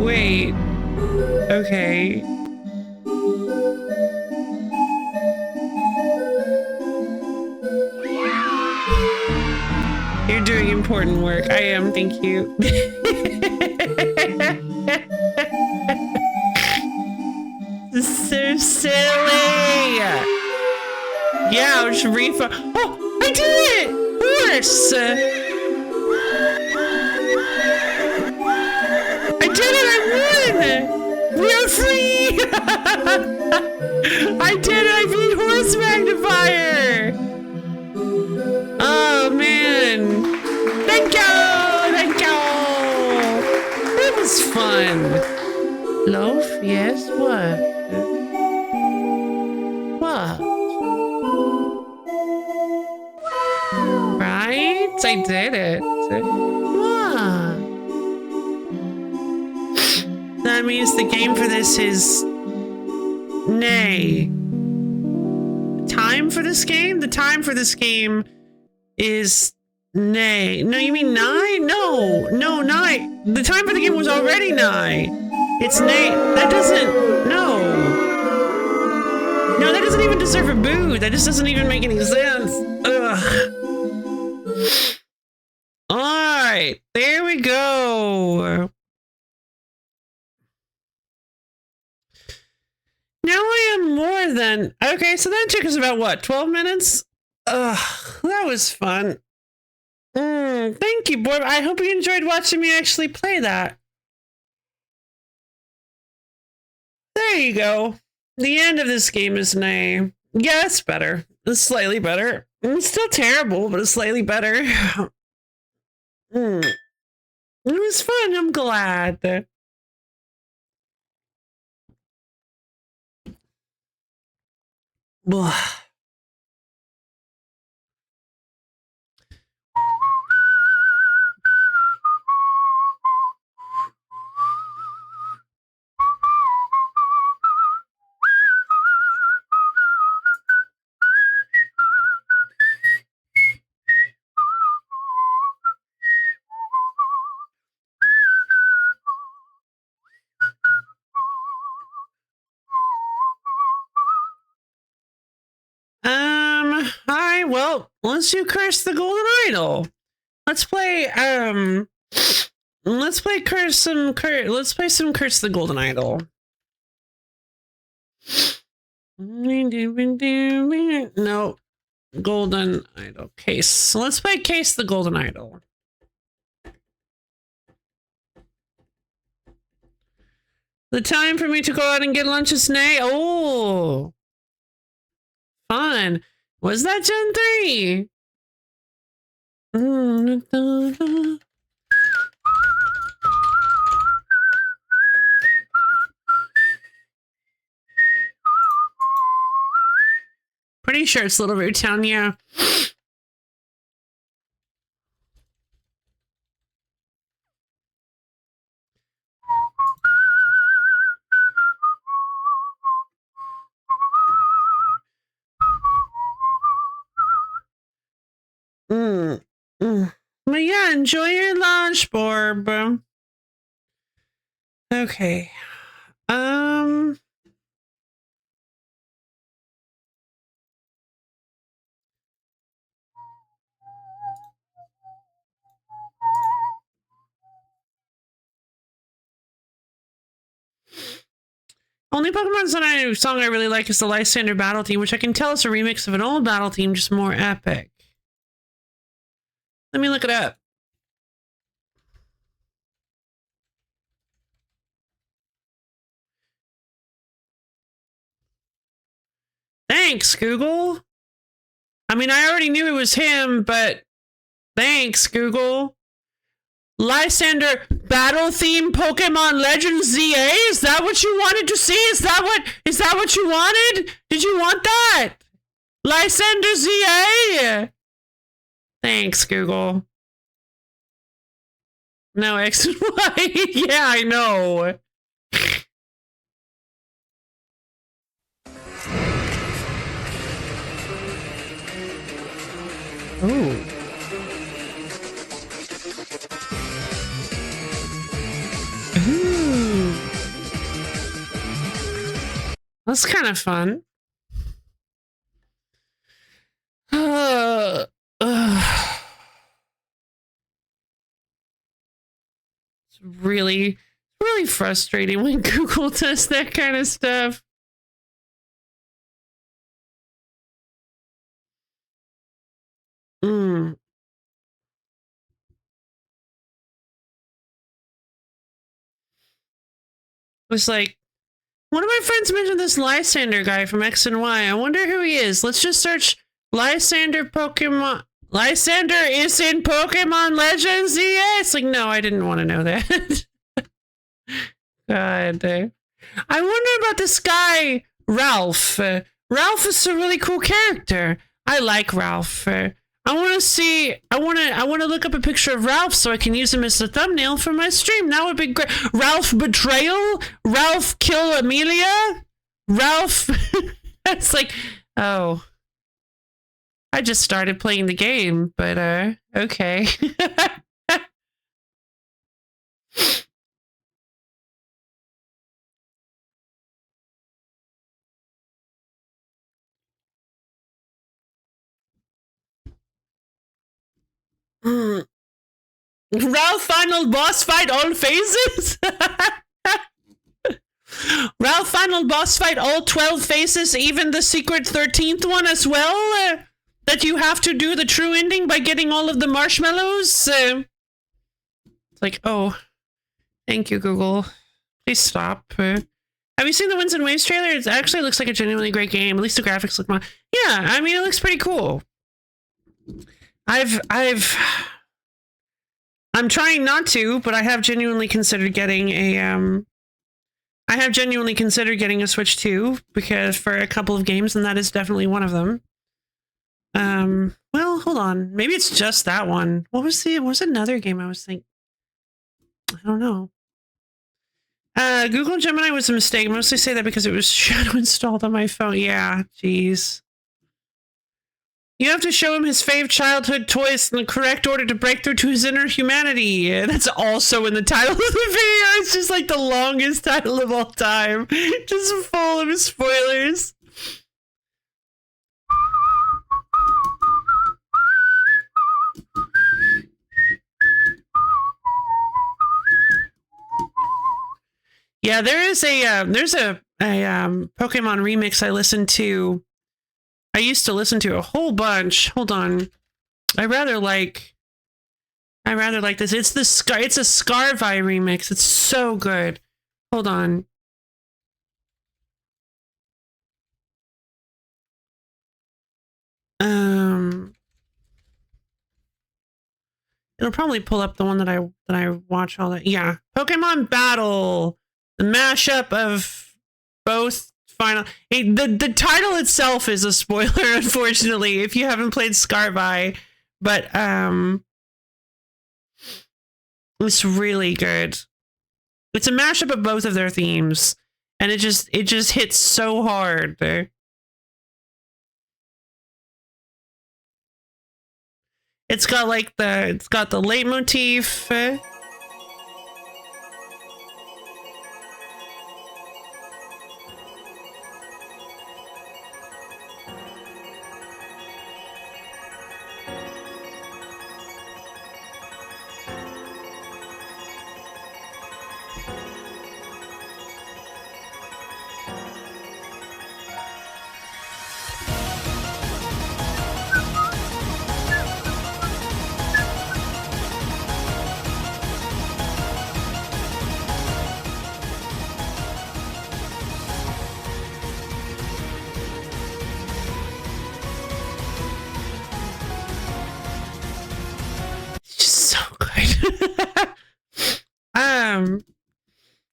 Wait. Okay. You're doing important work. I am, thank you. This is so silly. Youch, refund. Oh, I did it! Horse! I did it! I won! We are free! I did it! I beat Horse Magnifier! Oh man! Thank you! Thank you! That was fun. Loaf? Yes? What? What? Right? I did it. What? That means the game for this is nay. Time for this game? The time for this game is nay. No, you mean nigh? No, no, nigh. The time for the game was already nigh. It's nay. That doesn't. No. No, that doesn't even deserve a boo. That just doesn't even make any sense. Ugh. Alright, there we go. Now I am more than... Okay, so that took us about, what, 12 minutes? Ugh, that was fun. Thank you, boy. I hope you enjoyed watching me actually play that. There you go. The end of this game is nay. Yeah, it's better. It's slightly better. It's still terrible, but it's slightly better. It was fun. I'm glad. Blah. Hi, well, let's do Curse the Golden Idol. Let's play, let's play some Curse the Golden Idol. No, Golden Idol. Case. So let's play Case the Golden Idol. The time for me to go out and get lunch is nay. Oh, fun. Was that Gen 3? Pretty sure it's Little Root Town, yeah. But yeah, enjoy your lunch, Borb. Okay. Only Pokemon song I really like is the Lysander battle theme, which I can tell is a remix of an old battle theme, just more epic. Let me look it up. Thanks, Google. I mean, I already knew it was him, but thanks, Google. Lysander battle theme Pokemon Legends ZA? Is that what you wanted to see? Is that what you wanted? Did you want that? Lysander ZA? Thanks, Google. No X and Y. Yeah, I know. Ooh. Ooh. That's kind of fun. It's really frustrating when Google does that kind of stuff. Was like, one of my friends mentioned this Lysander guy from X and Y. I wonder who he is. Let's just search Lysander Pokemon. Lysander is in Pokemon Legends ZA. It's like, no, I didn't want to know that. God. I wonder about this guy, Ralph. Ralph is a really cool character. I like Ralph. I want to look up a picture of Ralph so I can use him as the thumbnail for my stream. That would be great. Ralph Betrayal? Ralph Kill Amelia? Ralph... It's like, oh. I just started playing the game, but, okay. Ralph final boss fight all phases? Ralph final boss fight all 12 phases, even the secret 13th one as well? That you have to do the true ending by getting all of the marshmallows? It's like, oh, thank you, Google. Please stop. Have you seen the Winds and Waves trailer? It actually looks like a genuinely great game. At least the graphics look more... Yeah, I mean, it looks pretty cool. I'm trying not to, but I have genuinely considered getting a, Switch 2, because for a couple of games, and that is definitely one of them. Well, hold on. Maybe it's just that one. What was another game I was thinking? I don't know. Google Gemini was a mistake. I mostly say that because it was shadow installed on my phone. Yeah, jeez. You have to show him his fave childhood toys in the correct order to break through to his inner humanity. That's also in the title of the video. It's just like the longest title of all time. Just full of spoilers. Yeah, there's a Pokemon remix I listened to. I used to listen to a whole bunch. Hold on. I rather like this. It's a Scarvi remix. It's so good. Hold on. It'll probably pull up the one that I watch all that. Yeah. Pokemon Battle. The mashup of both final... The title itself is a spoiler, unfortunately, if you haven't played Scarvi. But, it's really good. It's a mashup of both of their themes. And it just hits so hard. It's got like the leitmotif.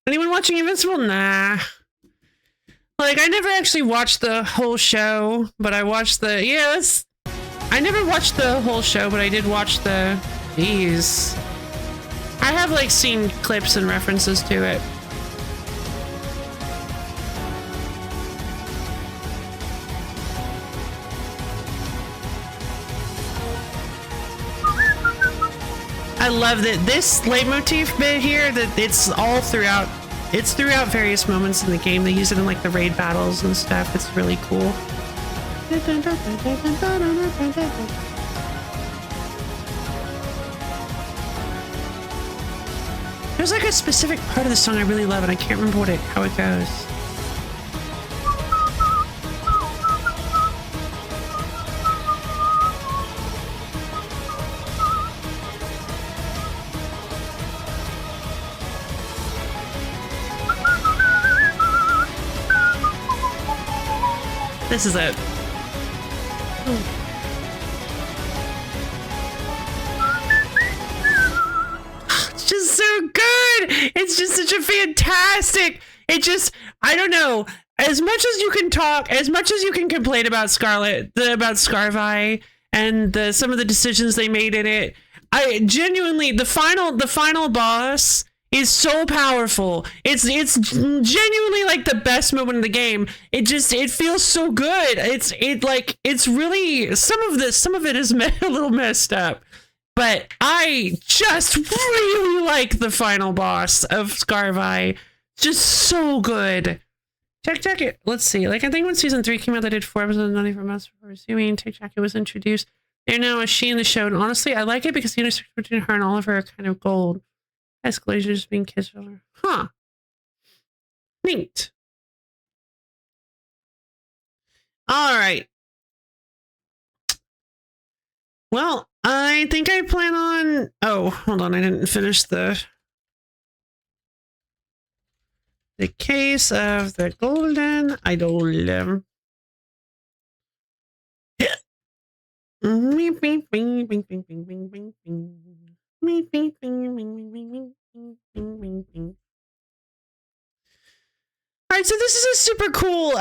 Anyone watching Invincible? Nah. Like, I never actually watched the whole show, but I watched the... Yes! I never watched the whole show, but I did watch the... Jeez. I have, like, seen clips and references to it. I love that this leitmotif bit here, that it's all throughout. It's throughout various moments in the game. They use it in like the raid battles and stuff. It's really cool. There's like a specific part of the song I really love, and I can't remember how it goes. This is it. It's just so good. It's just such a fantastic. It just, I don't know. As much as you can talk, as much as you can complain about about Scarvi and some of the decisions they made in it, I genuinely, the final boss is so powerful. It's genuinely like the best moment in the game. It feels so good. It's really, some of it is a little messed up, but I just really like the final boss of Scarvi. Just so good. Check it. Let's see. Like, I think when season 3 came out, they did 4 episodes, nothing from us before assuming Check It was introduced. They're now a she in the show, and honestly, I like it because the intersection between her and Oliver are kind of gold. Escalation just being kissed over. Huh. Neat. All right. Well, I think I plan on... Oh, hold on. I didn't finish the case of the golden idol. Alright, so this is a super cool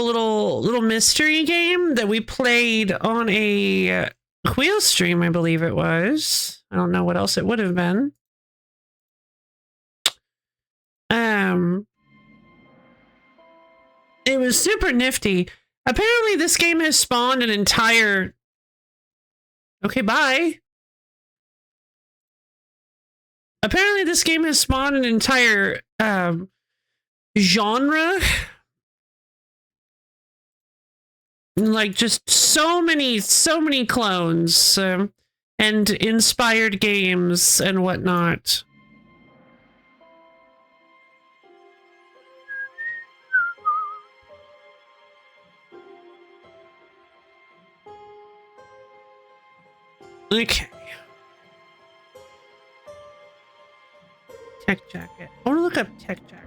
little mystery game that we played on a wheel stream, I believe it was. I don't know what else it would have been. It was super nifty. Apparently this game has spawned an entire... Okay, bye. Apparently this game has spawned an entire genre. Like, just so many clones and inspired games and whatnot. Okay. Tech jacket. I want to look up tech jacket.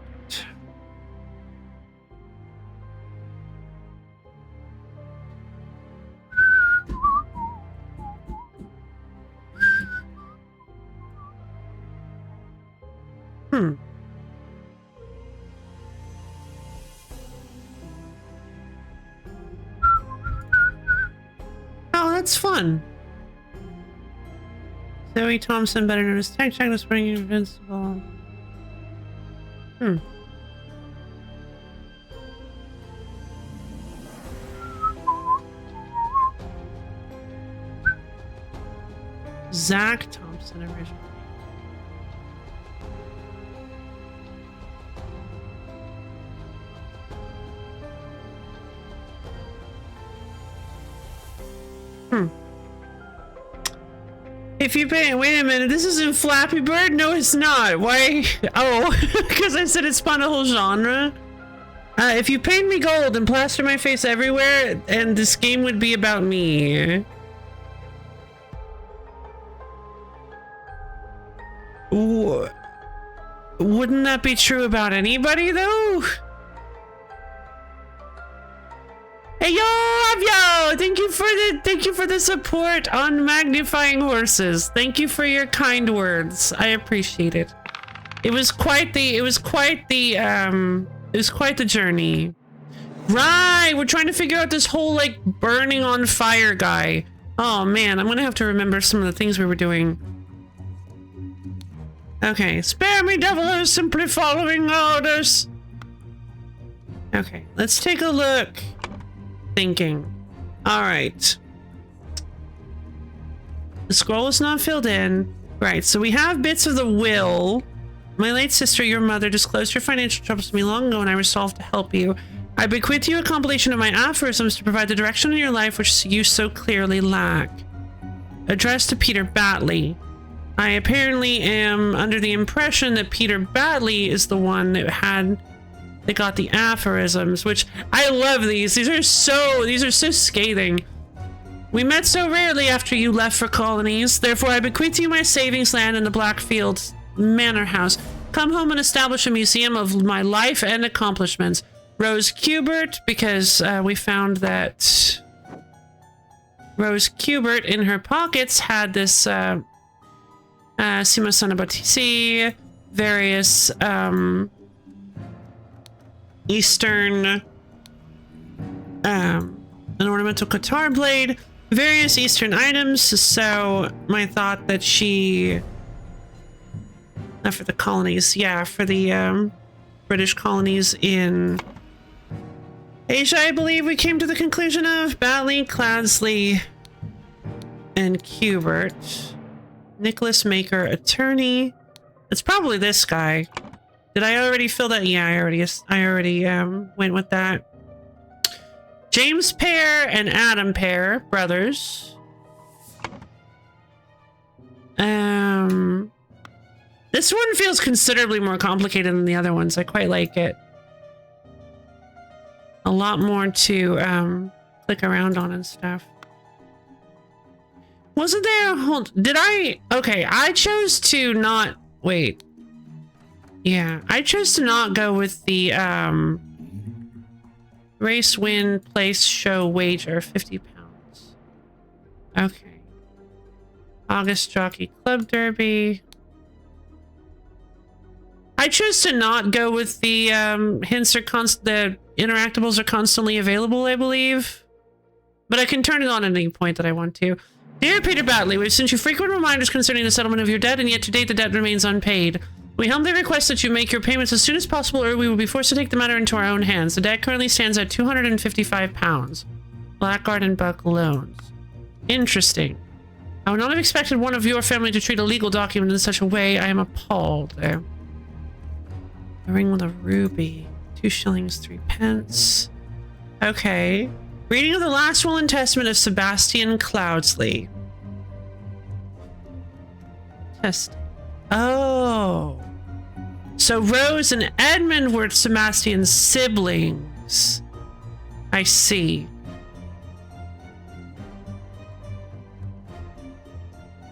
Oh, that's fun. Zoe Thompson, better known as Tech Jack, is bringing Invincible. Zach Thompson originally. If you pay, wait a minute, this isn't Flappy Bird? No, it's not. Why? Oh, because I said it spawned a whole genre. If you paint me gold and plaster my face everywhere, and this game would be about me. Wouldn't that be true about anybody, though? Hey, yo, Avyo! Thank you for the support on magnifying horses. Thank you for your kind words. I appreciate it. It was quite the journey. Right, we're trying to figure out this whole like burning on fire guy. Oh man, I'm gonna have to remember some of the things we were doing. Okay, spare me, devil, I was simply following orders. Okay, let's take a look. Thinking. All right. The scroll is not filled in. Right, so we have bits of the will. My late sister, your mother, disclosed your financial troubles to me long ago, and I resolved to help you. I bequeath you a compilation of my aphorisms to provide the direction in your life which you so clearly lack. Addressed to Peter Batley. I apparently am under the impression that Peter Batley is the one that got the aphorisms, which I love these. These are so scathing. We met so rarely after you left for colonies. Therefore, I bequeath you my savings land in the Blackfield Manor House. Come home and establish a museum of my life and accomplishments. Rose Cubert, because we found that Rose Cubert in her pockets had this Sima Sanabatisi, various Eastern an ornamental Qatar blade, various Eastern items. So my thought that she, not for the colonies, yeah, for the British colonies in Asia, I believe we came to the conclusion of Batley, Cloudsley, and Cubert. Nicholas Maker, attorney. It's probably this guy. Did I already fill that? Yeah, I already went with that. James Pear and Adam Pear, brothers. This one feels considerably more complicated than the other ones. I quite like it. A lot more to click around on and stuff. Wasn't there a okay, I chose to not wait. Yeah, I chose to not go with the race win place show wager, 50 pounds. Okay. August Jockey Club Derby. I chose to not go with the hints are the interactables are constantly available, I believe. But I can turn it on at any point that I want to. Dear Peter Batley, we've sent you frequent reminders concerning the settlement of your debt, and yet to date the debt remains unpaid. We humbly request that you make your payments as soon as possible, or we will be forced to take the matter into our own hands. The debt currently stands at £255. Blackguard and Buck loans. Interesting. I would not have expected one of your family to treat a legal document in such a way. I am appalled. There. A ring with a ruby. 2 shillings, 3 pence. Okay. Reading of the last will and testament of Sebastian Cloudsley. Test. Oh. So Rose and Edmund were Sebastian's siblings. I see.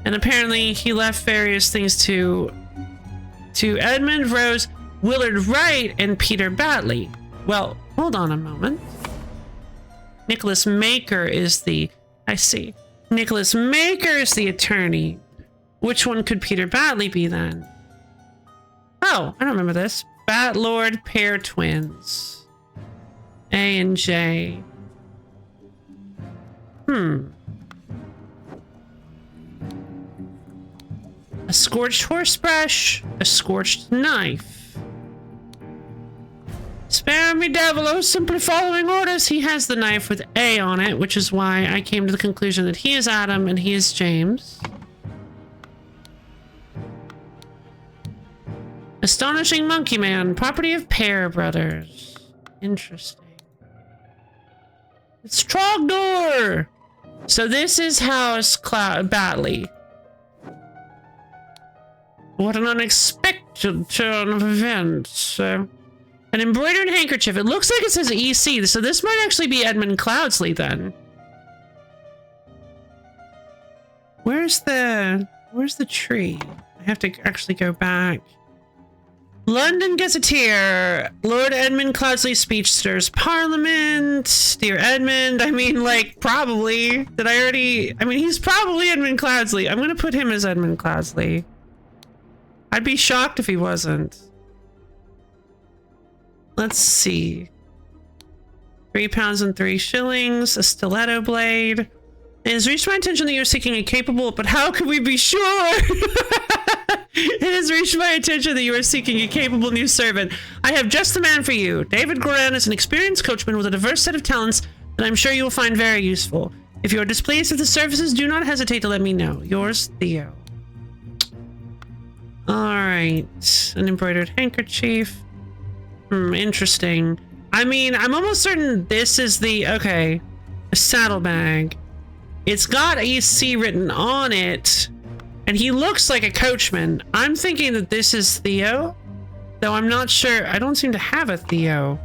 And apparently he left various things to Edmund, Rose, Willard Wright, and Peter Batley. Well, hold on a moment. Nicholas Maker is the... I see. Nicholas Maker is the attorney. Which one could Peter Batley be then? Oh, I don't remember this. Batlord pair twins. A and J. A scorched horse brush. A scorched knife. Spare me, devil, I was simply following orders. He has the knife with A on it, which is why I came to the conclusion that he is Adam and he is James. Astonishing Monkey Man, property of Pear Brothers. Interesting. It's Trogdor! So this is House Batley. What an unexpected turn of events. An embroidered handkerchief. It looks like it says EC, so this might actually be Edmund Cloudsley then. Where's the tree? I have to actually go back. London Gazetteer. Lord Edmund Cloudsley speech stirs Parliament. Dear Edmund, I mean, like, probably. Did I already... I mean, he's probably Edmund Cloudsley. I'm gonna put him as Edmund Cloudsley. I'd be shocked if he wasn't. Let's see. 3 pounds and 3 shillings, a stiletto blade. It has reached my attention that you're seeking a capable, but how can we be sure? It has reached my attention that you are seeking a capable new servant. I have just the man for you. David Goran is an experienced coachman with a diverse set of talents that I'm sure you will find very useful. If you are displeased with the services, do not hesitate to let me know. Yours, Theo. Alright. An embroidered handkerchief. Interesting. I mean, I'm almost certain this is the... Okay. A saddlebag. It's got EC written on it. And he looks like a coachman. I'm thinking that this is Theo. Though I'm not sure. I don't seem to have a Theo.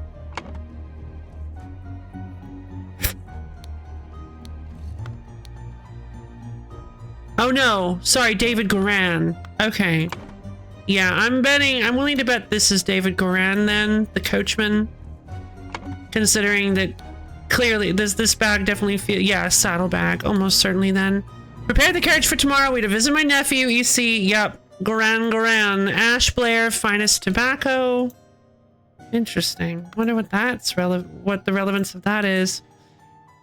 Oh no. Sorry, David Goran. Okay. Yeah, I'm willing to bet this is David Goran then, the coachman. Considering that clearly this bag definitely feels, yeah, a saddlebag, almost certainly then. Prepare the carriage for tomorrow. We to visit my nephew, EC. Yep. Goran. Ash Blair, finest tobacco. Interesting. Wonder what that's what the relevance of that is.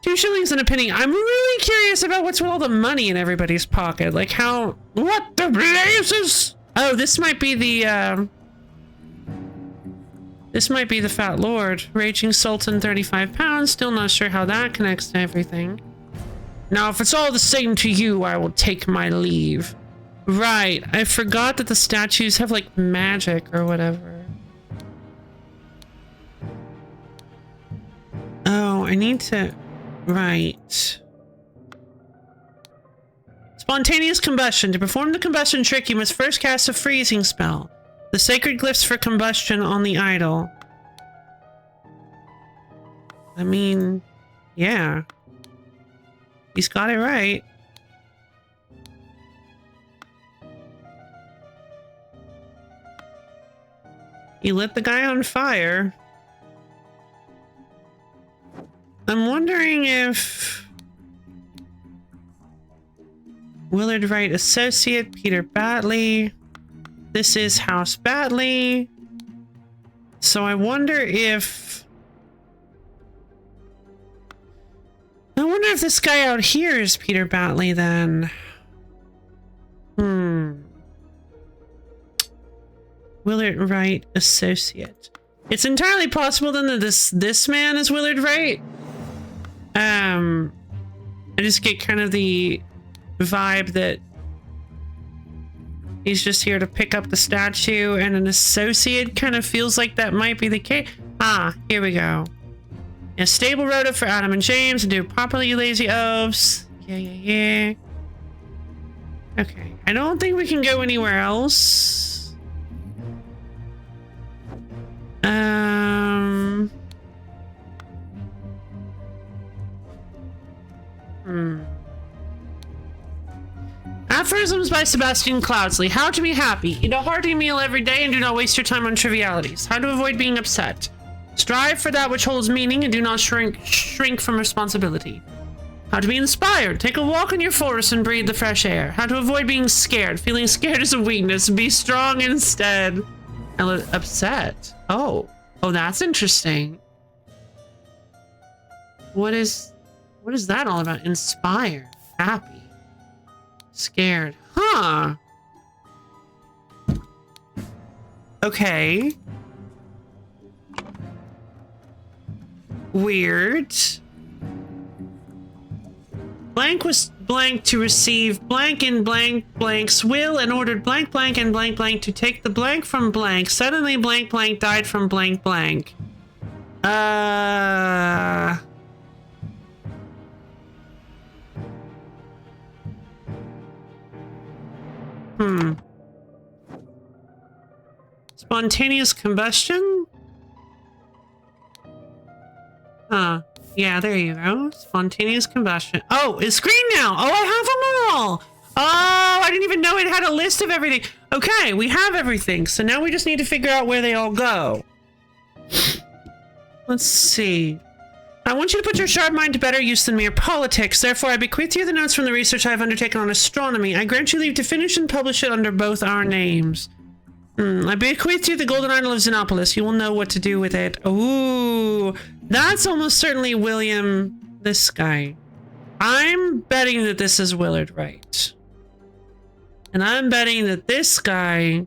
2 shillings and a penny. I'm really curious about what's with all the money in everybody's pocket. Like how, what the blazes? Oh, this might be the Fat Lord. Raging Sultan, 35 pounds. Still not sure how that connects to everything. Now, if it's all the same to you, I will take my leave. Right. I forgot that the statues have, like, magic or whatever. Oh, I need to... Right. Spontaneous combustion. To perform the combustion trick, you must first cast a freezing spell. The sacred glyphs for combustion on the idol. I mean, yeah. He's got it right. He lit the guy on fire. I'm wondering if... Willard Wright Associate, Peter Batley. This is House Batley. So I wonder if... I wonder if this guy out here is Peter Batley then. Willard Wright Associate. It's entirely possible then that this man is Willard Wright. I just get kind of the vibe that he's just here to pick up the statue, and an associate kind of feels like that might be the case. Ah, here we go. A stable rota for Adam and James, and do properly, you lazy oafs. Yeah. Okay, I don't think we can go anywhere else. Aphorisms by Sebastian Cloudsley. How to be happy. Eat a hearty meal every day and do not waste your time on trivialities. How to avoid being upset. Strive for that which holds meaning and do not shrink from responsibility. How to be inspired. Take a walk in your forest and breathe the fresh air. How to avoid being scared. Feeling scared is a weakness. Be strong instead. Upset. Oh, that's interesting. What is that all about? Inspired. Happy. Scared. Huh. Okay. Weird. Blank was blank to receive blank in blank blanks will and ordered blank blank and blank blank to take the blank from blank. Suddenly blank blank died from blank blank. Spontaneous combustion? Huh. Yeah, there you go. Spontaneous combustion. Oh, it's green now. Oh, I have them all. Oh, I didn't even know it had a list of everything. Okay, we have everything. So now we just need to figure out where they all go. Let's see. I want you to put your sharp mind to better use than mere politics. Therefore, I bequeath you the notes from the research I have undertaken on astronomy. I grant you leave to finish and publish it under both our names. I bequeath you the golden idol of Xenopolis. You will know what to do with it. Ooh, that's almost certainly William, this guy. I'm betting that this is Willard Wright. And I'm betting that this guy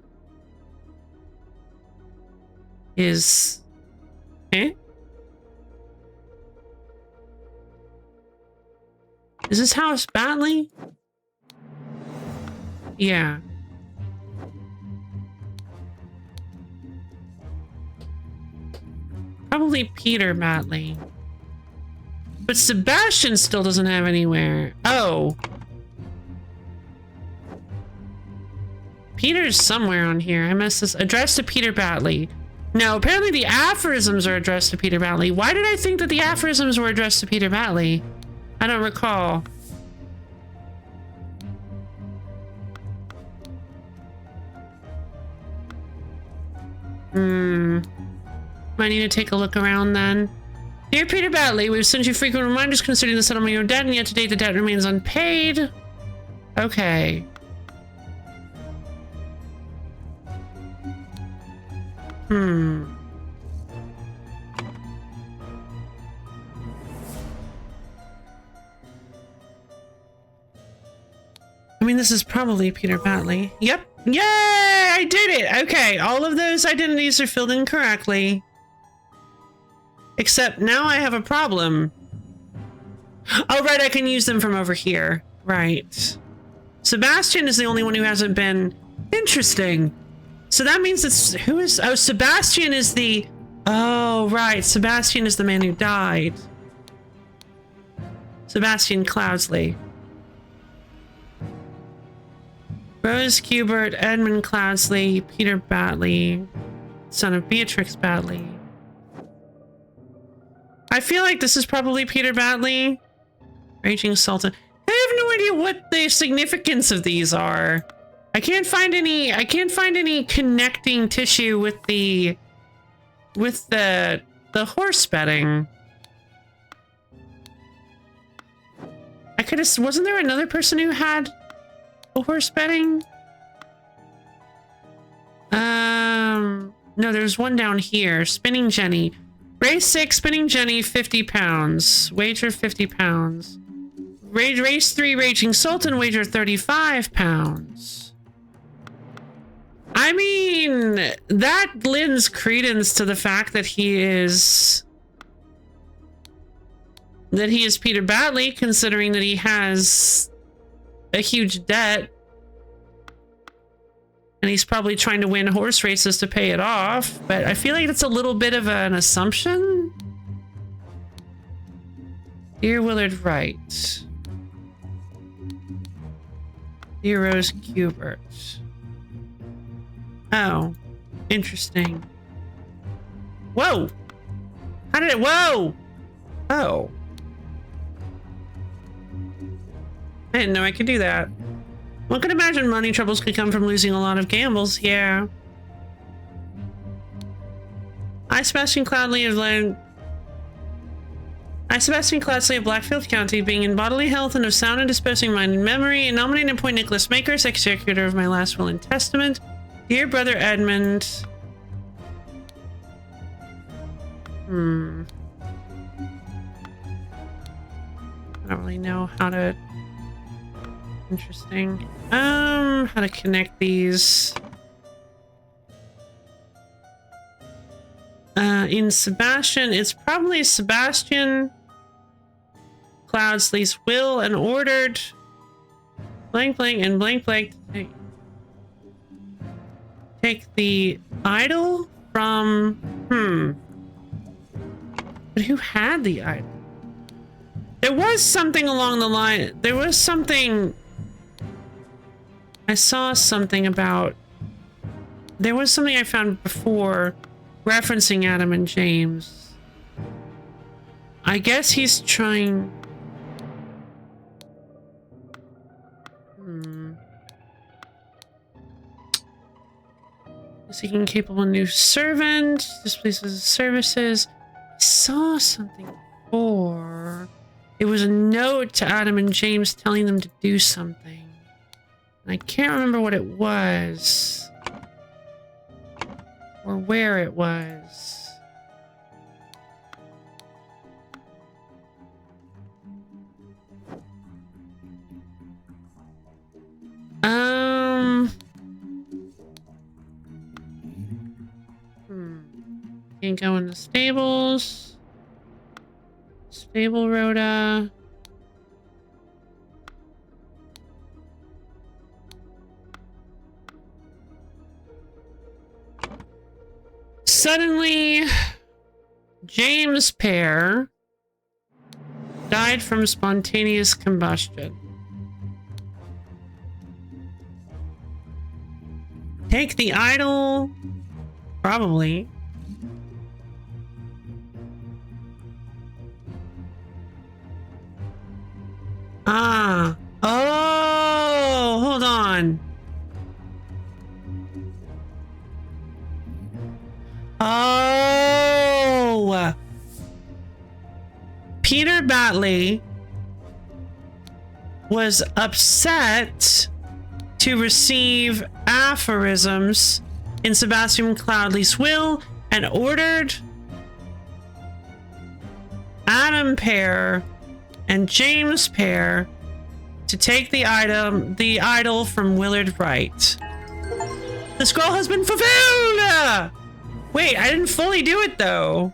is... Eh? Is this House Batley? Yeah. Probably Peter Batley. But Sebastian still doesn't have anywhere. Oh. Peter's somewhere on here. I missed this. Addressed to Peter Batley. No, apparently the aphorisms are addressed to Peter Batley. Why did I think that the aphorisms were addressed to Peter Batley? I don't recall. Might need to take a look around then. Dear Peter Batley, we've sent you frequent reminders concerning the settlement of your debt, and yet to date the debt remains unpaid. Okay. I mean, this is probably Peter Batley. Yep. Yay! I did it! Okay, all of those identities are filled in correctly. Except now I have a problem. Oh, right, I can use them from over here. Right. Sebastian is the only one who hasn't been... Interesting. So that means it's... Who is... Oh, Sebastian is the... Oh, right. Sebastian is the man who died. Sebastian Cloudsley. Rose Kubert, Edmund Cloudsley, Peter Batley, son of Beatrix Batley. I feel like this is probably Peter Batley. Raging Sultan. I have no idea what the significance of these are. I can't find any connecting tissue with the horse betting. I could have... Wasn't there another person who had a horse betting? No, there's one down here. Spinning Jenny. Race 6, Spinning Jenny, 50 pounds. Wager 50 pounds. Race 3, Raging Sultan, wager 35 pounds. I mean, that lends credence to the fact that he is Peter Batley, considering that he has a huge debt. And he's probably trying to win horse races to pay it off. But I feel like it's a little bit of an assumption. Dear Willard Wright. Dear Rose Kubert. Oh, interesting. Whoa! How did it... Whoa! Oh. I didn't know I could do that. One could imagine money troubles could come from losing a lot of gambles. Yeah. I, Sebastian Cloudsley of Blackfield County, being in bodily health and of sound and disposing mind and memory, and nominate and appoint Nicholas Makers, executor of my last will and testament. Dear brother Edmund. I don't really know how to... Interesting. How to connect these. In Sebastian, it's probably Sebastian Cloudsley's will and ordered blank blank and blank blank to take the idol from But who had the idol? There was something along the line. There was something. I saw something about... There was something I found before referencing Adam and James. I guess he's trying... Seeking capable new servant. Displaces services. I saw something before. It was a note to Adam and James telling them to do something. I can't remember what it was. or where it was. Can't go in the stables. Stable rota. Suddenly, James Pear died from spontaneous combustion. Take the idol. Probably. Ah. Oh, hold on. Oh. Peter Batley was upset to receive aphorisms in Sebastian Cloudley's will and ordered Adam Pear and James Pear to take the idol from Willard Wright. The scroll has been fulfilled! Wait, I didn't fully do it though.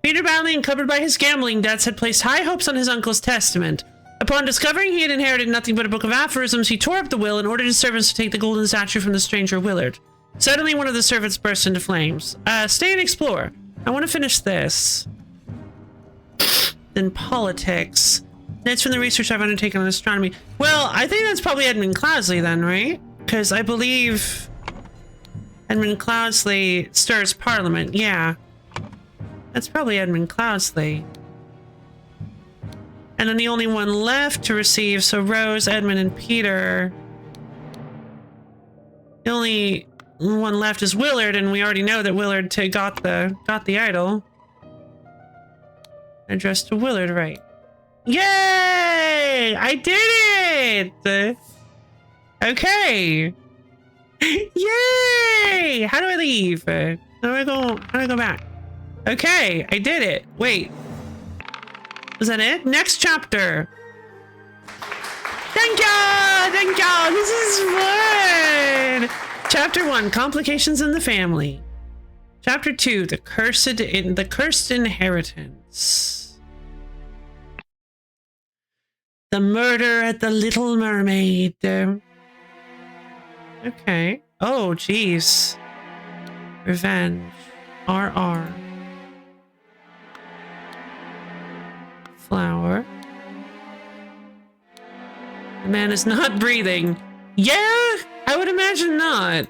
Peter Batley, encumbered by his gambling debts, had placed high hopes on his uncle's testament. Upon discovering he had inherited nothing but a book of aphorisms, he tore up the will and ordered his servants to take the golden statue from the stranger Willard. Suddenly, one of the servants burst into flames. Stay and explore. I want to finish this. Then politics. Notes from the research I've undertaken on astronomy. Well, I think that's probably Edmund Cloudsley then, right? Because I believe Edmund Cloudsley stirs Parliament. Yeah. That's probably Edmund Cloudsley. And then the only one left to receive, so Rose, Edmund, and Peter. The only one left is Willard, and we already know that Willard got the idol. Addressed to Willard, right? Yay! I did it! Okay. Yay! How do I leave? How do I go back? Okay, I did it. Wait. Is that it? Next chapter. Thank you! Thank you! This is fun! Chapter 1, Complications in the Family. Chapter 2, The Cursed Inheritance. The Murder at the Little Mermaid. Okay. Oh, jeez. Revenge. RR. Flower. The man is not breathing. Yeah, I would imagine not.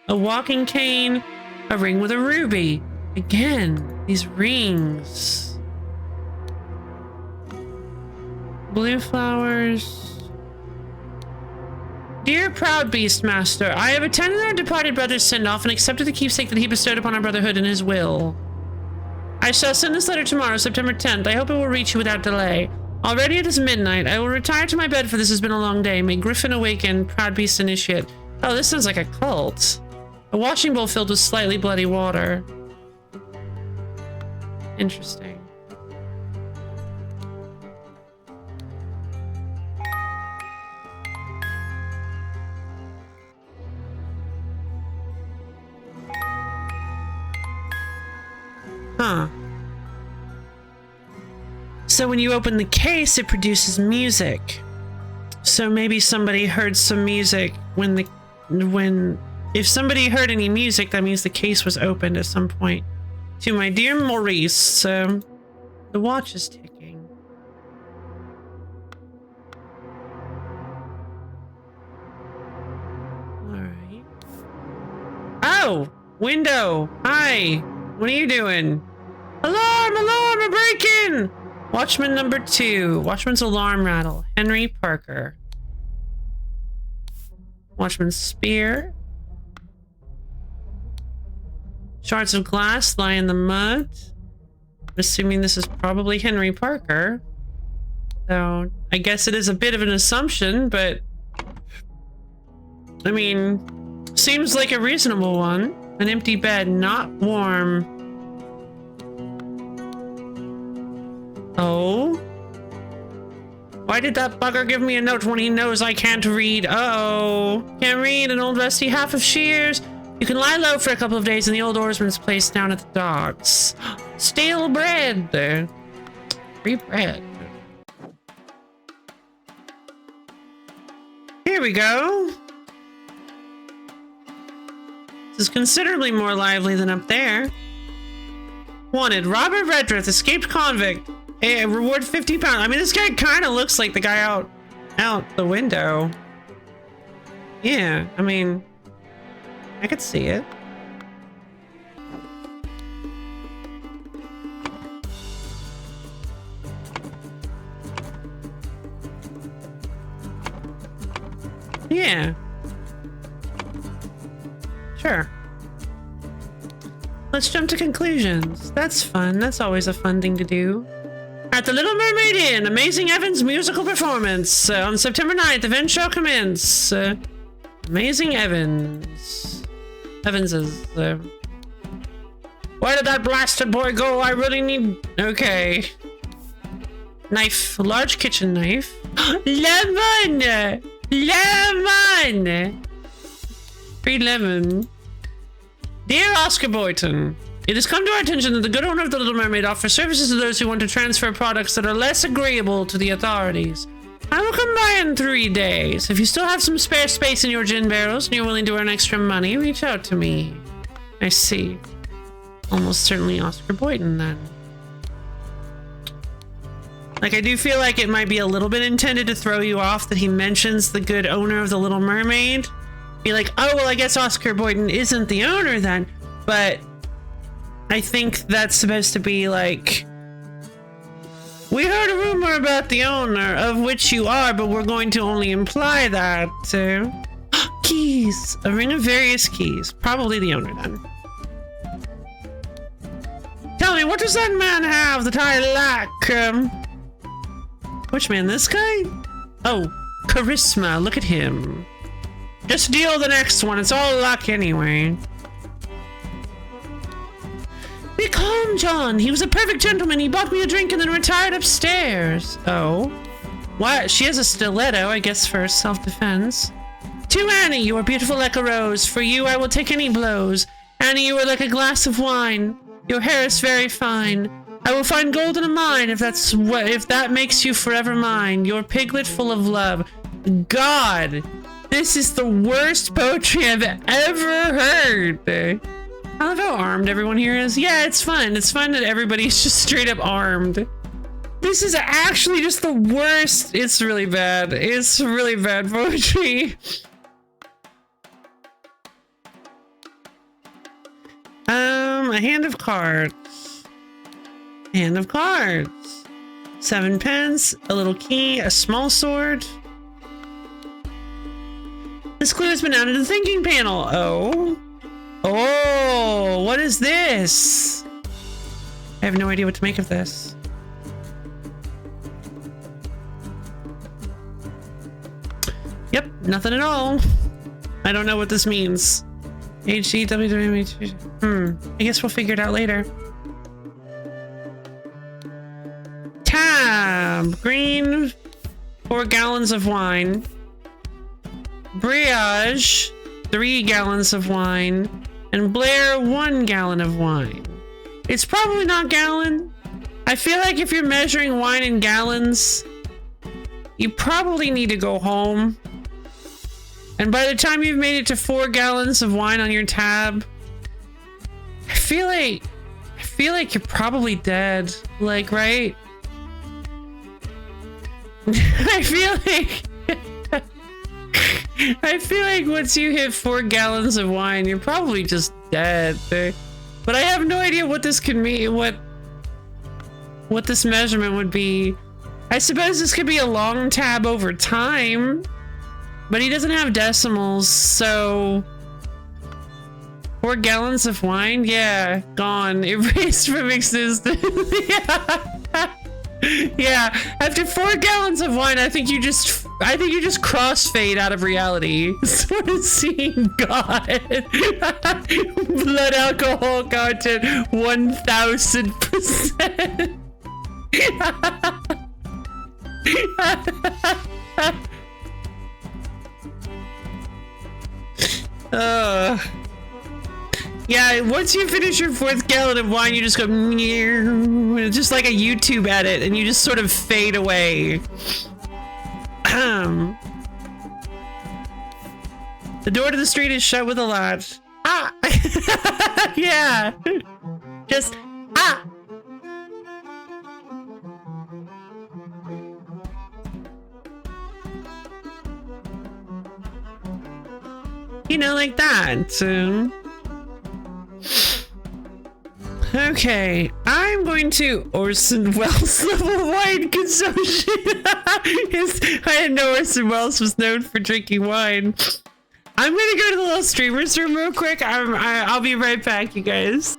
A walking cane, a ring with a ruby. Again, these rings. Blue flowers. Dear proud Beastmaster, I have attended our departed brother's send-off and accepted the keepsake that he bestowed upon our brotherhood in his will. I shall send this letter tomorrow, September 10th. I hope it will reach you without delay. Already it is midnight. I will retire to my bed, for this has been a long day. May Griffin awaken, proud beast initiate. Oh, this sounds like a cult. A washing bowl filled with slightly bloody water. Interesting. Huh. So when you open the case, it produces music. So maybe somebody heard some music if somebody heard any music, that means the case was opened at some point. To my dear Maurice, the watch is ticking. All right. Oh, window. Hi. What are you doing? Alarm! Alarm! A break-in! Watchman number 2. Watchman's alarm rattle. Henry Parker. Watchman's spear. Shards of glass lie in the mud. I'm assuming this is probably Henry Parker. So, I guess it is a bit of an assumption, but... I mean, Seems like a reasonable one. An empty bed, not warm. Oh? Why did that bugger give me a note when he knows I can't read? Uh-oh. Can't read, an old rusty half of shears. You can lie low for a couple of days in the old oarsman's place down at the docks. Stale bread. Free bread. Here we go. This is considerably more lively than up there. Wanted, Robert Redruth, escaped convict. Hey, reward £50. I mean, this guy kind of looks like the guy out the window. Yeah, I mean, I could see it. Yeah. Sure. Let's jump to conclusions. That's fun. That's always a fun thing to do. At the Little Mermaid Inn, Amazing Evans musical performance. On September 9th, event shall commence. Amazing Evans. Evans is... Where did that blasted boy go? I really need... Okay. Knife. Large kitchen knife. Lemon! Lemon! Free lemon. Dear Oscar Boyton, it has come to our attention that the good owner of the Little Mermaid offers services to those who want to transfer products that are less agreeable to the authorities. I will come by in 3 days. If you still have some spare space in your gin barrels and you're willing to earn extra money, reach out to me. I see. Almost certainly Oscar Boyton, then. Like, I do feel like it might be a little bit intended to throw you off that he mentions the good owner of the Little Mermaid. Be like, oh, well, I guess Oscar Boyton isn't the owner then. But I think that's supposed to be like, we heard a rumor about the owner, of which you are, but we're going to only imply that. Keys. A ring of various keys. Probably the owner then. Tell me, what does that man have that I lack? Which man? This guy? Oh, charisma. Look at him. Just deal the next one. It's all luck anyway. Be calm, John. He was a perfect gentleman. He bought me a drink and then retired upstairs. Oh. What? She has a stiletto, I guess, for self-defense. To Annie, you are beautiful like a rose. For you, I will take any blows. Annie, you are like a glass of wine. Your hair is very fine. I will find gold in a mine if that makes you forever mine. Your piglet full of love. God. This is the worst poetry I've ever heard. I love how armed everyone here is. Yeah, it's fun. It's fun that everybody's just straight up armed. This is actually just the worst. It's really bad. It's really bad poetry. A hand of cards. Hand of cards. 7 pence, a little key, a small sword. This clue has been added to the thinking panel. Oh. Oh, what is this? I have no idea what to make of this. Yep, nothing at all. I don't know what this means. HGWWH. I guess we'll figure it out later. Tab. Green. 4 gallons of wine. Briage. 3 gallons of wine. And Blair, 1 gallon of wine. It's probably not gallon. I feel like if you're measuring wine in gallons, you probably need to go home. And by the time you've made it to 4 gallons of wine on your tab, I feel like you're probably dead. Like, right? I feel like once you hit 4 gallons of wine, you're probably just dead. But I have no idea what this could mean, what this measurement would be. I suppose this could be a long tab over time, but he doesn't have decimals, so 4 gallons of wine? Yeah, gone. Erased from existence. Yeah. Yeah, after 4 gallons of wine, I think you just crossfade out of reality. Sort of seeing God. Blood alcohol content 1000%. Yeah, once you finish your 4th gallon of wine, you just go just like a YouTube edit, and you just sort of fade away. The door to the street is shut with a latch. Ah! Yeah. Just, ah! You know, like that. Okay, I'm going to Orson Welles level wine consumption. I didn't know Orson Welles was known for drinking wine. I'm gonna go to the little streamer's room real quick. I'll be right back, you guys.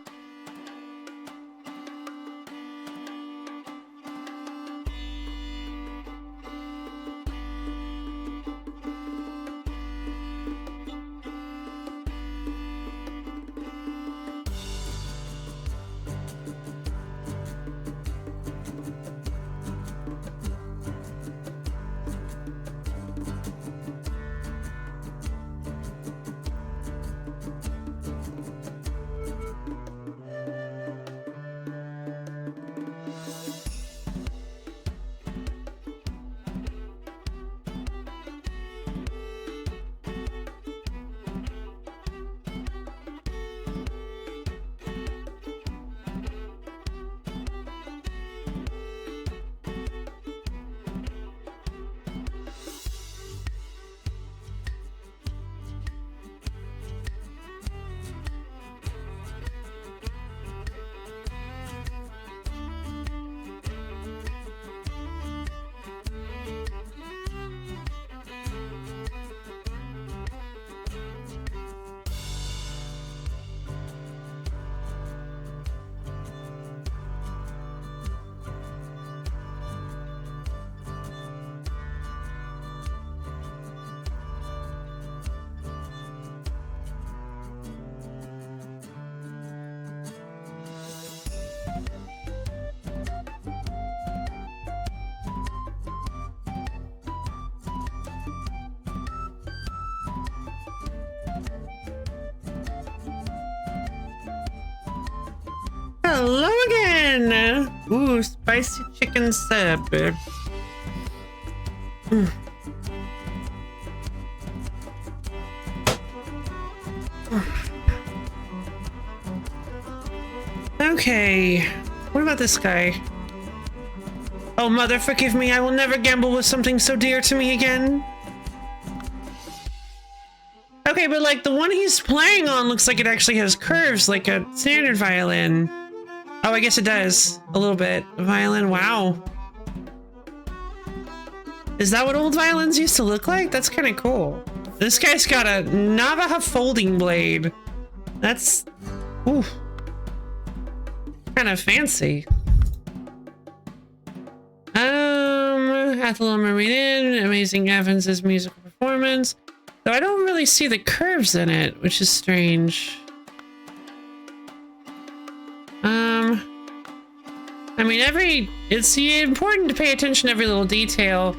Hello again! Ooh, spicy chicken sub. Okay, what about this guy? Oh, mother, forgive me. I will never gamble with something so dear to me again. Okay, but like the one he's playing on looks like it actually has curves like a standard violin. Oh, I guess it does. A little bit. Violin, wow. Is that what old violins used to look like? That's kind of cool. This guy's got a Navajo folding blade. That's... ooh. Kind of fancy. Ethel Marine, amazing Evans's musical performance. Though I don't really see the curves in it, which is strange. I mean, it's important to pay attention to every little detail.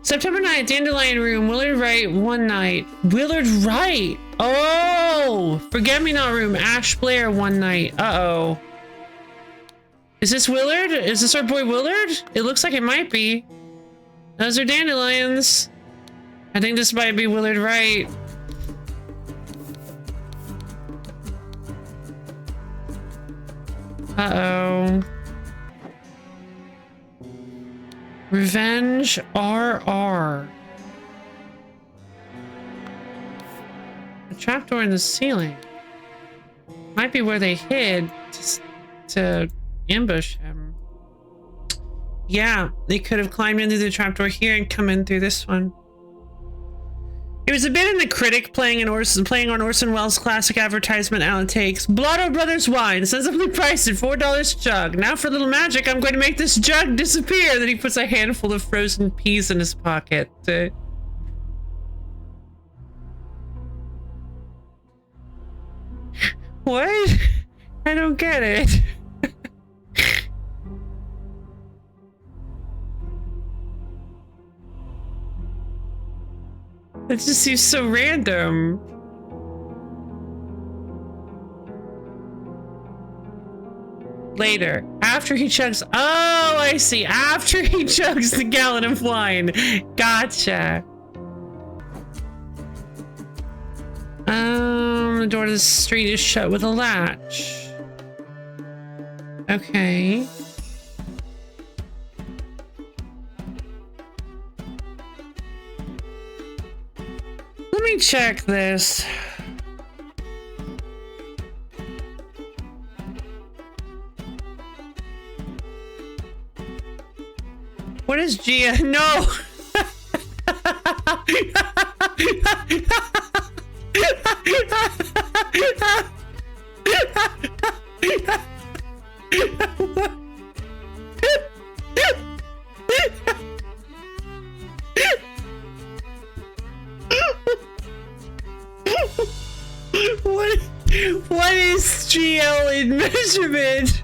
September 9th, Dandelion Room, Willard Wright, one night. Willard Wright! Oh! Forget-me-not room, Ash Blair, one night. Uh-oh. Is this Willard? Is this our boy Willard? It looks like it might be. Those are dandelions. I think this might be Willard Wright. Uh-oh. Revenge RR. A trapdoor in the ceiling. Might be where they hid to ambush him. Yeah, they could have climbed in through the trapdoor here and come in through this one. He was a bit in The Critic playing on Orson Welles' classic advertisement outtakes. Blotto Brothers wine, sensibly priced at $4 a jug. Now for a little magic, I'm going to make this jug disappear. Then he puts a handful of frozen peas in his pocket. What? I don't get it. It just seems so random. Later, after he chugs. Oh, I see. After he chugs the gallon of wine. Gotcha. The door to the street is shut with a latch. Okay. Let me check this. What is Gia? No! What is GL in measurement?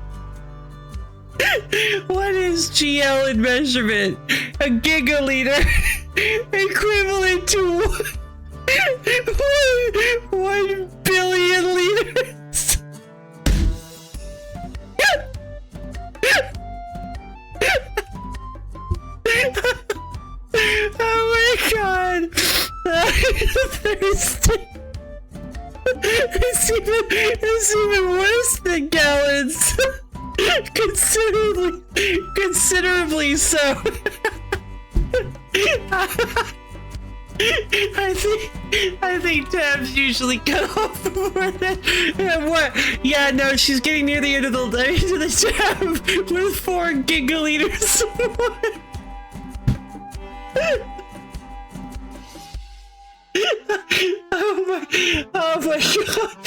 What is GL in measurement? A gigaliter equivalent to 1 billion liters. Oh my god. It's even worse than gallons. Considerably so. I think tabs usually cut off before that. What? Yeah, no, she's getting near the end of the tab with 4 gigaliters. Oh my god.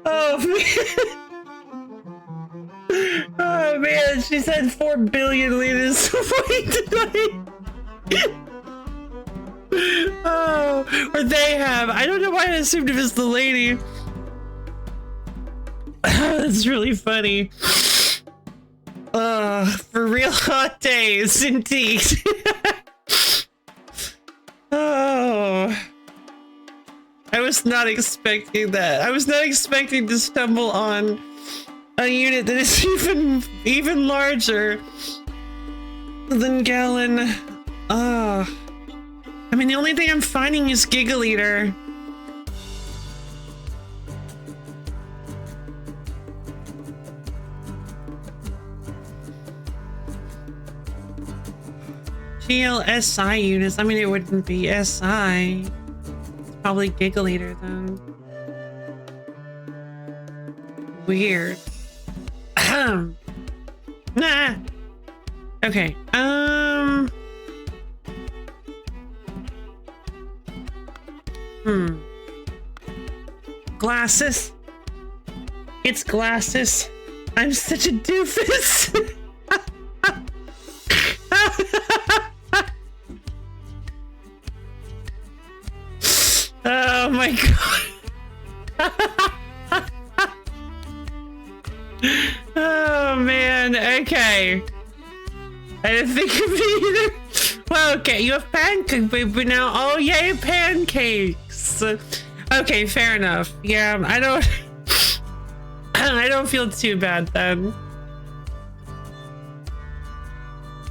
Oh man. Oh man, she said 4 billion liters. Wait, did I? Oh, or they have. I don't know why I assumed it was the lady. That's really funny. For real hot days, indeed. Oh. I was not expecting that. I was not expecting to stumble on a unit that is even larger than gallon. I mean, the only thing I'm finding is gigaliter. GLSI units. I mean, it wouldn't be SI. It's probably gigaliter then. Weird. Nah. Okay. Glasses. It's glasses. I'm such a doofus. Oh my god. Oh man, okay. I didn't think of it either. Well, okay, you have pancake baby now. Oh yay, pancakes. Okay, fair enough. Yeah, I don't feel too bad then.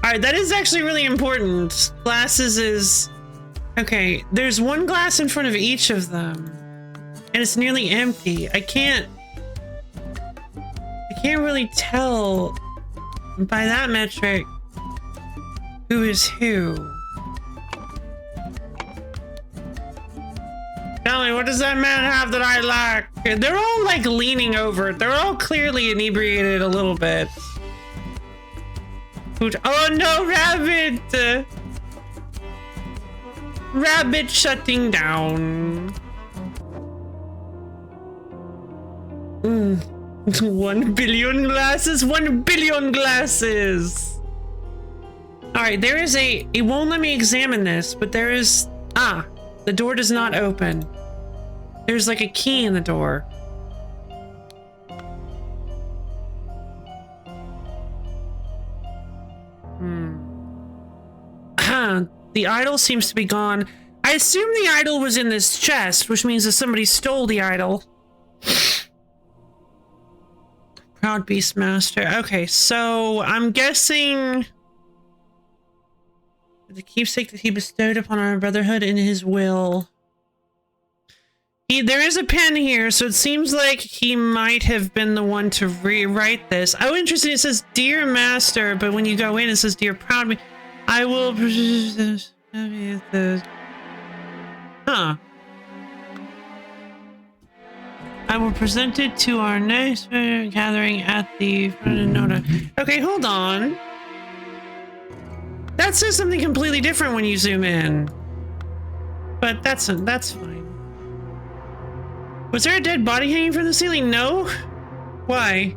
Alright, that is actually really important. Glasses is okay, there's one glass in front of each of them. And it's nearly empty. I can't really tell by that metric who is who. Tell me, what does that man have that I lack? They're all like leaning over. They're all clearly inebriated a little bit. Oh no, rabbit! Rabbit shutting down. 1 billion glasses, 1 billion glasses. All right, there is it won't let me examine this, but there is, the door does not open. There's like a key in the door. The idol seems to be gone. I assume the idol was in this chest, which means that somebody stole the idol. Proud Beastmaster. Okay, so I'm guessing the keepsake that he bestowed upon our brotherhood in his will. There is a pen here, so it seems like he might have been the one to rewrite this. Oh, interesting. It says, Dear Master, but when you go in, it says, Dear Proud. I will. Huh. I will present it to our next gathering at the. Okay, hold on. That says something completely different when you zoom in. But that's fine. Was there a dead body hanging from the ceiling? No? Why?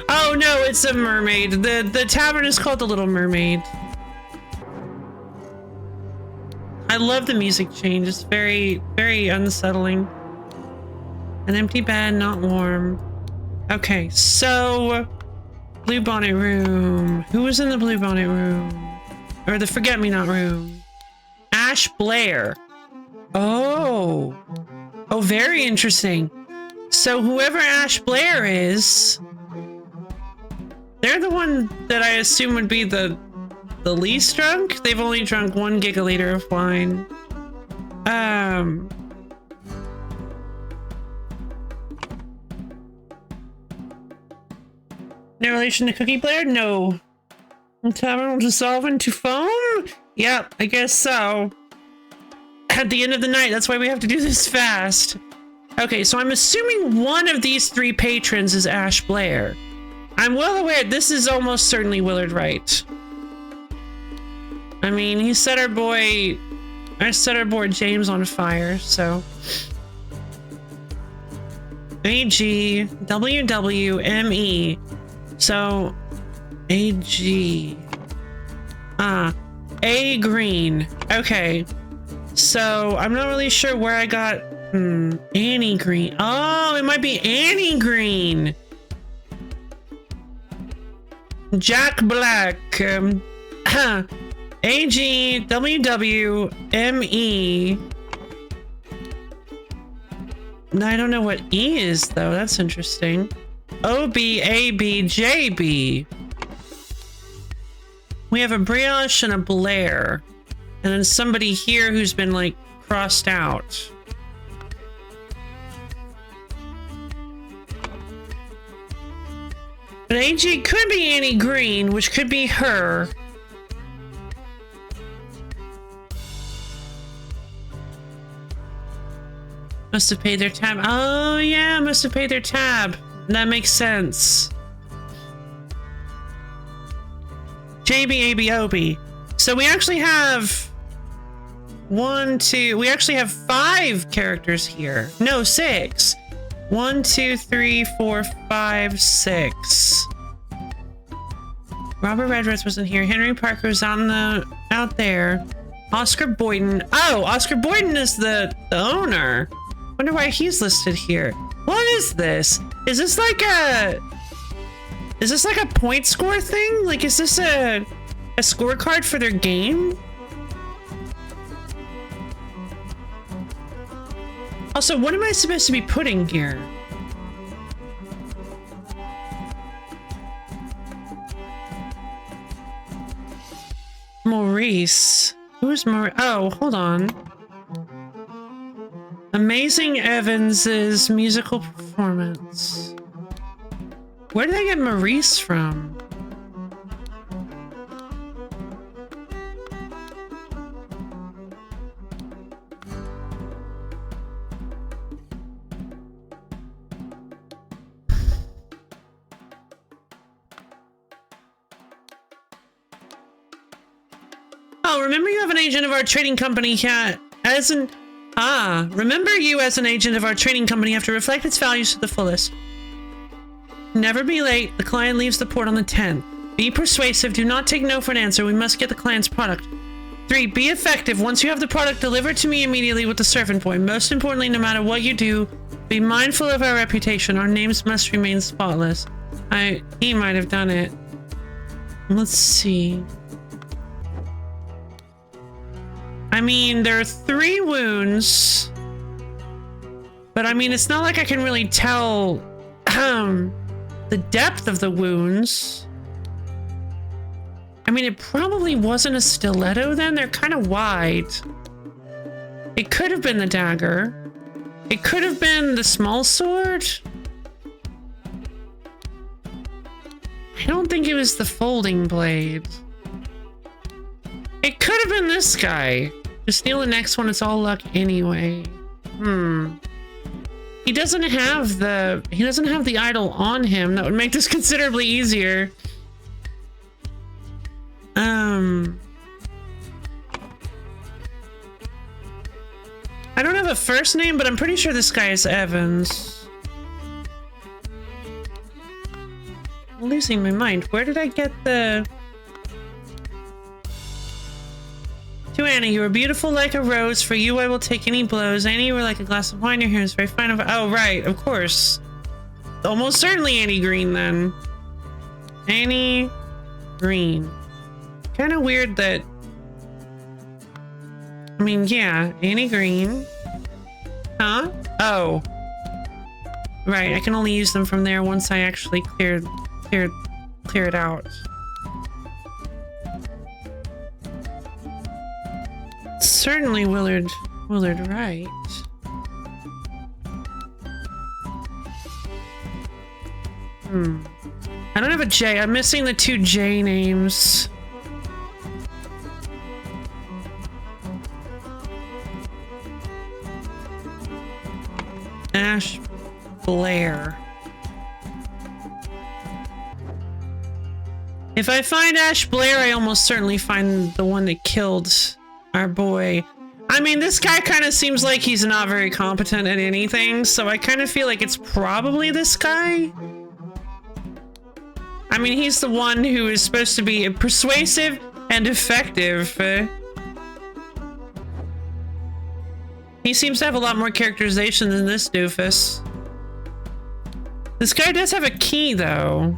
Oh no, it's a mermaid. The tavern is called the Little Mermaid. I love the music change. It's very, very unsettling. An empty bed, not warm. Okay, so Blue Bonnet room. Who was in the Blue Bonnet room? Or the Forget-Me-Not room? Ash Blair. Oh. Oh, very interesting. So whoever Ash Blair is, they're the one that I assume would be the least drunk. They've only drunk 1 gigaliter of wine. No relation to Cookie Blair? No. The tavern will dissolve into foam? Yep, I guess so. At the end of the night, that's why we have to do this fast. Okay, so I'm assuming one of these 3 patrons is Ash Blair. I'm well aware this is almost certainly Willard Wright. I mean, he set our boy James on fire, so. A-G-W-W-M-E. So, A-G. A Green. Okay. So, I'm not really sure where I got, Annie Green. Oh, it might be Annie Green. Jack Black. A-G-W-W-M-E. I don't know what E is, though. That's interesting. O-B-A-B-J-B. We have a Brioche and a Blair. And then somebody here who's been, like, crossed out. But AG could be Annie Green, which could be her. Must have paid their tab. Oh, yeah, must have paid their tab. That makes sense. JBABOB. So we actually have we actually have 5 characters here. No, 6. 1, 2, 3, 4, 5, 6. Robert Redrose wasn't here. Henry Parker was out there. Oscar Boyden. Oh, Oscar Boyden is the owner. Wonder why he's listed here. What is this? Is this like a point score thing? Like, is this a scorecard for their game? Also, what am I supposed to be putting here? Maurice. Who's Maurice? Oh, hold on. Amazing Evans's musical performance. Where did I get Maurice from? Oh, remember you have an agent of our trading company here as an... Ah, remember you as an agent of our trading company have to reflect its values to the fullest. Never be late. The client leaves the port on the 10th. Be persuasive. Do not take no for an answer. We must get the client's product. 3. Be effective. Once you have the product, deliver it to me immediately with the servant boy. Most importantly, no matter what you do, be mindful of our reputation. Our names must remain spotless. He might have done it. Let's see. I mean, there are 3 wounds. But I mean, it's not like I can really tell the depth of the wounds. I mean, it probably wasn't a stiletto then. They're kind of wide. It could have been the dagger. It could have been the small sword. I don't think it was the folding blade. It could have been this guy. Just steal the next one. It's all luck anyway. He doesn't have the idol on him. That would make this considerably easier. I don't have a first name, but I'm pretty sure this guy is Evans. I'm losing my mind. Where did I get the... To Annie, you are beautiful like a rose. For you, I will take any blows. Annie, you are like a glass of wine. Your hair is very fine. Oh, right. Of course. Almost certainly Annie Green, then. Annie Green. Kind of weird that... I mean, yeah. Annie Green. Huh? Oh. Right. I can only use them from there once I actually clear it out. Certainly Willard Wright. I don't have a J. I'm missing the 2 J names. Ash Blair. If I find Ash Blair, I almost certainly find the one that killed our boy. I mean, this guy kind of seems like he's not very competent at anything, so I kind of feel like it's probably this guy. I mean, he's the one who is supposed to be persuasive and effective. He seems to have a lot more characterization than this doofus. This guy does have a key, though.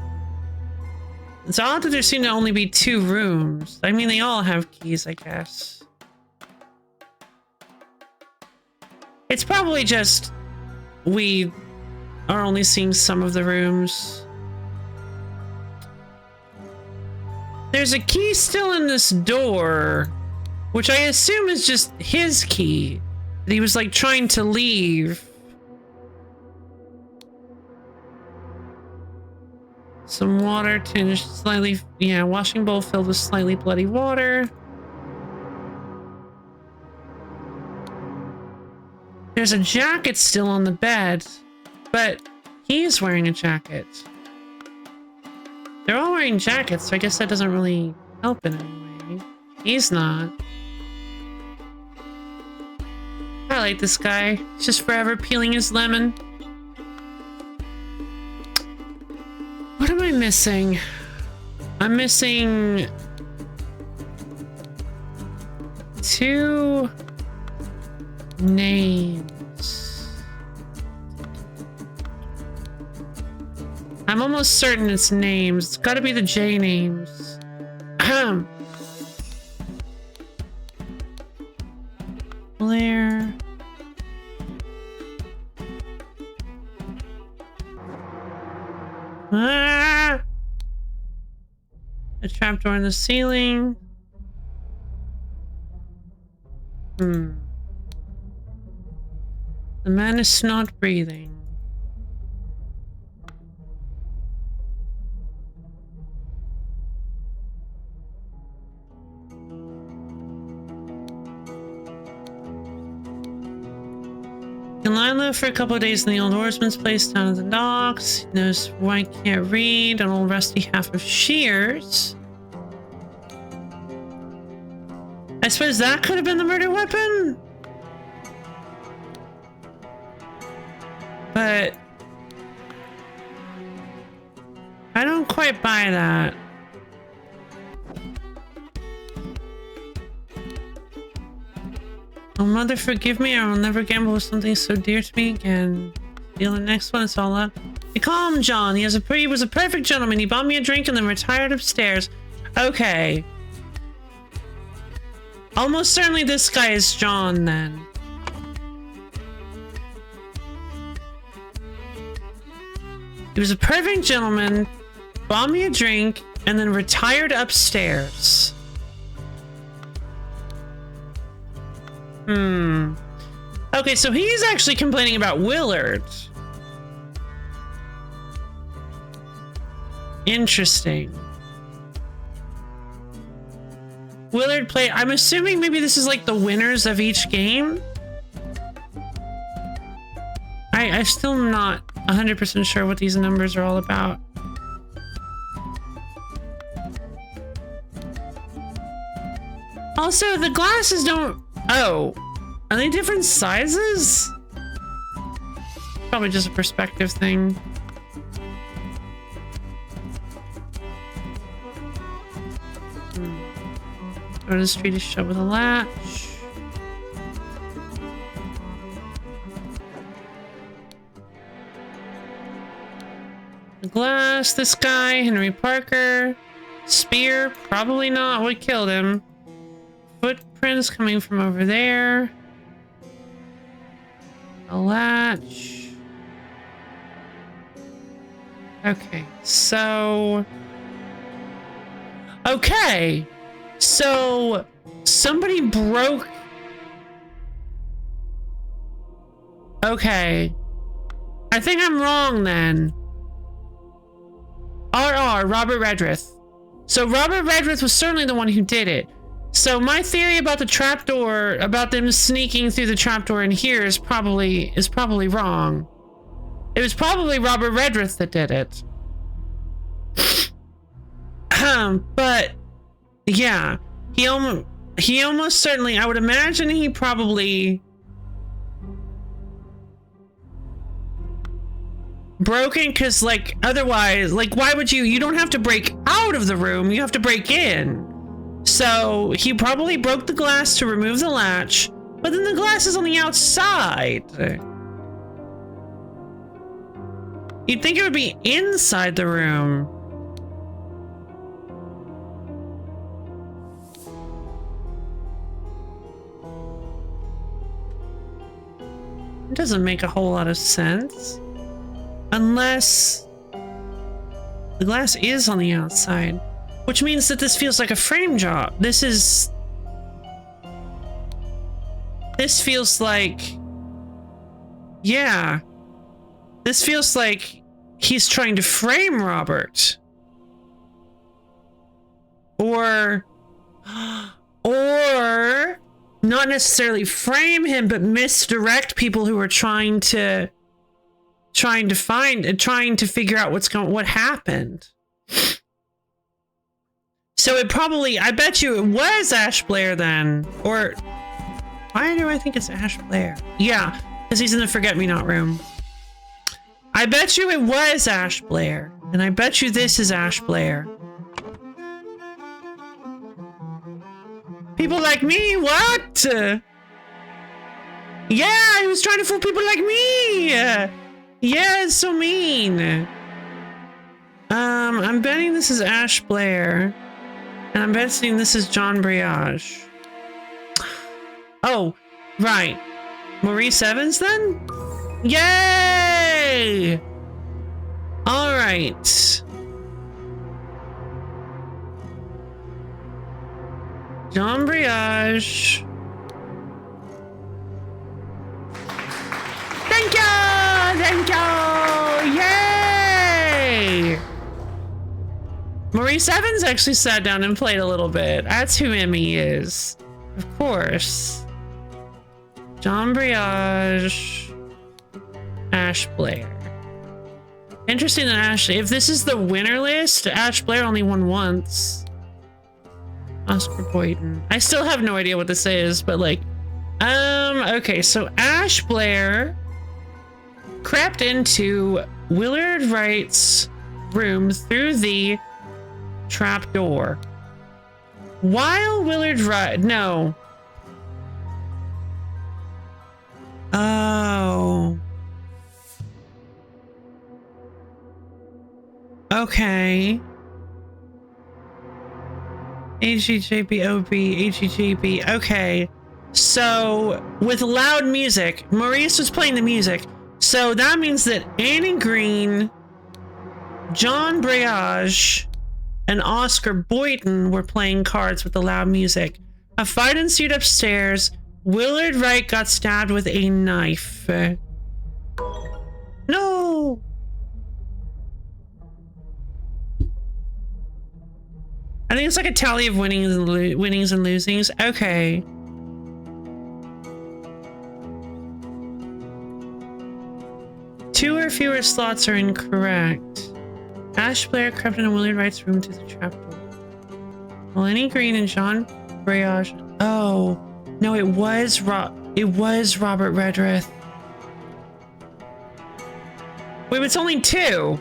It's odd that there seem to only be 2 rooms. I mean, they all have keys, I guess. It's probably just we are only seeing some of the rooms. There's a key still in this door, which I assume is just his key. That he was like trying to leave. Some water tinged slightly, yeah, washing bowl filled with slightly bloody water. There's a jacket still on the bed, but he's wearing a jacket. They're all wearing jackets, so I guess that doesn't really help in any way. He's not. I like this guy. He's just forever peeling his lemon. What am I missing? I'm missing 2 names. I'm almost certain it's names. It's gotta be the J names. Blair. Ah! A trapdoor in the ceiling. The man is not breathing. Can lie low for a couple of days in the old horseman's place down at the docks. He knows why he can't read. An old rusty half of shears. suppose that could have been the murder weapon? But I don't quite buy that. Oh, mother, forgive me. I will never gamble with something so dear to me again. Deal the next one, it's all up. You call him John. He was a perfect gentleman. He bought me a drink and then retired upstairs. Okay. Almost certainly this guy is John, then. He was a perfect gentleman, bought me a drink, and then retired upstairs. Okay, so he's actually complaining about Willard. Interesting. Willard played... I'm assuming maybe this is like the winners of each game. I still am not 100% sure what these numbers are all about. Also, the glasses don't... Oh. Are they different sizes? Probably just a perspective thing. Door to the street is shut with a latch. The glass, this guy, Henry Parker. Spear, probably not what killed him. Footprints coming from over there. A latch. Okay, so... Okay! So... Somebody broke... Okay. I think I'm wrong then. Robert Redruth. So Robert Redruth was certainly the one who did it. So my theory about the trapdoor, about them sneaking through the trapdoor in here is probably wrong. It was probably Robert Redruth that did it. But yeah, he almost certainly, I would imagine he probably broken, because like otherwise, like why would you don't have to break out of the room, you have to break in. So he probably broke the glass to remove the latch, but then the glass is on the outside. You'd think it would be inside the room. It doesn't make a whole lot of sense. Unless the glass is on the outside, which means that this feels like a frame job. This feels like, yeah, this feels like he's trying to frame Robert. Or not necessarily frame him, but misdirect people who are trying to figure out what happened. So it probably, I bet you it was Ash Blair then. Or why do I think it's Ash Blair? Yeah, because he's in the Forget-Me-Not room. I bet you it was Ash Blair. And I bet you this is Ash Blair. People like me? What? Yeah, he was trying to fool people like me. Yeah, it's so mean. I'm betting this is Ash Blair. And I'm betting this is John Briage. Oh, right. Maurice Evans then? Yay! All right. John Briage. Thank you! Thank you! Yay! Maurice Evans actually sat down and played a little bit. That's who Emmy is. Of course. John Briage. Ash Blair. Interesting that if this is the winner list, Ash Blair only won once. Oscar Boyden. I still have no idea what this is, but like, okay, so Ash Blair crept into Willard Wright's room through the trap door. While Willard Wright, no. Oh. Okay. HEJB, HEJB. Okay. So, with loud music, Maurice was playing the music. So that means that Annie Green, John Breage, and Oscar Boyden were playing cards with the loud music. A fight ensued upstairs. Willard Wright got stabbed with a knife. No! I think it's like a tally of winnings and losings. Okay. Two or fewer slots are incorrect. Ash Blair crept into Willard Wright's room through the trapdoor. Melanie Green and John Breage. Oh, no, it was Robert Redruth. Wait, but it's only two.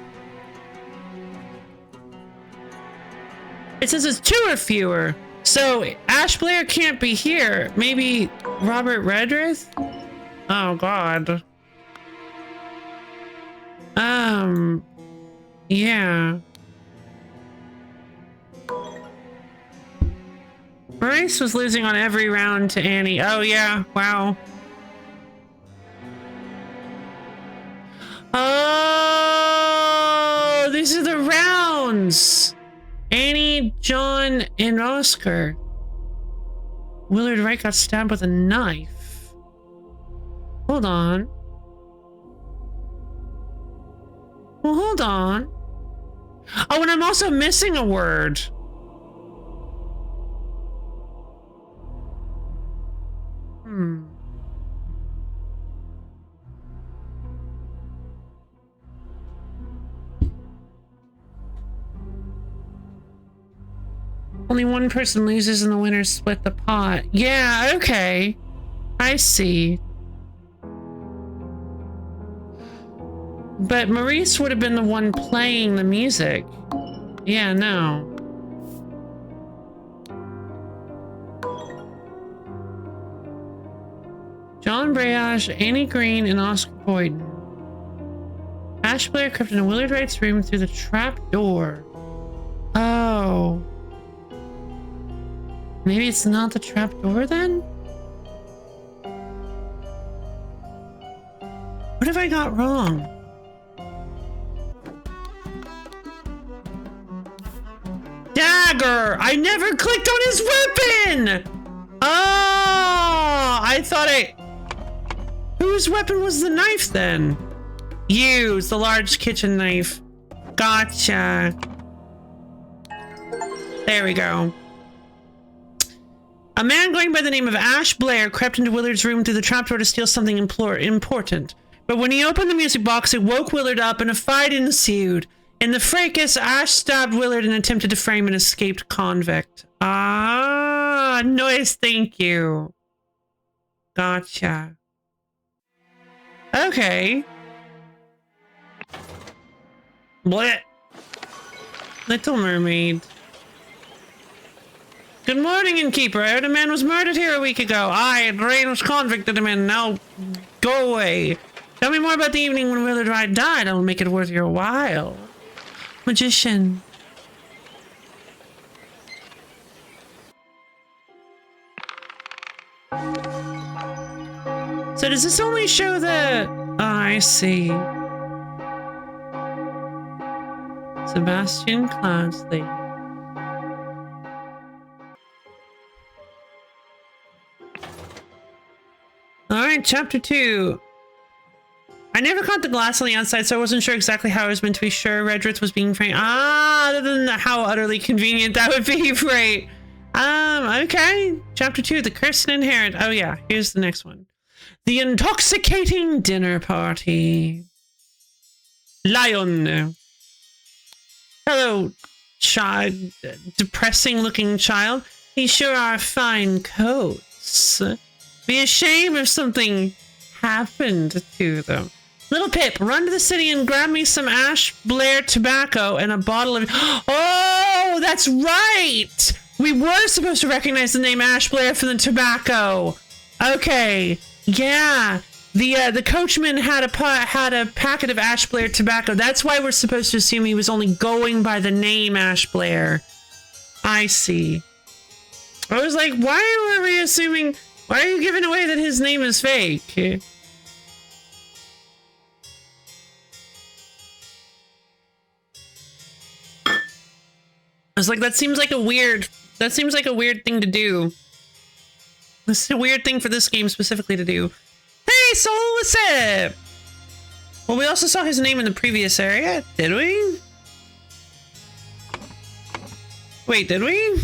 It says it's two or fewer. So Ash Blair can't be here. Maybe Robert Redruth? Oh, God. Yeah. Maurice was losing on every round to Annie. Oh, yeah. Wow. Oh, these are the rounds. Annie, John, and Oscar. Willard Wright got stabbed with a knife. Hold on. Well, hold on. Oh, and I'm also missing a word. Only one person loses and the winners split the pot. Yeah, okay. I see. But Maurice would have been the one playing the music. Yeah, no. John Breage, Annie Green, and Oscar Boyden. Ash Blair crept into Willard Wright's room through the trap door. Oh. Maybe it's not the trap door then? What have I got wrong? Dagger! I never clicked on his weapon! Oh! I thought Whose weapon was the knife then? Use the large kitchen knife. Gotcha. There we go. A man going by the name of Ash Blair crept into Willard's room through the trapdoor to steal something important. But when he opened the music box, it woke Willard up and a fight ensued. In the fracas, Ash stabbed Willard and attempted to frame an escaped convict. Ah, nice, thank you. Gotcha. Okay. Blech. Little Mermaid. Good morning, innkeeper. I heard a man was murdered here a week ago. I, Drain's convicted him and now go away. Tell me more about the evening when Willard Wright died. I'll make it worth your while. Magician. So does this only show the... Oh, I see. Sebastian Cloudsley. Alright, chapter 2. I never caught the glass on the outside, so I wasn't sure exactly how I was meant to be sure Redruth was being framed. Ah, other than how utterly convenient that would be, right? Okay. Chapter 2, the cursed and inherent. Oh yeah, here's the next one. The intoxicating dinner party. Lion. Hello, child. Depressing looking child. These sure are fine coats. Be a shame if something happened to them. Little Pip, run to the city and grab me some Ash Blair tobacco and a bottle of... Oh, that's right! We were supposed to recognize the name Ash Blair from the tobacco. Okay, yeah. The coachman had a packet of Ash Blair tobacco. That's why we're supposed to assume he was only going by the name Ash Blair. I see. I was like, why are we assuming... Why are you giving away that his name is fake? I was like, that seems like a weird thing to do. This is a weird thing for this game specifically to do. Hey, Soul, what's up? Well, we also saw his name in the previous area, did we? Wait, did we?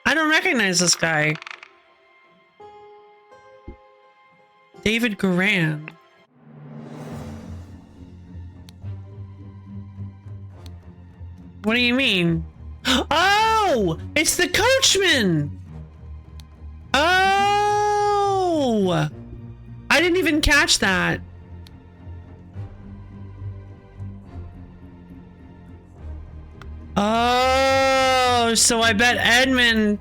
I don't recognize this guy. David Grand. What do you mean? Oh! It's the coachman! Oh! I didn't even catch that. Oh, so I bet Edmund...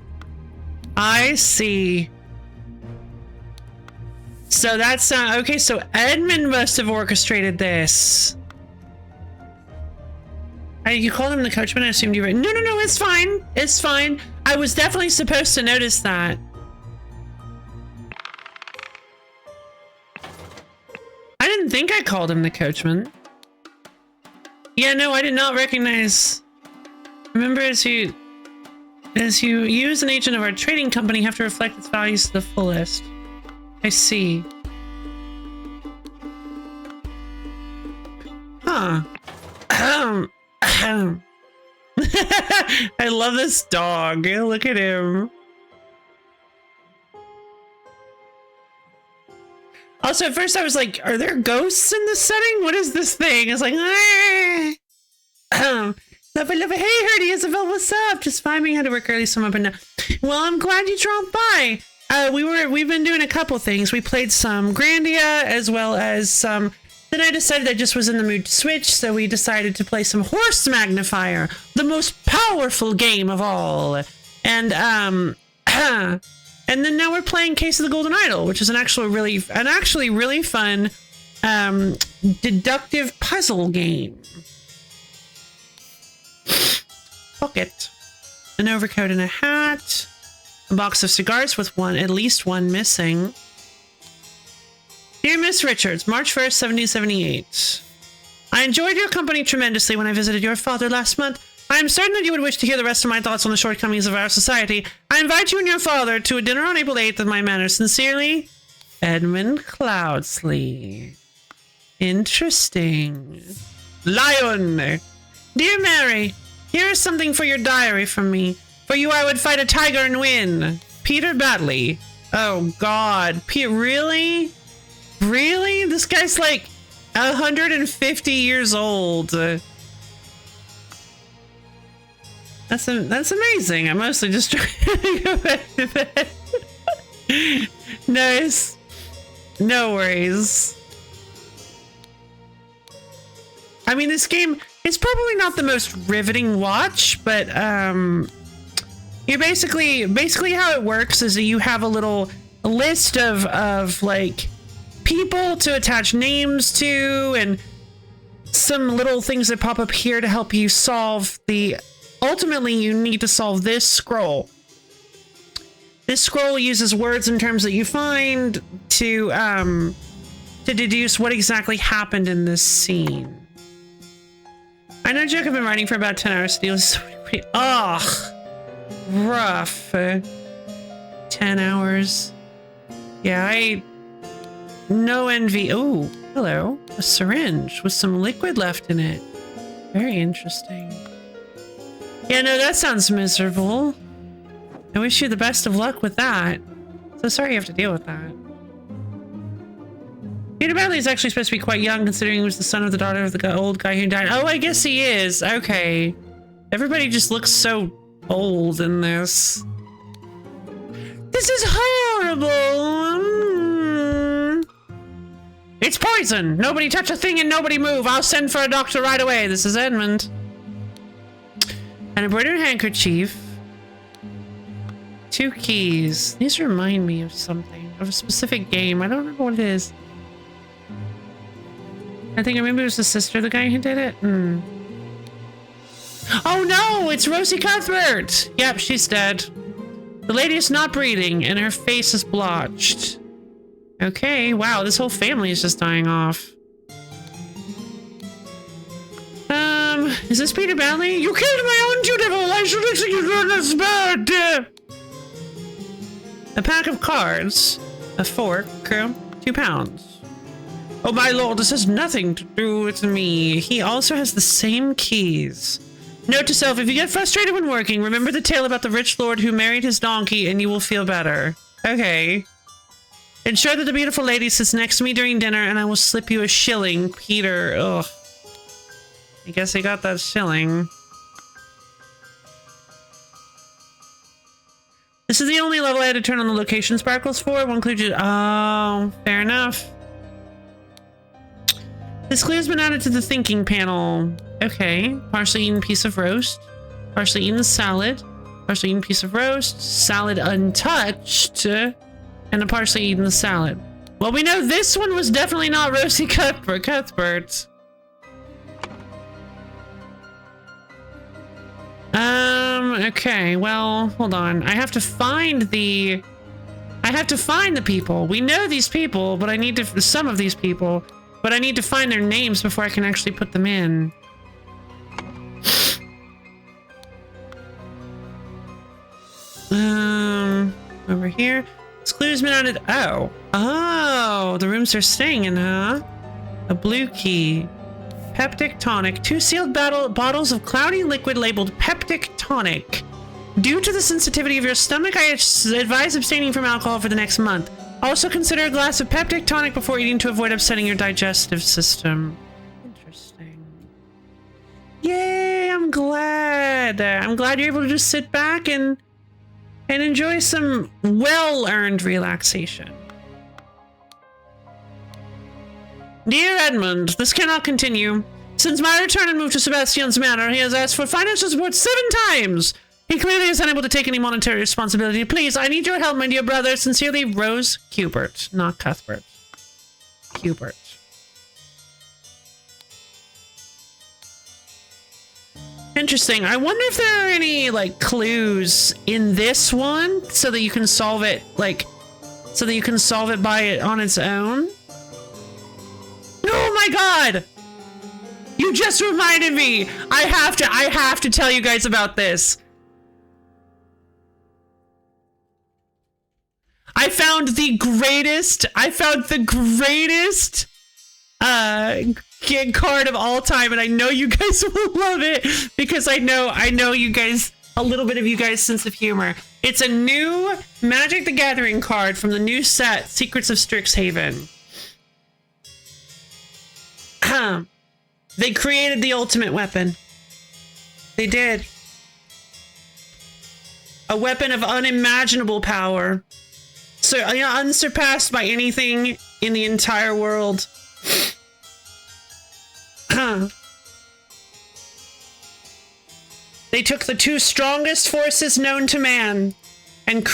I see. So that's... okay, so Edmund must have orchestrated this. You called him the coachman? I assumed you were... No, it's fine. It's fine. I was definitely supposed to notice that. I didn't think I called him the coachman. Yeah, no, I did not recognize... Remember, as you use an agent of our trading company, you have to reflect its values to the fullest. I see. Huh. I love this dog. Look at him. Also, at first I was like, are there ghosts in this setting? What is this thing? It's like, Love it. Hey, Herdy, Isabel, what's up? Just vibing. Had to work early, so I'm up and down. Well, I'm glad you dropped by. We've been doing a couple things. We played some Grandia, as well as some... Then I decided I just was in the mood to switch, so we decided to play some Horse Magnifier, the most powerful game of all. And and then now we're playing Case of the Golden Idol, which is an actually really fun deductive puzzle game. Pocket, an overcoat and a hat, a box of cigars with at least one missing. Dear Miss Richards, March 1st, 1778. I enjoyed your company tremendously when I visited your father last month. I am certain that you would wish to hear the rest of my thoughts on the shortcomings of our society. I invite you and your father to a dinner on April 8th in my manner. Sincerely, Edmund Cloudsley. Interesting. Lion. Dear Mary, here is something for your diary from me. For you I would fight a tiger and win. Peter Batley. Oh God. Really? Really? This guy's like 150 years old. That's amazing. I'm mostly just trying to go back to bed. Nice. No worries. I mean, this game is probably not the most riveting watch, but you basically how it works is that you have a little list of like people to attach names to, and some little things that pop up here to help you solve ultimately you need to solve this scroll. This scroll uses words and terms that you find to deduce what exactly happened in this scene. I know Joke, I've been writing for about 10 hours to deal with rough. 10 hours. Yeah, no envy. Oh, hello. A syringe with some liquid left in it. Very interesting. Yeah, no, that sounds miserable. I wish you the best of luck with that. So sorry you have to deal with that. Peter Batley is actually supposed to be quite young, considering he was the son of the daughter of the old guy who died. Oh, I guess he is. Okay. Everybody just looks so old in this. This is horrible. It's poison. Nobody touch a thing and nobody move. I'll send for a doctor right away. This is Edmund. An embroidered handkerchief. 2 keys. These remind me of something. Of a specific game. I don't remember what it is. I think maybe it was the sister of the guy who did it. Oh no! It's Rosie Cuthbert! Yep, she's dead. The lady is not breathing and her face is blotched. Okay, wow, this whole family is just dying off. Is this Peter Badley? You killed my own two devil! I should execute you this bad! A pack of cards. A fork. 2 pounds. Oh my lord, this has nothing to do with me. He also has the same keys. Note to self, if you get frustrated when working, remember the tale about the rich lord who married his donkey and you will feel better. Okay. Ensure that the beautiful lady sits next to me during dinner and I will slip you a shilling, Peter. Ugh. I guess I got that shilling. This is the only level I had to turn on the location sparkles for. Will include you. Oh, fair enough. This clue has been added to the thinking panel. Okay. Partially eaten piece of roast. Partially eaten salad. Partially eaten piece of roast. Salad untouched. And a partially eaten salad. Well, we know this one was definitely not Rosie Cuthbert. Okay, well, hold on. I have to find the people. We know these people, but I need to, some of these people, but I need to find their names before I can actually put them in. Over here. This clue's been added. Oh, the rooms they're staying in, huh? A blue key. Peptic tonic. 2 sealed bottles of cloudy liquid labeled peptic tonic. Due to the sensitivity of your stomach, I advise abstaining from alcohol for the next month. Also consider a glass of peptic tonic before eating to avoid upsetting your digestive system. Interesting. Yay, I'm glad. I'm glad you're able to just sit back and enjoy some well-earned relaxation. Dear Edmund, this cannot continue. Since my return and move to Sebastian's manor, he has asked for financial support 7 times. He clearly is unable to take any monetary responsibility. Please, I need your help, my dear brother. Sincerely, Rose Cubert. Not Cuthbert. Cubert. Interesting. I wonder if there are any, like, clues in this one so that you can solve it, like, so that you can solve it by it on its own. Oh my god! You just reminded me! I have to tell you guys about this. I found the greatest card of all time, and I know you guys will love it because I know you guys, a little bit of you guys' sense of humor. It's a new Magic the Gathering card from the new set, Secrets of Strixhaven. They created the ultimate weapon. They did. A weapon of unimaginable power. So, unsurpassed by anything in the entire world. They took the 2 strongest forces known to man and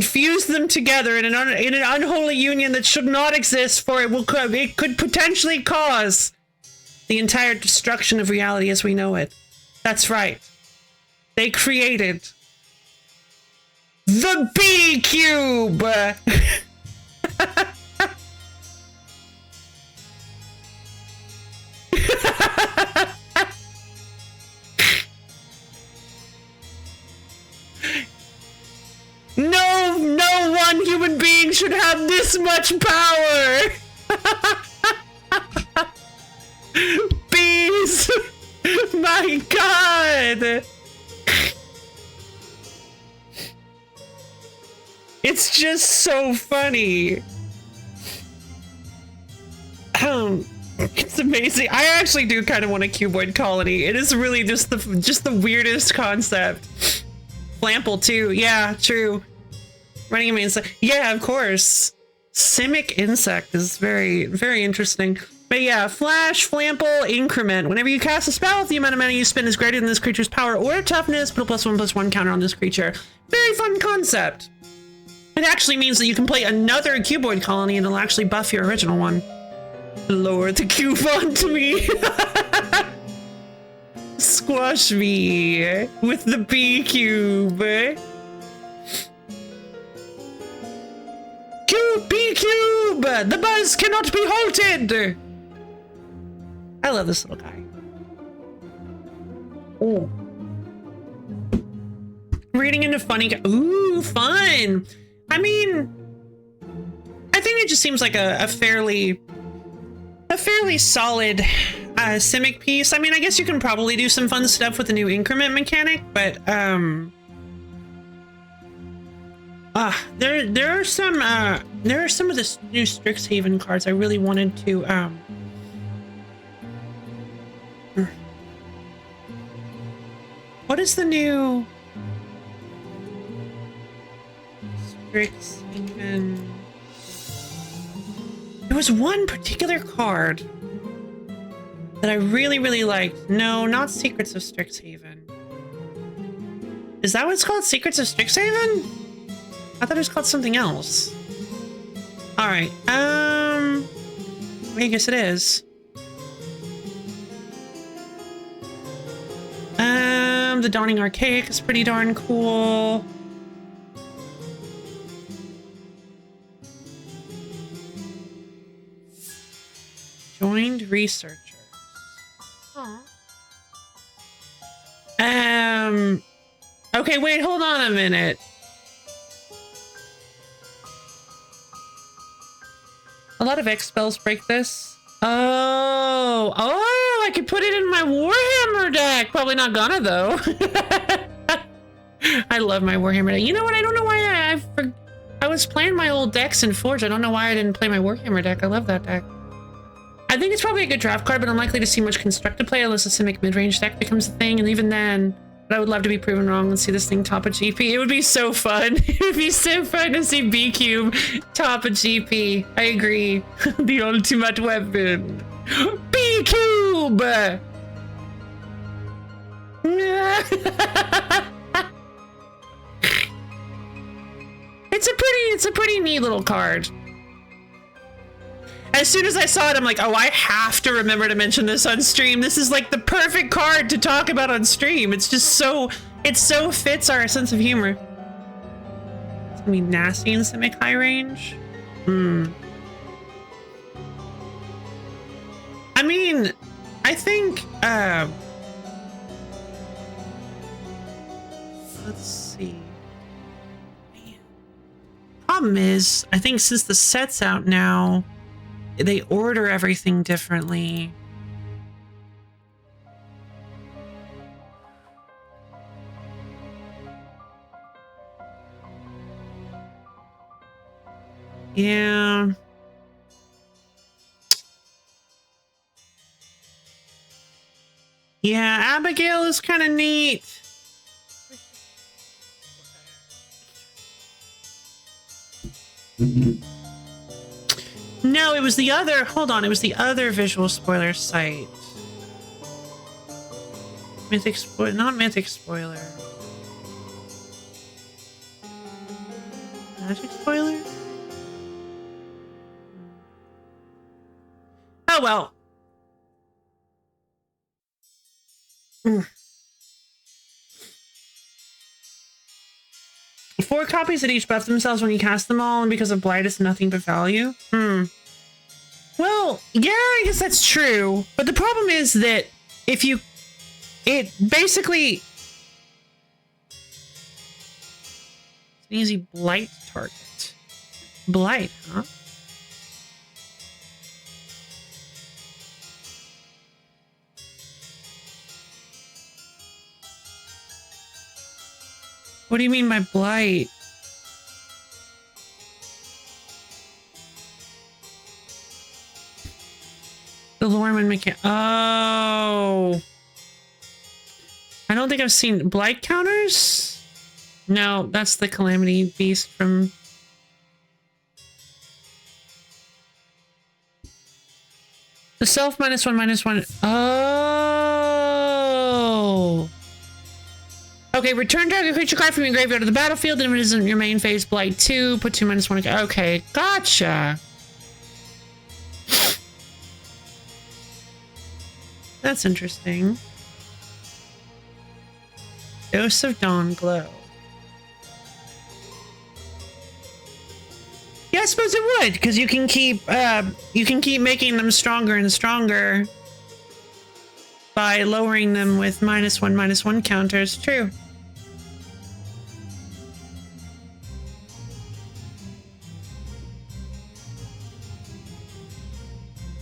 fused them together in an unholy union that should not exist, for it could potentially cause the entire destruction of reality as we know it. That's right. They created the B-Cube! No one human being should have this much power! Bees! My god! It's just so funny. It's amazing. I actually do kind of want a cuboid colony. It is really just the weirdest concept. Flample too. Yeah, true. Running him insect. Yeah, of course. Simic insect is very, very interesting. But yeah, flash, flample, increment. Whenever you cast a spell, if the amount of mana you spend is greater than this creature's power or toughness, put a +1/+1 counter on this creature. Very fun concept. It actually means that you can play another cuboid colony and it'll actually buff your original one. Lower the cube onto me. Squash me with the B cube. B cube! The buzz cannot be halted! I love this little guy. Oh. Reading into funny. Ooh, fun! I mean, I think it just seems like a fairly solid Simic piece. I mean, I guess you can probably do some fun stuff with the new increment mechanic, but there are some of the new Strixhaven cards I really wanted to what is the new Strixhaven? There was one particular card that I really, really liked. No, not Secrets of Strixhaven. Is that what it's called? Secrets of Strixhaven? I thought it was called something else. All right. I guess it is. The Dawning Archaic is pretty darn cool. Joined researchers. Huh. Okay, wait, hold on a minute. A lot of X spells break this. Oh, I could put it in my Warhammer deck. Probably not gonna though. I love my Warhammer deck. You know what? I don't know why I was playing my old decks in Forge. I don't know why I didn't play my Warhammer deck. I love that deck. I think it's probably a good draft card, but unlikely to see much constructed play unless a Simic mid-range deck becomes a thing. And even then, I would love to be proven wrong and see this thing top a GP. It would be so fun. It would be so fun to see B-Cube top a GP. I agree. The ultimate weapon. B-Cube! It's a pretty neat little card. As soon as I saw it, I'm like, oh, I have to remember to mention this on stream. This is like the perfect card to talk about on stream. It's just so, it so fits our sense of humor. It's gonna be nasty in Simic high range. I mean, I think, let's see. Man. Problem is, I think since the set's out now, they order everything differently. Yeah. Yeah, Abigail is kind of neat. No, it was the other, hold on, it was the other visual spoiler site. Mythic spoiler, not Mythic spoiler. Magic spoiler? Oh well. 4 copies that each buff themselves when you cast them all, and because of Blight it's nothing but value. Well, yeah, I guess that's true. But the problem is that if you... It basically... It's an easy Blight target. Blight, huh? What do you mean by Blight? The Lorman mechanic. Oh. I don't think I've seen blight counters. No, that's the Calamity Beast from... The self -1/-1. Oh. Okay, return target creature card from your graveyard to the battlefield, and if it isn't your main phase, blight 2, put 2 -1. Okay, gotcha. That's interesting. Dose of Dawn Glow. Yeah, I suppose it would, because you can keep making them stronger and stronger by lowering them with -1/-1 counters. True.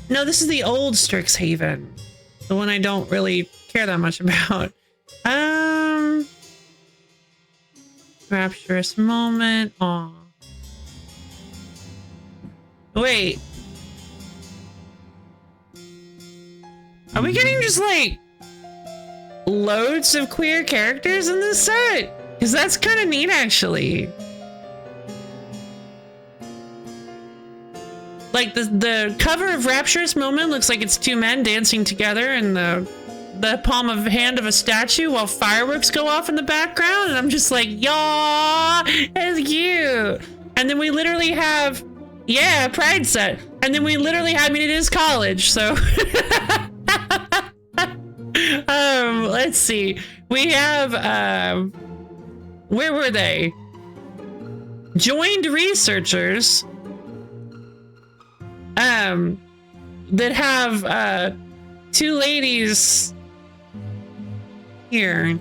No, this is the old Strixhaven. The one I don't really care that much about. Rapturous Moment. Aw. Wait. Are we getting just like loads of queer characters in this set? Because that's kind of neat, actually. Like the cover of Rapturous Moment looks like it's two men dancing together in the palm of hand of a statue while fireworks go off in the background, and I'm just like, yaw, that's cute. And then we literally have, yeah, Pride set. And then we literally have, I mean, it is college, so. Let's see. We have, where were they? Joined researchers, that have, two ladies here.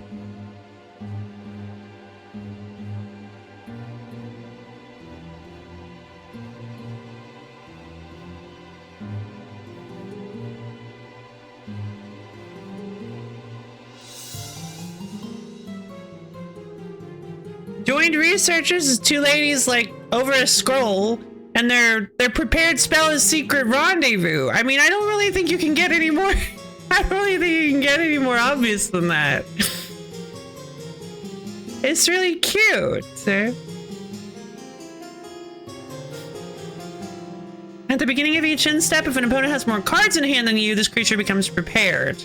Joined researchers is two ladies like over a scroll, and their prepared spell is Secret Rendezvous. I mean, I don't really think you can get any more. I don't really think you can get any more obvious than that. It's really cute. At the beginning of each end step, if an opponent has more cards in hand than you, this creature becomes prepared.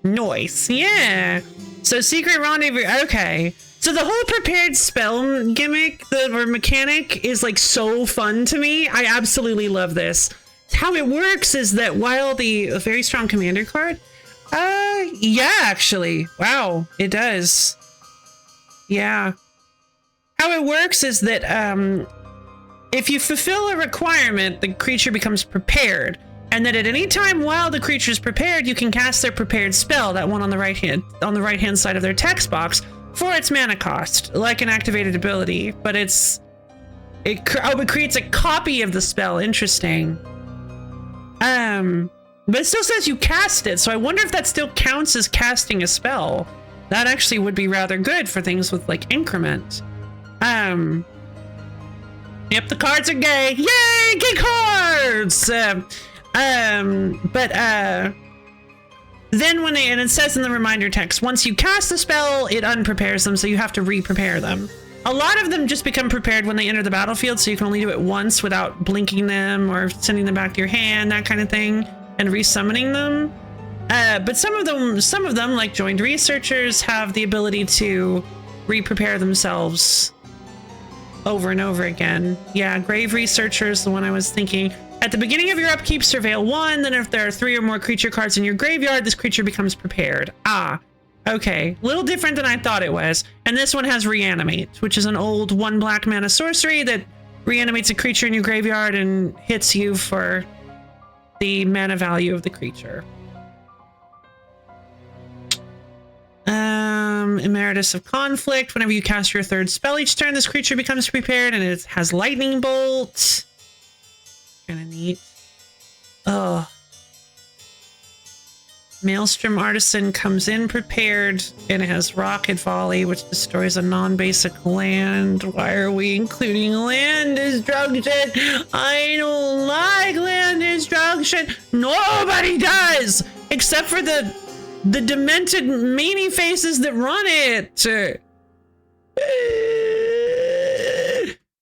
Nice. Yeah. So Secret Rendezvous. Okay. So the whole prepared spell gimmick, or mechanic, is like so fun to me. I absolutely love this. How it works is that while a very strong commander card, yeah, actually, wow, it does. Yeah. How it works is that if you fulfill a requirement, the creature becomes prepared, and that at any time while the creature is prepared, you can cast their prepared spell, that one on the right hand side of their text box, for its mana cost, like an activated ability. But it creates a copy of the spell. Interesting. But it still says you cast it, so I wonder if that still counts as casting a spell. That actually would be rather good for things with like increment. Yep, the cards are gay. Yay, gay cards! Then and it says in the reminder text, once you cast the spell, it unprepares them, so you have to re-prepare them. A lot of them just become prepared when they enter the battlefield, so you can only do it once without blinking them or sending them back to your hand, that kind of thing, and resummoning them. But some of them, like Joined Researchers, have the ability to re-prepare themselves over and over again. Yeah, Grave Researchers, the one I was thinking. At the beginning of your upkeep, surveil 1, then if there are 3 or more creature cards in your graveyard, this creature becomes prepared. Ah, okay. Little different than I thought it was. And this one has Reanimate, which is an old 1 black mana sorcery that reanimates a creature in your graveyard and hits you for the mana value of the creature. Emeritus of Conflict. Whenever you cast your 3rd spell each turn, this creature becomes prepared, and it has Lightning Bolt. Kind of neat. Oh. Maelstrom Artisan comes in prepared and it has Rocket Volley, which destroys a non-basic land. Why are we including land destruction? I don't like land destruction. Nobody does, except for the demented meanie faces that run it.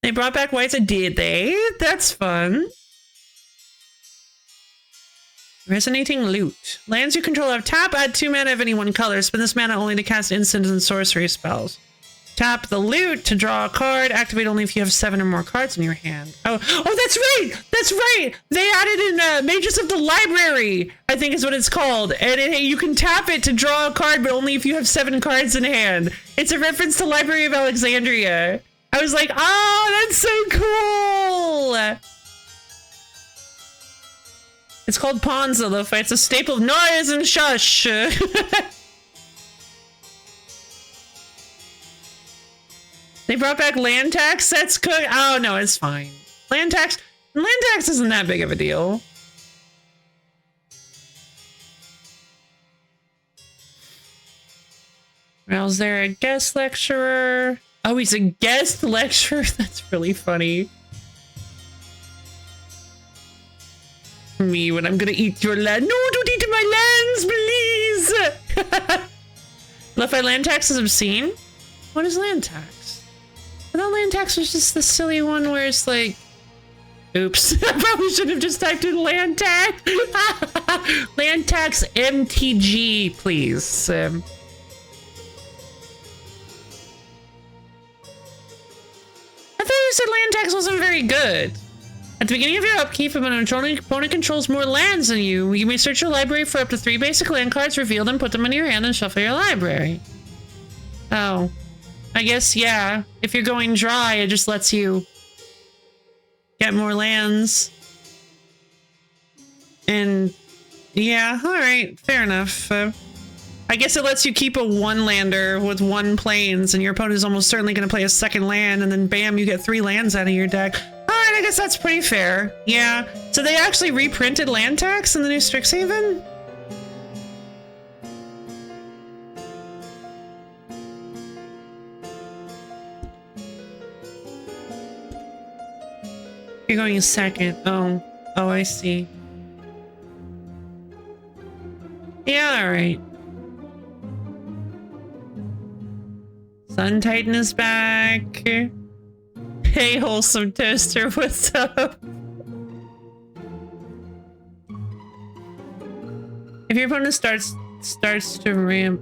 They brought back whites. Did they? That's fun. Resonating loot. Lands you control have tap, add 2 mana of any one color. Spend this mana only to cast instants and sorcery spells. Tap the loot to draw a card. Activate only if you have 7 or more cards in your hand. Oh, that's right! That's right! They added in Mages of the Library, I think is what it's called. And you can tap it to draw a card, but only if you have 7 cards in hand. It's a reference to Library of Alexandria. I was like, oh, that's so cool! It's called Ponza, Lo-Fi. It's a staple of noise and shush. They brought back land tax. That's good. Oh, no, it's fine. Land tax isn't that big of a deal. Well, is there a guest lecturer? Oh, he's a guest lecturer? That's really funny. Me when I'm gonna eat your land. No, don't eat my lands, please! Lo-Fi, land tax is obscene? What is land tax? I thought land tax was just the silly one where it's like... Oops. I probably should have just typed in land tax. Land tax MTG, please. I thought you said land tax wasn't very good. At the beginning of your upkeep, if an opponent controls more lands than you, you may search your library for up to 3 basic land cards, reveal them, put them into your hand, and shuffle your library. Oh. I guess, yeah. If you're going dry, it just lets you get more lands. And, yeah, alright, fair enough. I guess it lets you keep a 1-lander with 1 plains, and your opponent is almost certainly going to play a 2nd land, and then bam, you get 3 lands out of your deck. Alright, I guess that's pretty fair. Yeah. So they actually reprinted land tax in the new Strixhaven? You're going a 2nd. Oh. Oh, I see. Yeah, alright. Sun Titan is back. Hey, Wholesome Toaster, what's up? If your opponent starts to ramp...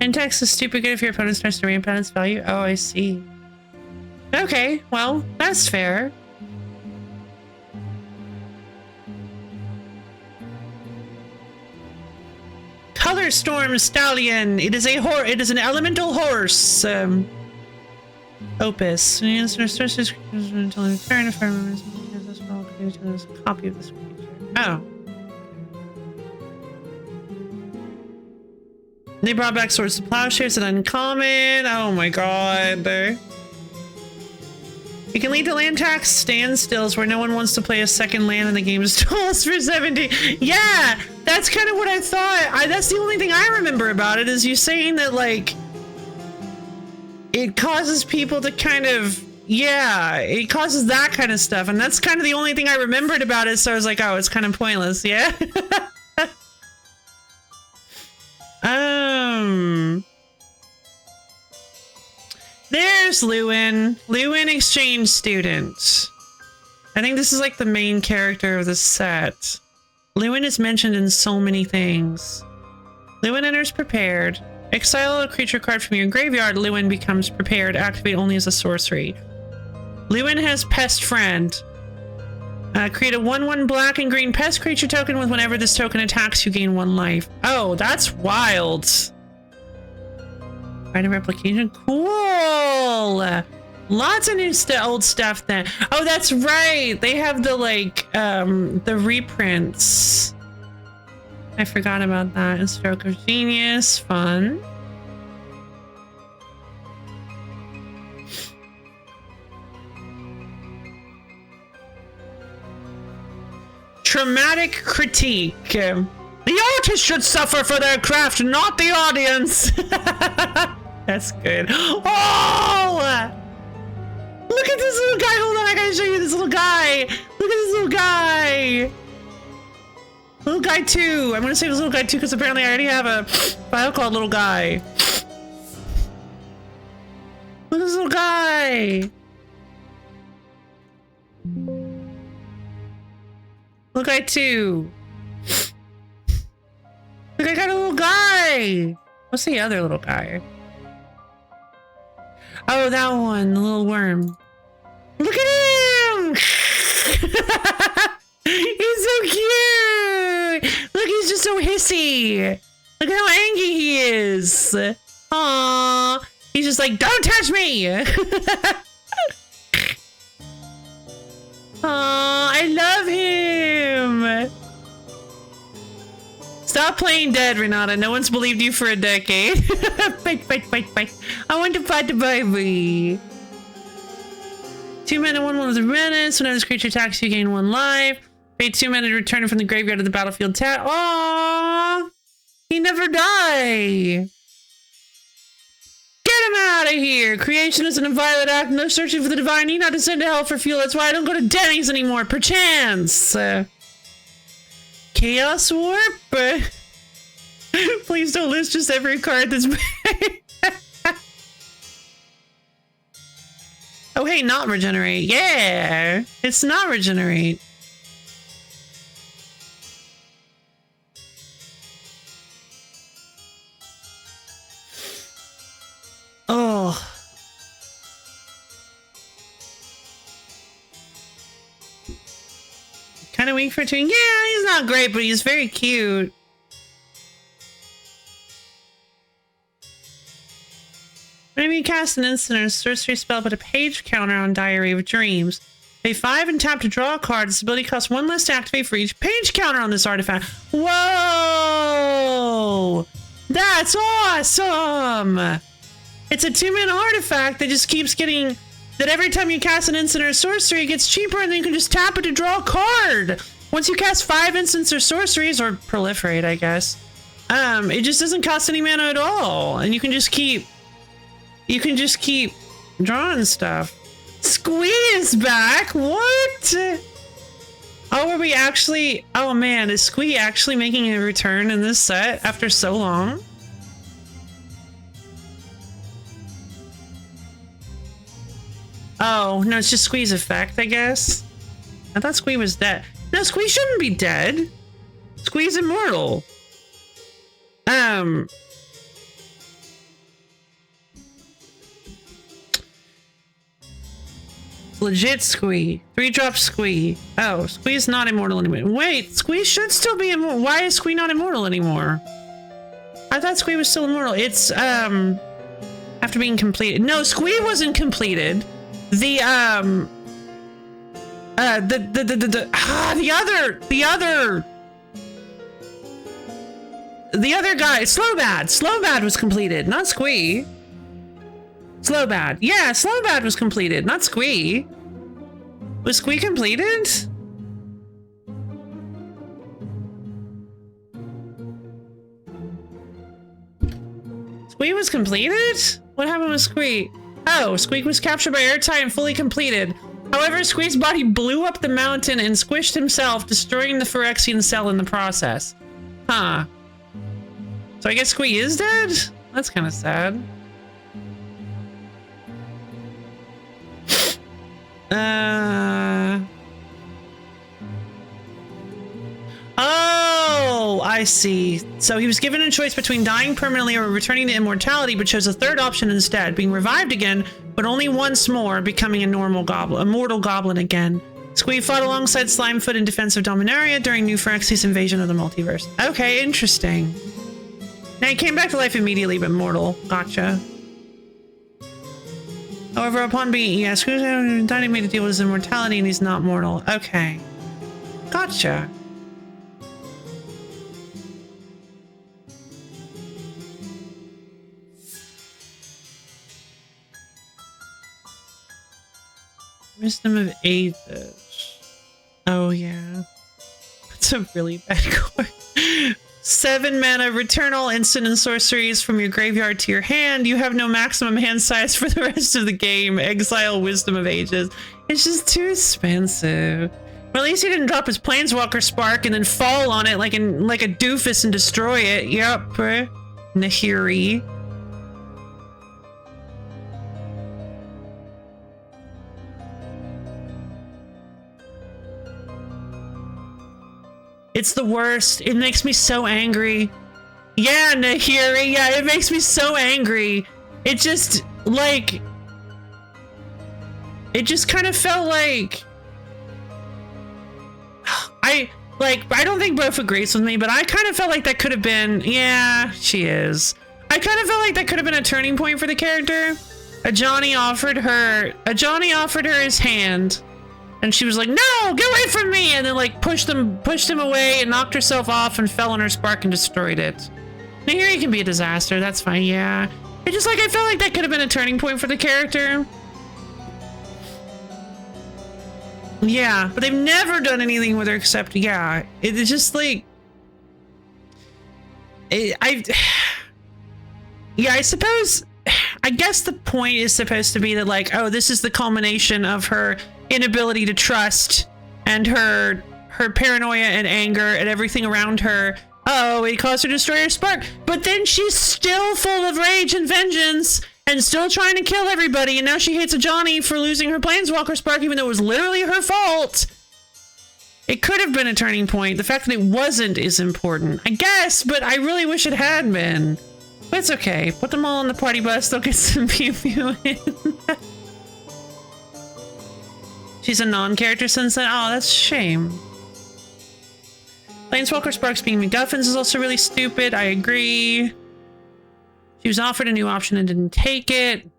Intex is stupid good if your opponent starts to ramp out its value. Oh, I see. Okay, well, that's fair. Color Storm Stallion. It is an elemental horse. Opus. Answer sources until a turn if I remember this will continue to a copy of this creature. Oh. They brought back Swords to Plowshares and Uncommon. Oh my god. It can lead to land tax standstills where no one wants to play a 2nd land and the game stalls for 70. Yeah, that's kind of what I thought. That's the only thing I remember about it is you saying that, like, it causes people to kind of, yeah, it causes that kind of stuff. And that's kind of the only thing I remembered about it. So I was like, oh, it's kind of pointless. Yeah. There's Lewin. Lewin, exchange student. I think this is like the main character of the set. Lewin is mentioned in so many things. Lewin enters prepared. Exile a creature card from your graveyard. Lewin becomes prepared. Activate only as a sorcery. Lewin has Pest Friend. Create a 1/1 black and green pest creature token with whenever this token attacks, you gain 1 life. Oh, that's wild. Find a replication. Cool. Lots of new old stuff then. Oh, that's right. They have the, like, the reprints. I forgot about that. And Stroke of Genius. Fun. Traumatic Critique. The artist should suffer for their craft, not the audience. That's good. Oh! Look at this little guy. Hold on, I gotta show you this little guy. Look at this little guy. Little guy 2. I'm gonna save this little guy 2 because apparently I already have a file called little guy. Look at this little guy. Little guy 2. Look, I got a little guy. What's the other little guy? Oh, that one, the little worm. Look at him! He's so cute! Look, he's just so hissy. Look at how angry he is. Aww. He's just like, don't touch me! Aww, I love him! Stop playing dead, Renata. No one's believed you for a decade. Fight, fight, fight, fight. I want to fight the baby. 2 mana, 1 minutes. Whenever this creature attacks you, gain 1 life. Pay 2 mana to return it from the graveyard to the battlefield tab. Aww! He never die. Get him out of here. Creation is an inviolate act. No searching for the divine. Need not descend to hell for fuel. That's why I don't go to Denny's anymore. Perchance. Chaos Warp? Please don't list just every card that's... Oh, hey, not regenerate. Yeah! It's not regenerate. Oh. Kind of weak for tuning. Yeah, he's not great, but he's very cute. Whenever you cast an instant or a sorcery spell, put a page counter on Diary of Dreams. Pay 5 and tap to draw a card. This ability costs 1 less to activate for each page counter on this artifact. Whoa! That's awesome! It's a 2-mana artifact that just keeps getting... That every time you cast an instant or a sorcery, it gets cheaper, and then you can just tap it to draw a card. Once you cast 5 instants or sorceries, or proliferate, I guess, it just doesn't cost any mana at all, and you can just keep drawing stuff. Squee is back. What? Oh, are we actually? Oh man, is Squee actually making a return in this set after so long? Oh, no, it's just Squee's effect, I guess. I thought Squee was dead. No, Squee shouldn't be dead. Squee's immortal. Legit Squee. 3-drop Squee. Oh, Squee's not immortal anymore. Wait, Squee should still be immortal. Why is Squee not immortal anymore? I thought Squee was still immortal. It's, after being completed. No, Squee wasn't completed. The other guy, Slowbad was completed, not Squee. Slowbad. Yeah, Slowbad was completed, not Squee. Was Squee completed? Squee was completed? What happened with Squee? Oh, Squeak was captured by airtight and fully completed. However, Squeak's body blew up the mountain and squished himself, destroying the Phyrexian cell in the process. Huh. So I guess Squee is dead? That's kind of sad. Oh, I see. So he was given a choice between dying permanently or returning to immortality, but chose a third option instead, being revived again, but only once more, becoming a mortal goblin again. Squee fought alongside Slimefoot in defense of Dominaria during New Phyrexi's invasion of the multiverse. Okay, interesting. Now he came back to life immediately, but mortal. Gotcha. However, upon being Squee's made to deal with his immortality, and he's not mortal. Okay. Gotcha. Wisdom of Aethys. Oh, yeah. That's a really bad card. 7 mana, return all instant and sorceries from your graveyard to your hand. You have no maximum hand size for the rest of the game. Exile Wisdom of Ages. It's just too expensive. Well, at least he didn't drop his Planeswalker Spark and then fall on it like a doofus and destroy it. Yup. Nahiri. It's the worst. It makes me so angry. Yeah, Nahiri. Yeah, it makes me so angry. It just, like... It just kind of felt like... I don't think Both agrees with me, but I kind of felt like that could have been... Yeah, she is. I kind of felt like that could have been a turning point for the character. Ajani offered her his hand. And she was like, no, get away from me! And then like pushed him away and knocked herself off and fell on her spark and destroyed it. Nahiri can be a disaster, that's fine, yeah. It just like, I felt like that could have been a turning point for the character. Yeah, but they've never done anything with her except, yeah. It's just like... I suppose... I guess the point is supposed to be that like, oh, this is the culmination of her inability to trust and her paranoia and anger and everything around her. Oh, it caused her to destroy her spark. But then she's still full of rage and vengeance and still trying to kill everybody. And now she hates Ajani for losing her Planeswalker spark, even though it was literally her fault. It could have been a turning point. The fact that it wasn't is important, I guess, but I really wish it had been. But it's okay. Put them all on the party bus. They'll get some pew-pew in. She's a non-character since then. Oh, that's a shame. Planeswalker Sparks being MacGuffins is also really stupid. I agree. She was offered a new option and didn't take it.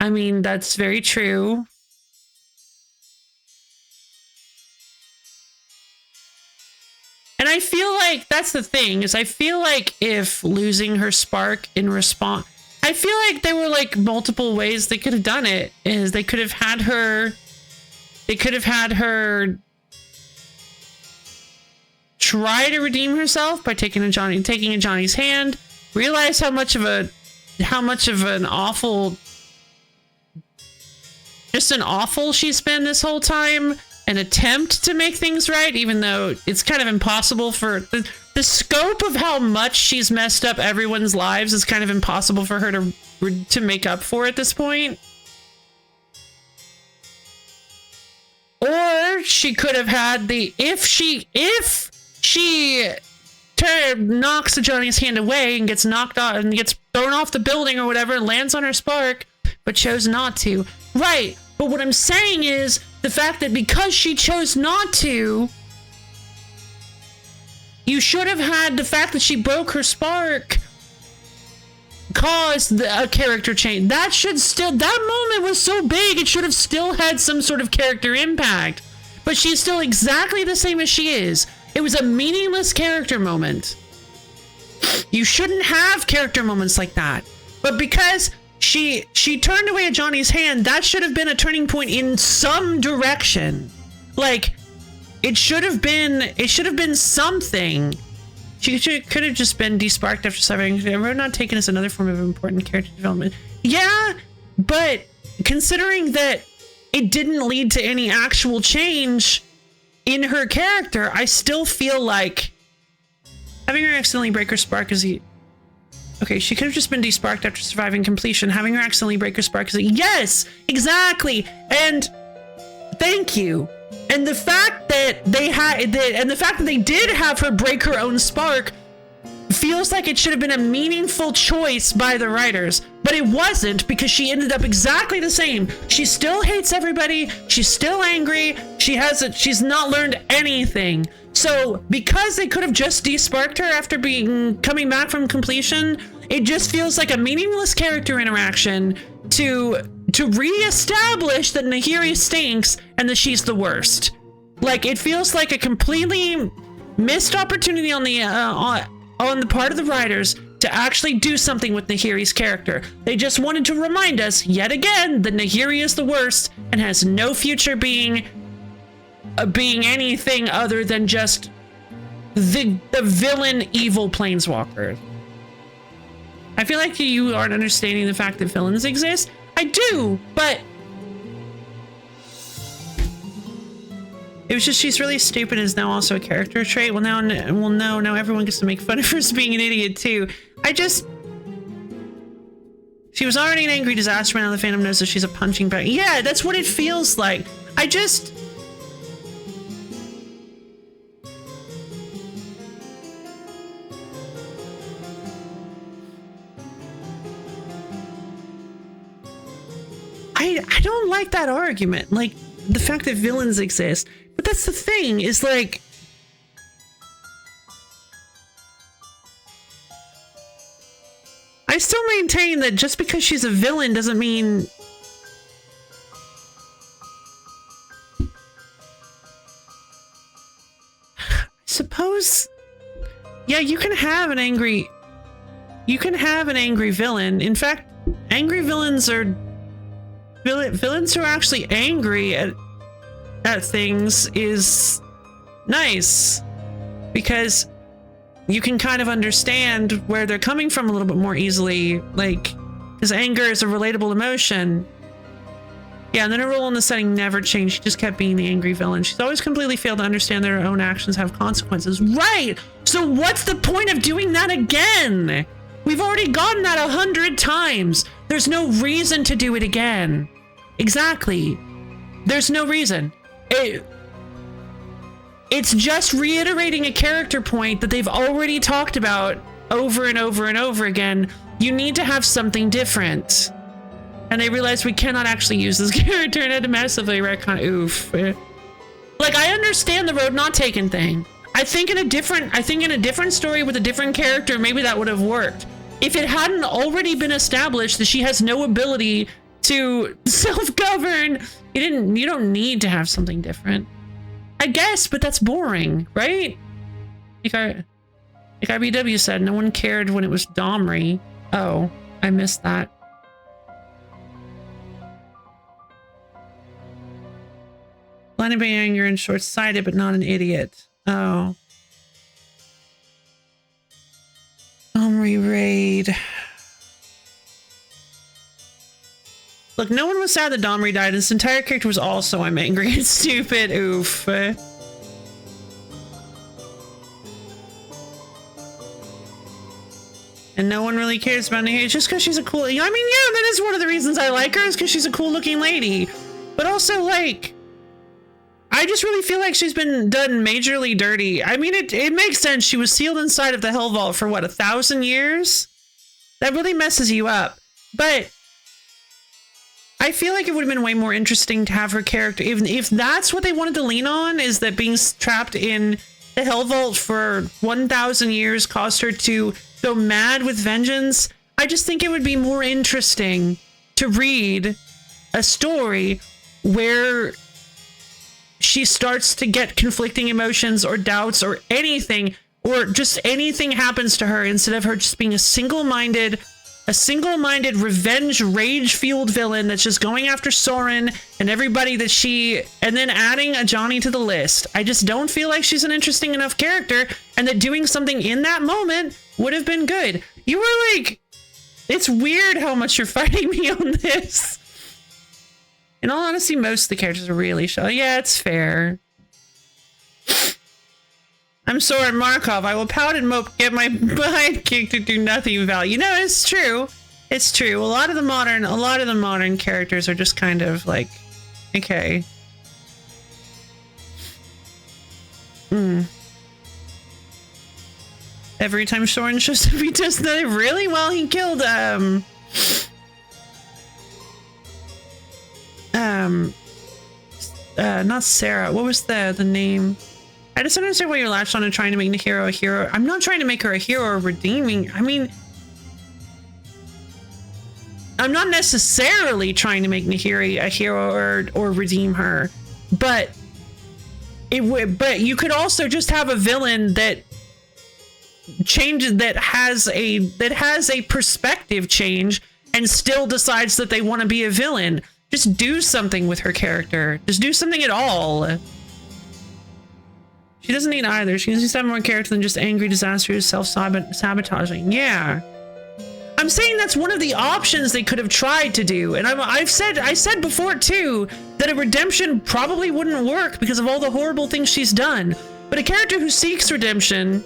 I mean, that's very true. And I feel like that's the thing, is I feel like if losing her spark in response, I feel like there were like multiple ways they could have done it. Is they could have had her try to redeem herself by taking Ajani's hand, realize how much of an awful she's been this whole time, and attempt to make things right, even though it's kind of impossible for the scope of how much she's messed up everyone's lives is kind of impossible for her to make up for at this point. Or she could have had if she knocks Ajani's hand away and gets knocked out and gets thrown off the building or whatever, lands on her spark, but chose not to. Right. But what I'm saying is the fact that because she chose not to, you should have had the fact that she broke her spark caused a character change. That moment was so big, it should have still had some sort of character impact. But she's still exactly the same as she is. It was a meaningless character moment. You shouldn't have character moments like that. But because she turned away Ajani's hand, that should have been a turning point in some direction. Like, it should have been something. She could have just been desparked after suffering. We're not taken as another form of important character development. Yeah, but considering that it didn't lead to any actual change in her character, I still feel like having her accidentally break her spark is okay, she could have just been desparked after surviving completion. Having her accidentally break her spark is yes, exactly. And thank you. And the fact that they did have her break her own spark feels like it should have been a meaningful choice by the writers, but it wasn't, because she ended up exactly the same. She still hates everybody. She's still angry. She's not learned anything. So because they could have just desparked her after coming back from completion, it just feels like a meaningless character interaction to reestablish that Nahiri stinks and that she's the worst. Like, it feels like a completely missed opportunity on the part of the writers to actually do something with Nahiri's character. They just wanted to remind us yet again that Nahiri is the worst and has no future being anything other than just the villain evil planeswalker. I feel like you aren't understanding the fact that villains exist. I do, but it was just she's really stupid is now also a character trait. Well, now everyone gets to make fun of her as being an idiot too. She was already an angry disaster, now the fandom knows that she's a punching bag. Yeah, that's what it feels like. I don't like that argument. Like, the fact that villains exist. But that's the thing, is like, I still maintain that just because she's a villain doesn't mean I suppose, yeah, you can have an angry villain. In fact, angry villains are villains who are actually angry at things is nice, because you can kind of understand where they're coming from a little bit more easily, like, because anger is a relatable emotion. Yeah, and then her role in the setting never changed. She just kept being the angry villain. She's always completely failed to understand that her own actions have consequences. Right! So what's the point of doing that again? We've already gotten that 100 times. There's no reason to do it again. Exactly. There's no reason. It's just reiterating a character point that they've already talked about over and over and over again. You need to have something different. And they realized we cannot actually use this character and had to massively retcon. Oof. Like, I understand the road not taken thing. I think in a different story with a different character, maybe that would have worked. If it hadn't already been established that she has no ability to self-govern, you don't need to have something different. I guess, but that's boring, right? Like IBW said, no one cared when it was Domri. Oh, I missed that. Blinded by anger and short-sighted, but not an idiot. Oh. Domri raid. Look, no one was sad that Domri died. This entire character was also I'm angry and stupid. Oof. And no one really cares about her just because she's a cool... I mean, yeah, that is one of the reasons I like her, is because she's a cool-looking lady. But also, like, I just really feel like she's been done majorly dirty. I mean, it makes sense. She was sealed inside of the Hell Vault for, what, 1,000 years? That really messes you up. But I feel like it would have been way more interesting to have her character, even if that's what they wanted to lean on, is that being trapped in the Hell Vault for 1,000 years caused her to go mad with vengeance. I just think it would be more interesting to read a story where she starts to get conflicting emotions or doubts or anything, or just anything happens to her, instead of her just being a single-minded revenge rage-fueled villain that's just going after Soren and everybody and then adding a Johnny to the list. I just don't feel like she's an interesting enough character, and that doing something in that moment would have been good. You were like, it's weird how much you're fighting me on this. In all honesty, most of the characters are really shallow. Yeah, it's fair. I'm Soren Markov. I will pout and mope, get my behind kicked to do nothing value. No, it's true. It's true. A lot of the modern characters are just kind of like, okay. Every time Soren shows up, he does that really well. He killed not Sarah. What was the name? I just don't understand why you're latched on and trying to make Nahiro a hero. I'm not trying to make her a hero or redeeming. I mean, I'm not necessarily trying to make Nahiri a hero or redeem her, but you could also just have a villain that changes, that has a perspective change and still decides that they want to be a villain. Just do something with her character. Just do something at all. She doesn't need either. She needs to have more character than just angry, disastrous, self-sabotaging. Yeah. I'm saying that's one of the options they could have tried to do. And I said before too, that a redemption probably wouldn't work because of all the horrible things she's done. But a character who seeks redemption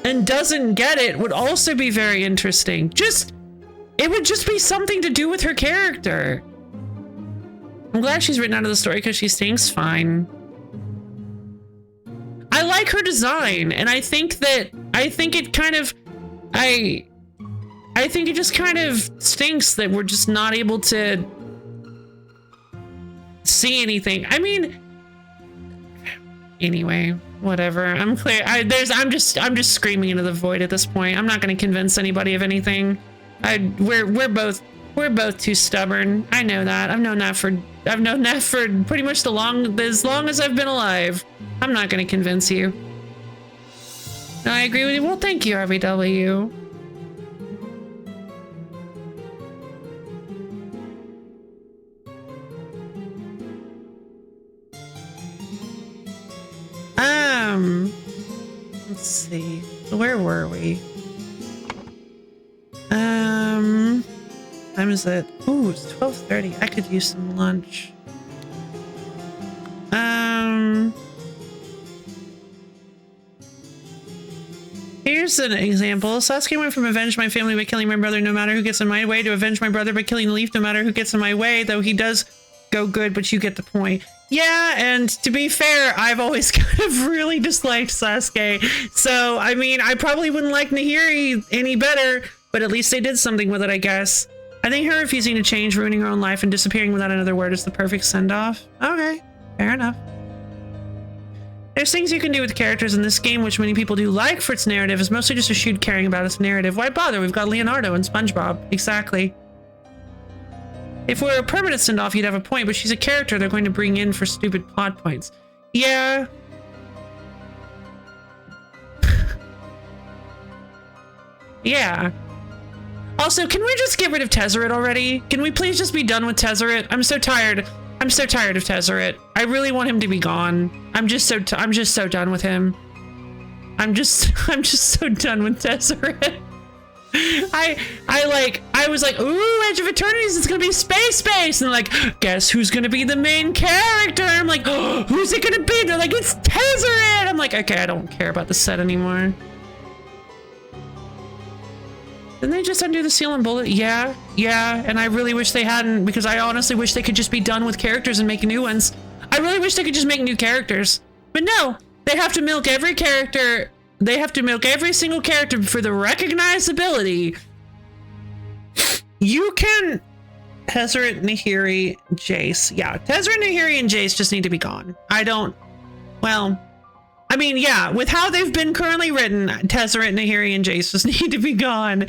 and doesn't get it would also be very interesting. It would just be something to do with her character. I'm glad she's written out of the story because she stinks fine. I like her design, and I think it just kind of stinks that we're just not able to see anything. I mean, anyway, whatever. I'm clear. I'm just screaming into the void at this point. I'm not going to convince anybody of anything. We're both too stubborn. I know that. I've known that for pretty much as long as I've been alive. I'm not going to convince you. No, I agree with you. Well, thank you, RBW. Let's see. Where were we? Time is it? Ooh, it's 12:30. I could use some lunch. Here's an example. Sasuke went from avenge my family by killing my brother no matter who gets in my way to avenge my brother by killing the leaf no matter who gets in my way, though he does go good, but you get the point. Yeah, and to be fair, I've always kind of really disliked Sasuke. So, I mean, I probably wouldn't like Nahiri any better, but at least they did something with it, I guess. I think her refusing to change, ruining her own life, and disappearing without another word is the perfect send-off. Okay, fair enough. There's things you can do with characters in this game, which many people do like for its narrative, is mostly just a shoot caring about its narrative. Why bother? We've got Leonardo and SpongeBob. Exactly. If we're a permanent send-off, you'd have a point, but she's a character they're going to bring in for stupid plot points. Yeah. Yeah. Also, can we just get rid of Tezzeret already? Can we please just be done with Tezzeret? I'm so tired. I'm so tired of Tezzeret. I really want him to be gone. I'm just so done with him. I'm just so done with Tezzeret. I was like, ooh, Edge of Eternities, it's gonna be space, and like, guess who's gonna be the main character? I'm like, oh, who's it gonna be? They're like, it's Tezzeret. I'm like, okay, I don't care about the set anymore. Didn't they just undo the seal and bullet? Yeah, and I really wish they hadn't, because I honestly wish they could just be done with characters and make new ones. I really wish they could just make new characters. But no, they have to milk every character. They have to milk every single character for the recognizability. You can... Tezzeret, Nahiri, Jace. Yeah, Tezzeret, Nahiri, and Jace just need to be gone. Well... I mean, yeah, with how they've been currently written, Tezzeret, Nahiri, and Jace just need to be gone.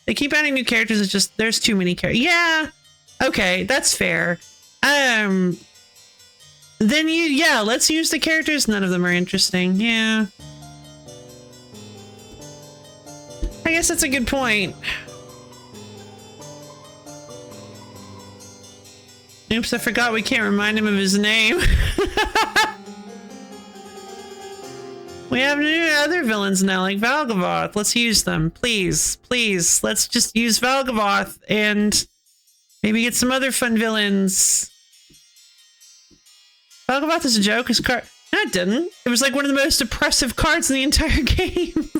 They keep adding new characters, it's just, there's too many characters. Yeah, okay, that's fair. Then let's use the characters. None of them are interesting, yeah. I guess that's a good point. Oops, I forgot we can't remind him of his name. We have other villains now, like Valgavoth. Let's use them, please. Let's just use Valgavoth and maybe get some other fun villains. Valgavoth is a joke. His card... No, it didn't. It was like one of the most oppressive cards in the entire game.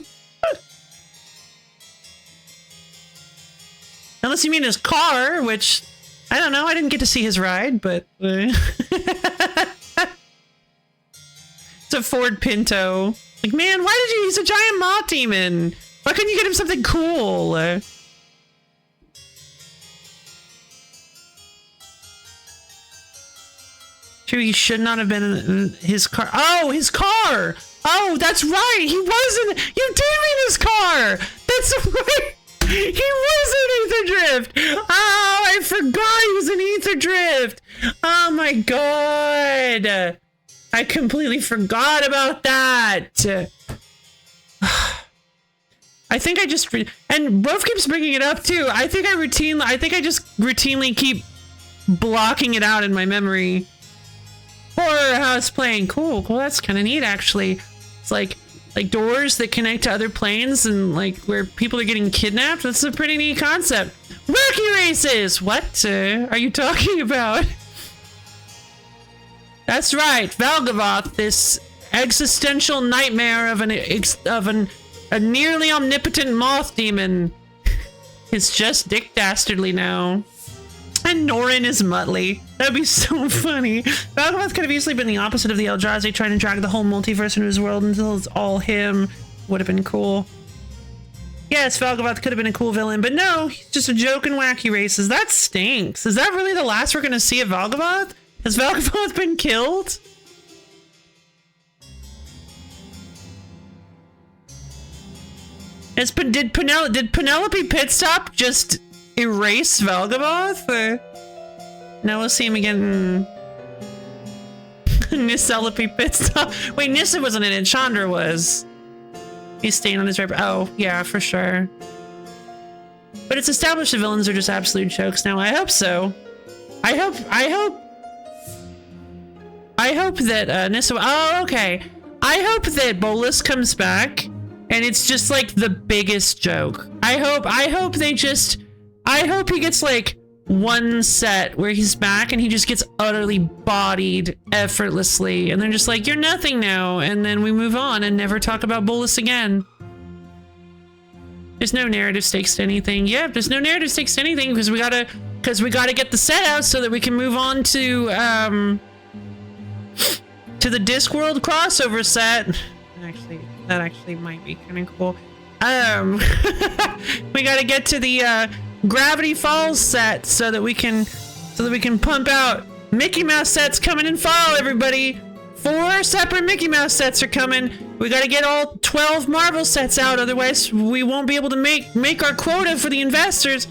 Unless you mean his car, which... I don't know. I didn't get to see his ride, but... It's a Ford Pinto. Like, man, why did you use a giant moth demon? Why couldn't you get him something cool? True, he should not have been in his car. Oh, his car! Oh, that's right! He wasn't. You did mean his car! That's right! He was in Ether Drift! Oh, I forgot he was in Ether Drift! Oh my god! I completely forgot about that. I think I just and Rove keeps bringing it up too. I think I just routinely keep blocking it out in my memory. Oh, horror house plane. Cool. That's kind of neat, actually. It's like doors that connect to other planes and like where people are getting kidnapped. That's a pretty neat concept. Wacky races. What are you talking about? That's right, Valgavoth, this existential nightmare of a nearly omnipotent moth demon. It's just Dick Dastardly now. And Norin is Muttley. That'd be so funny. Valgavoth could have easily been the opposite of the Eldrazi, trying to drag the whole multiverse into his world until it's all him. Would have been cool. Yes, Valgavoth could have been a cool villain, but no, he's just a joke in Wacky Races. That stinks. Is that really the last we're gonna see of Valgavoth? Has Valgavoth been killed? Did Penelope Pitstop just erase Valgavoth? Now we'll see him again. Nisselope Pitstop. Wait, Nissa wasn't in it. Chandra was. He's staying on his right. Oh, yeah, for sure. But it's established the villains are just absolute jokes now. I hope so. I hope that Nissa. Oh, okay. I hope that Bolus comes back, and it's just like the biggest joke. I hope he gets like one set where he's back and he just gets utterly bodied effortlessly, and they're just like, you're nothing now, and then we move on and never talk about Bolus again. There's no narrative stakes to anything. Yep, there's no narrative stakes to anything because we gotta get the set out so that we can move on to the Discworld crossover set. Actually, that actually might be kind of cool. We gotta get to the Gravity Falls set so that we can pump out Mickey Mouse sets coming in fall, everybody. 4 separate Mickey Mouse sets are coming. We gotta get all 12 Marvel sets out, otherwise we won't be able to make our quota for the investors.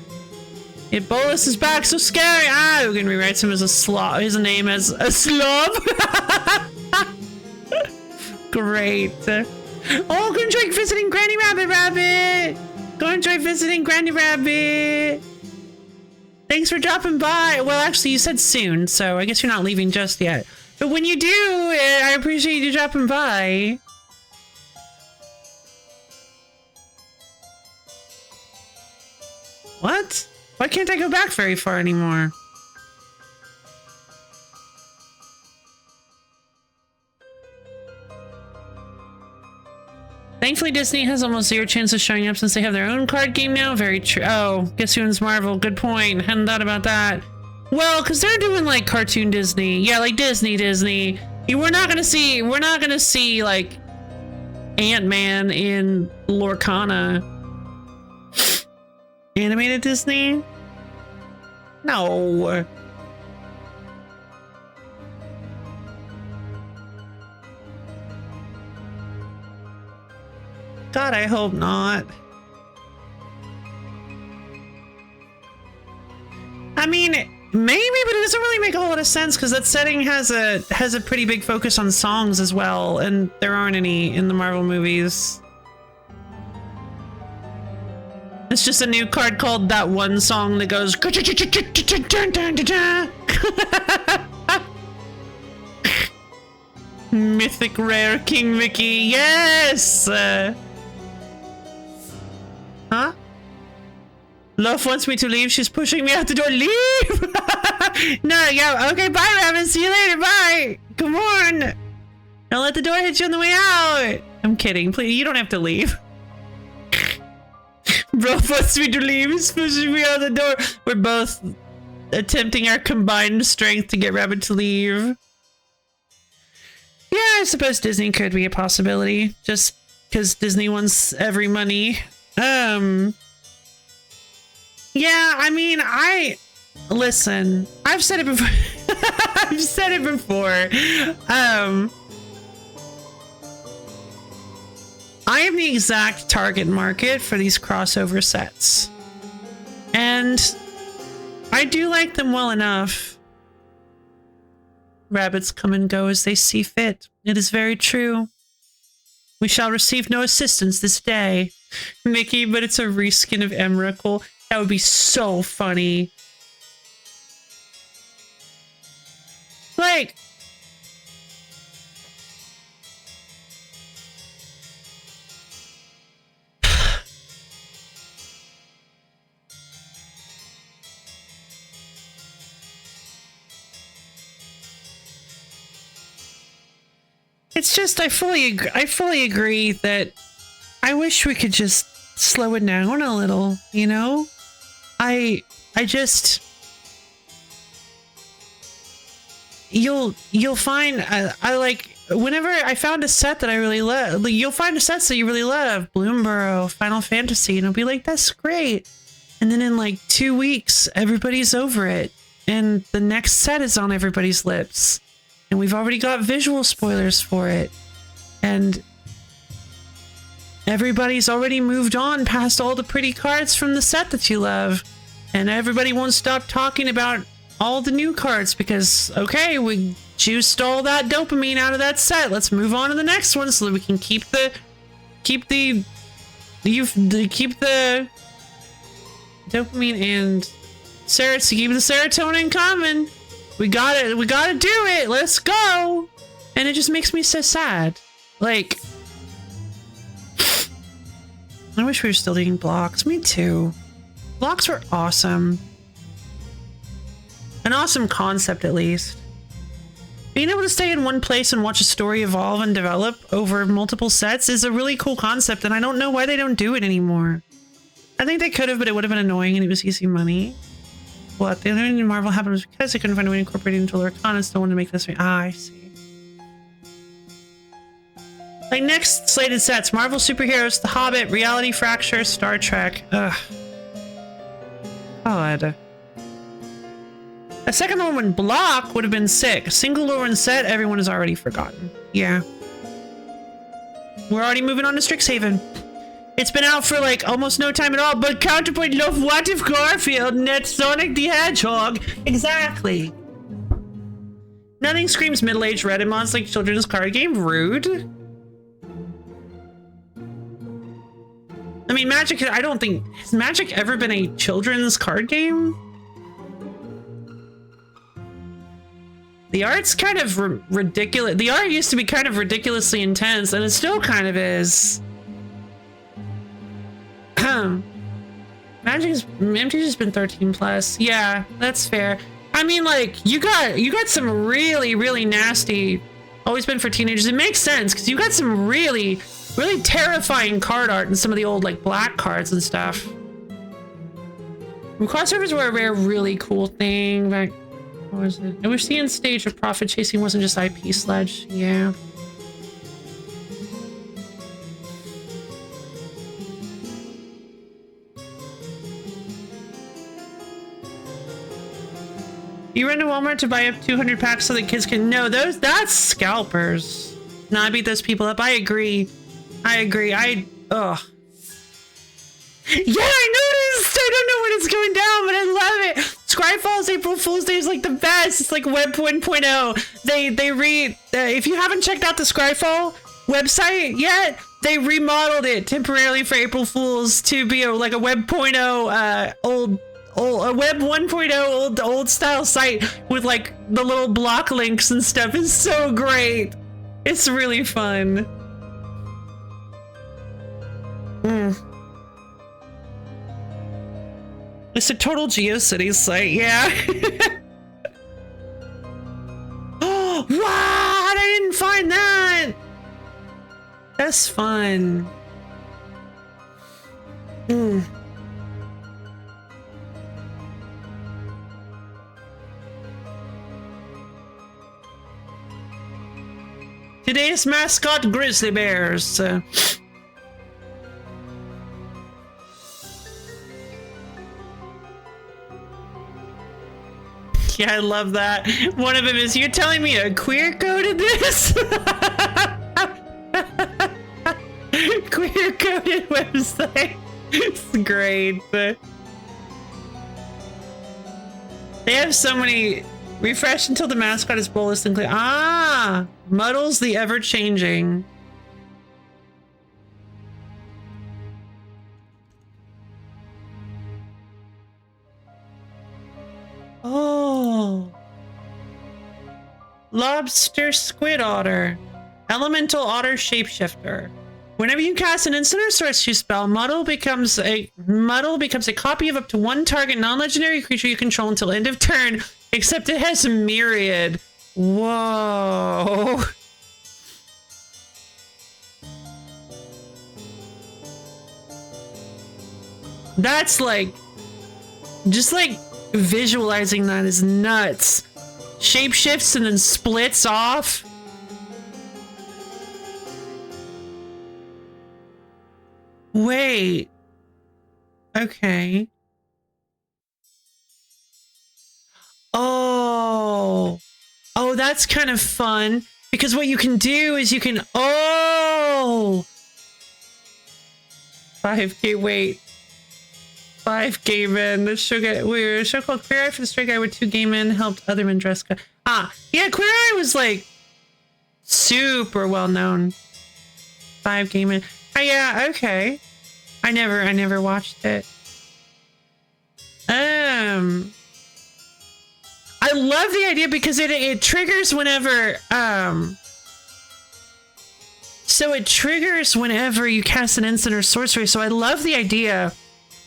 If Bolus is back, so scary. We're gonna rewrite him as a slob. His name as a slob. Great. Oh, go enjoy visiting Granny Rabbit. Go enjoy visiting Granny Rabbit. Thanks for dropping by. Well, actually, you said soon, so I guess you're not leaving just yet. But when you do, I appreciate you dropping by. What? Why can't I go back very far anymore? Thankfully, Disney has almost 0 chance of showing up since they have their own card game now. Very true. Oh, guess who owns Marvel? Good point. Hadn't thought about that. Well, because they're doing like cartoon Disney. Yeah, like Disney. We're not gonna see like Ant-Man in Lorcana. Animated Disney? No. God, I hope not. I mean, maybe, but it doesn't really make a whole lot of sense because that setting has a pretty big focus on songs as well, and there aren't any in the Marvel movies. It's just a new card called That One Song that goes Mythic Rare King Mickey, yes! Huh? Love wants me to leave. She's pushing me out the door. Leave! No, yeah, okay, bye, Raven. See you later. Bye. Come on. Don't let the door hit you on the way out. I'm kidding. Please, you don't have to leave. Bro wants me to leave. He's pushing me out the door. We're both attempting our combined strength to get Rabbit to leave. Yeah, I suppose Disney could be a possibility. Just because Disney wants every money. Yeah, I mean, listen, I've said it before. I've said it before. I am the exact target market for these crossover sets. And I do like them well enough. Rabbits come and go as they see fit. It is very true. We shall receive no assistance this day. Mickey, but it's a reskin of Emrakul. That would be so funny. Like, it's just I fully agree that I wish we could just slow it down a little, you know? I just you'll find I like whenever I found a set that I really love, you'll find a set that you really love, Bloomborough, Final Fantasy, and it'll be like, that's great. And then in like 2 weeks, everybody's over it. And the next set is on everybody's lips. And we've already got visual spoilers for it. And everybody's already moved on past all the pretty cards from the set that you love. And everybody won't stop talking about all the new cards because, okay, we juiced all that dopamine out of that set. Let's move on to the next one so that we can keep the dopamine and keep the serotonin coming. We gotta do it. Let's go. And it just makes me so sad. Like, I wish we were still doing blocks. Me too. Blocks were awesome. An awesome concept, at least. Being able to stay in one place and watch a story evolve and develop over multiple sets is a really cool concept, and I don't know why they don't do it anymore. I think they could have, but it would have been annoying and it was easy money. What? The only reason Marvel happened was because they couldn't find a way to incorporate it into Lurkana, still wanted to make this. Ah, I see. Like next slated sets, Marvel Superheroes, The Hobbit, Reality Fracture, Star Trek. Ugh. God. A second Lorwyn block would have been sick. A single Lorwyn set, everyone has already forgotten. Yeah. We're already moving on to Strixhaven. It's been out for like almost no time at all, but Counterpoint love What If Garfield and that's Sonic the Hedgehog. Exactly. Nothing screams middle-aged Redimons like children's card game. Rude. I mean, Magic, I don't think... Has Magic ever been a children's card game? The art's kind of ridiculous. The art used to be kind of ridiculously intense, and it still kind of is. MTG's been 13 plus. Yeah, that's fair. I mean, like, you got some really, really nasty, always been for teenagers. It makes sense, because you got some really, really terrifying card art in some of the old, like, black cards and stuff. And crossovers were a rare, really cool thing back. What was it? I wish the end stage of profit chasing wasn't just IP sludge. Yeah. You run to Walmart to buy up 200 packs so that kids can know those. That's scalpers. No, I beat those people up. I agree. Ugh. Yeah, I noticed. I don't know when it's going down, but I love it. Scryfall's April Fool's Day is like the best. It's like Web 1.0. If you haven't checked out the Scryfall website yet, they remodeled it temporarily for April Fools to be like a Web 0.0 a Web 1.0 old style site with like the little block links and stuff. Is so great. It's really fun. It's a total GeoCities site, yeah. Oh, what? I didn't find that. That's fun. Today's mascot, grizzly bears. Yeah, I love that. One of them is, you're telling me a queer coded this? Queer coded website. It's great. They have so many. Refresh until the mascot is bolus and clear. Ah, Muddles the ever changing. Oh. Lobster Squid Otter. Elemental Otter Shapeshifter. Whenever you cast an instant or sorcery spell, Muddle becomes a copy of up to one target non-legendary creature you control until end of turn, except it has a myriad. Whoa. That's like, just like visualizing that is nuts. Shape shifts and then splits off. Wait. Okay. Oh. Oh, that's kind of fun. Because what you can do is you can... Oh! 5K, wait. 5 gay men. The show called Queer Eye for the straight guy where 2 gay men helped other men dress. Yeah, Queer Eye was like super well known. 5 gay men. Oh yeah, okay. I never watched it. I love the idea because it triggers whenever so it triggers whenever you cast an instant or sorcery. So I love the idea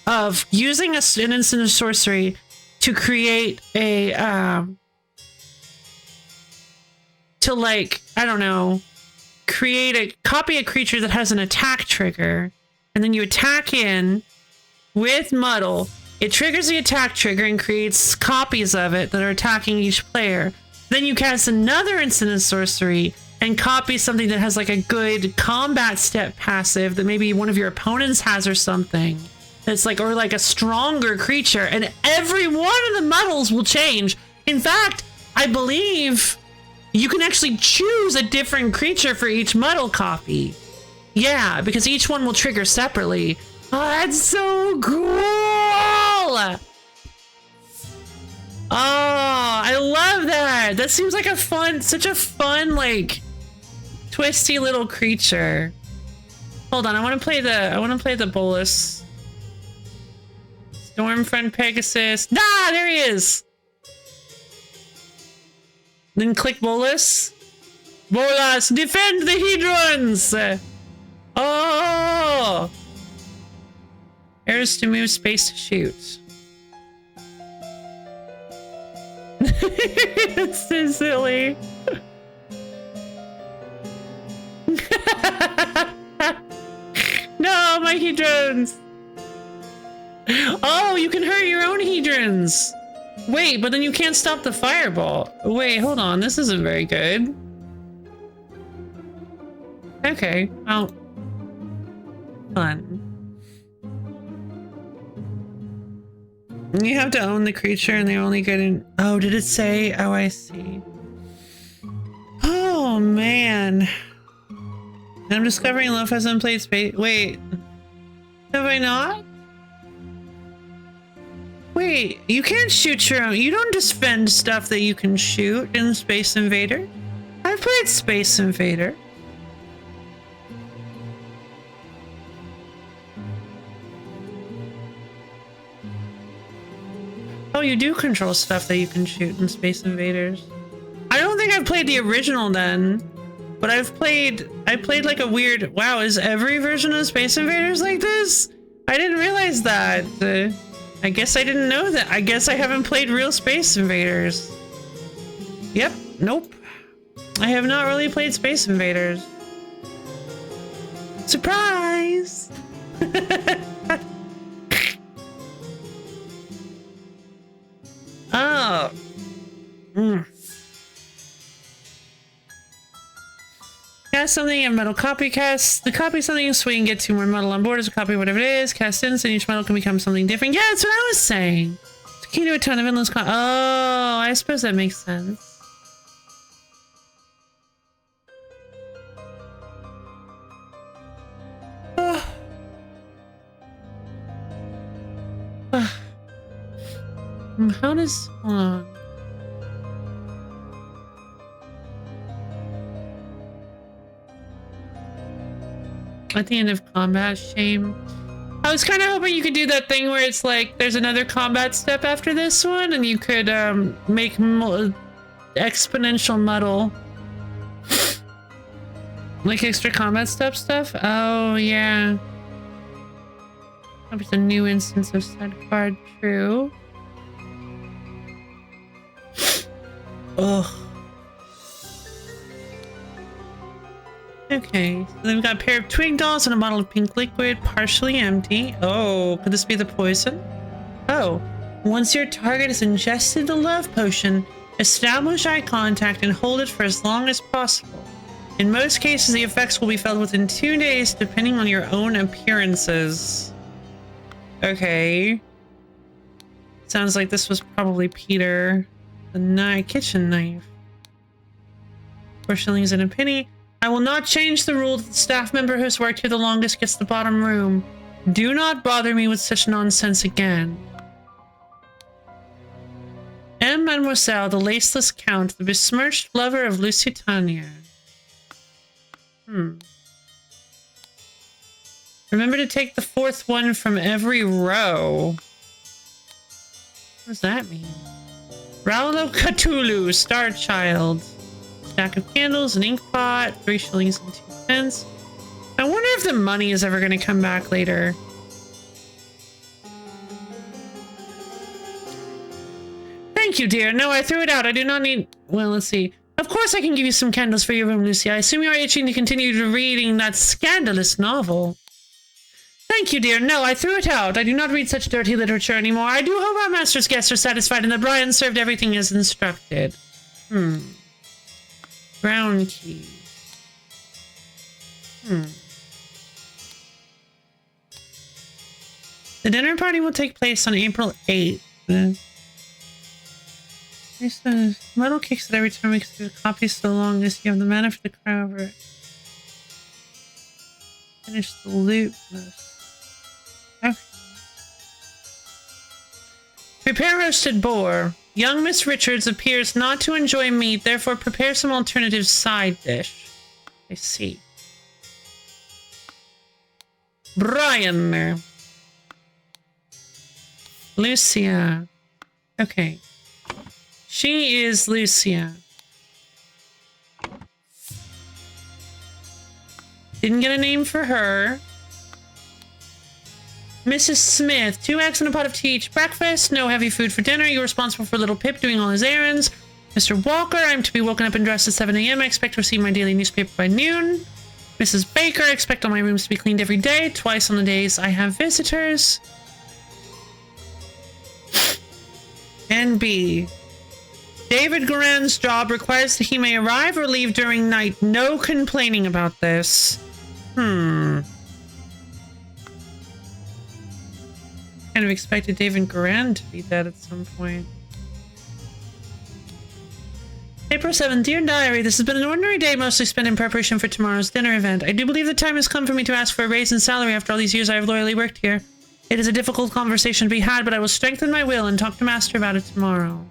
of using an instant or sorcery to create a to, like, I don't know, copy a creature that has an attack trigger, and then you attack in with Muddle. It triggers the attack trigger and creates copies of it that are attacking each player. Then you cast another instant and sorcery and copy something that has like a good combat step passive that maybe one of your opponents has or something. That's like, or like a stronger creature, and every one of the Muddles will change. In fact, I believe you can actually choose a different creature for each Muddle copy. Yeah, because each one will trigger separately. Oh, that's so cool! Oh, I love that. That seems like such a fun, like, twisty little creature. Hold on, I want to play the Bolus. Stormfront Pegasus. Ah, there he is. Then click Bolus. Bolus, defend the Hedrons! Oh! Airs to move, space to shoot. It's so silly. No, my Hedrons! Oh, you can hurt your own Hedrons! Wait, but then you can't stop the fireball. Wait, hold on, this isn't very good. Okay, well, fun. You have to own the creature and they're only good in... Oh, did it say? Oh, I see. Oh, man. I'm discovering Loaf hasn't played space... Wait. Have I not? Wait, you can't shoot your own... You don't defend stuff that you can shoot in Space Invader. I've played Space Invader. Oh, you do control stuff that you can shoot in Space Invaders. I don't think I've played the original then, but I played like a weird... Wow, is every version of Space Invaders like this? I didn't realize that. I guess I didn't know that. I guess I haven't played real Space Invaders. Yep, nope. I have not really played Space Invaders. Surprise! Oh. Cast something and metal copy cast. The copy something so we can get 2 more metal on board as a copy of whatever it is. Cast in, so each metal can become something different. Yeah, that's what I was saying. It's key to a ton of endless Oh, I suppose that makes sense. How does... Hold on. At the end of combat, shame. I was kind of hoping you could do that thing where it's like there's another combat step after this one and you could make exponential muddle. Like extra combat step stuff? Oh, yeah. That was a new instance of side card. True. Ugh. Okay, so then we've got a pair of twig dolls and a bottle of pink liquid, partially empty. Oh, could this be the poison? Oh, once your target has ingested the love potion, establish eye contact and hold it for as long as possible. In most cases, the effects will be felt within 2 days, depending on your own appearances. Okay. Sounds like this was probably Peter. The kitchen knife. 4 shillings and a penny. I will not change the rule that the staff member who has worked here the longest gets the bottom room. Do not bother me with such nonsense again. M. Mademoiselle, the laceless count, the besmirched lover of Lusitania. Remember to take the 4th one from every row. What does that mean? Raulo Cthulhu, Star Child. Stack of candles, an ink pot, 3 shillings and 2 pence. I wonder if the money is ever going to come back later. Thank you, dear. No, I threw it out. I do not need... Well, let's see. Of course I can give you some candles for your room, Lucy. I assume you are itching to continue reading that scandalous novel. Thank you, dear. No, I threw it out. I do not read such dirty literature anymore. I do hope our master's guests are satisfied and that Brian served everything as instructed. Brown key. The dinner party will take place on April 8th. There's the muddle kicks that every time we do the copy so long as you have the mana for the cry over it. Finish the loop. Okay. Prepare roasted boar. Young Miss Richards appears not to enjoy meat, therefore prepare some alternative side dish. I see. Brian. Lucia. Okay. She is Lucia. Didn't get a name for her. Mrs. Smith, 2 eggs and a pot of tea each breakfast. No heavy food for dinner. You're responsible for little Pip doing all his errands. Mr. Walker, I'm to be woken up and dressed at 7 a.m. I expect to receive my daily newspaper by noon. Mrs. Baker, I expect all my rooms to be cleaned every day, twice on the days I have visitors. And B. David Guerin's job requires that he may arrive or leave during night. No complaining about this. Kind of expected David Guerin to be dead at some point. April 7th, dear diary, this has been an ordinary day mostly spent in preparation for tomorrow's dinner event. I do believe the time has come for me to ask for a raise in salary after all these years I have loyally worked here. It is a difficult conversation to be had, but I will strengthen my will and talk to Master about it tomorrow.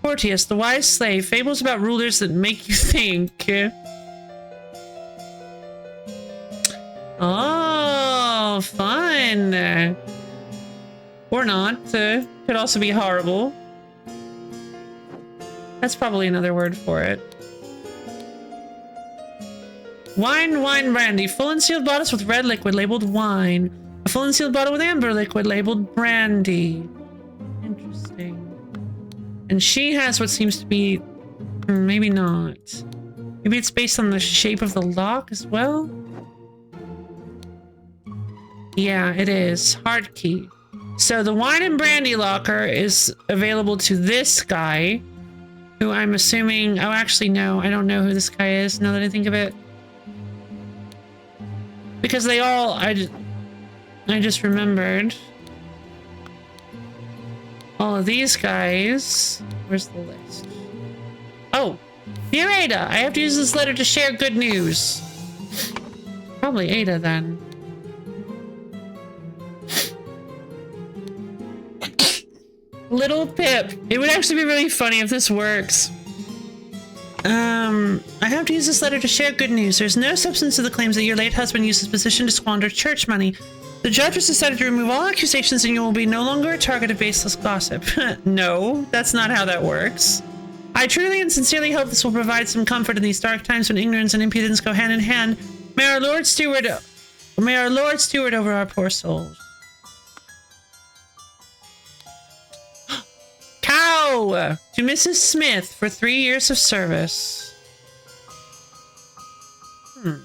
Porteous, the wise slave, fables about rulers that make you think. Oh, fun. Or not. Could also be horrible. That's probably another word for it. Wine, brandy. Full and sealed bottles with red liquid labeled wine. A full and sealed bottle with amber liquid labeled brandy. Interesting. And she has what seems to be... maybe not. Maybe it's based on the shape of the lock as well? Yeah, it is. Heart key. So the wine and brandy locker is available to this guy, who I'm assuming... oh, actually, no. I don't know who this guy is, now that I think of it. Because they all... I just remembered. All of these guys... where's the list? Oh! Dear Ada, I have to use this letter to share good news. Probably Ada, then. Little Pip. It would actually be really funny if this works. I have to use this letter to share good news. There's no substance to the claims that your late husband used his position to squander church money. The judge has decided to remove all accusations and you will be no longer a target of baseless gossip. No, that's not how that works. I truly and sincerely hope this will provide some comfort in these dark times when ignorance and impudence go hand in hand. May our Lord steward over our poor souls. Cow! To Mrs. Smith for 3 years of service. Hmm.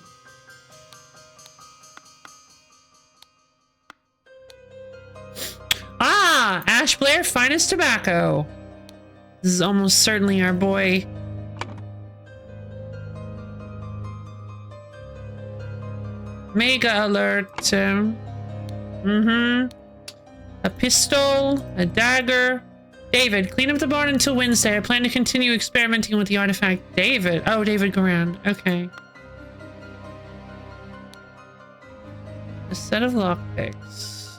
Ah! Ash Blair, finest tobacco. This is almost certainly our boy. Mega alert. A pistol, a dagger. David, clean up the barn until Wednesday. I plan to continue experimenting with the artifact. David. Oh, David Garand. Okay. A set of lockpicks.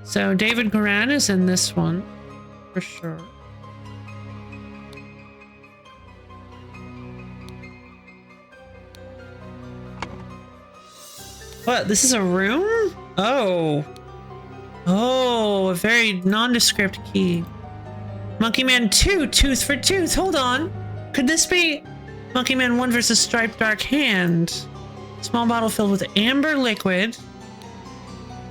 So David Garand is in this one, for sure. What? This is a room? Oh. Oh, a very nondescript key. Monkey Man 2, tooth for tooth. Hold on. Could this be Monkey Man 1 versus Striped Dark Hand? Small bottle filled with amber liquid.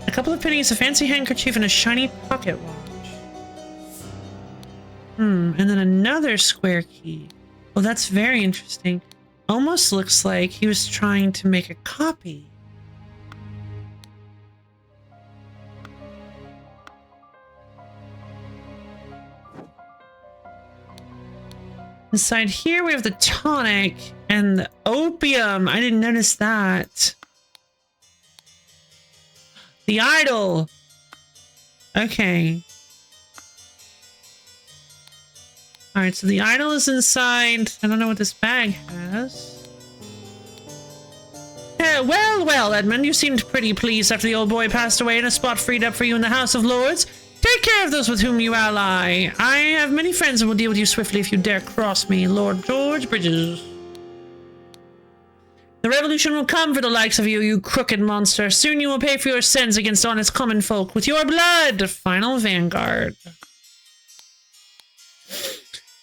A couple of pennies, a fancy handkerchief, and a shiny pocket watch. And then another square key. Well, that's very interesting. Almost looks like he was trying to make a copy. Inside here we have the tonic and the opium. I didn't notice that. The idol. Okay. Alright, so the idol is inside. I don't know what this bag has. Well, Edmund, you seemed pretty pleased after the old boy passed away and a spot freed up for you in the House of Lords. Take care of those with whom you ally. I have many friends and will deal with you swiftly if you dare cross me. Lord George Bridges. The revolution will come for the likes of you, you crooked monster. Soon you will pay for your sins against honest common folk with your blood. Final Vanguard.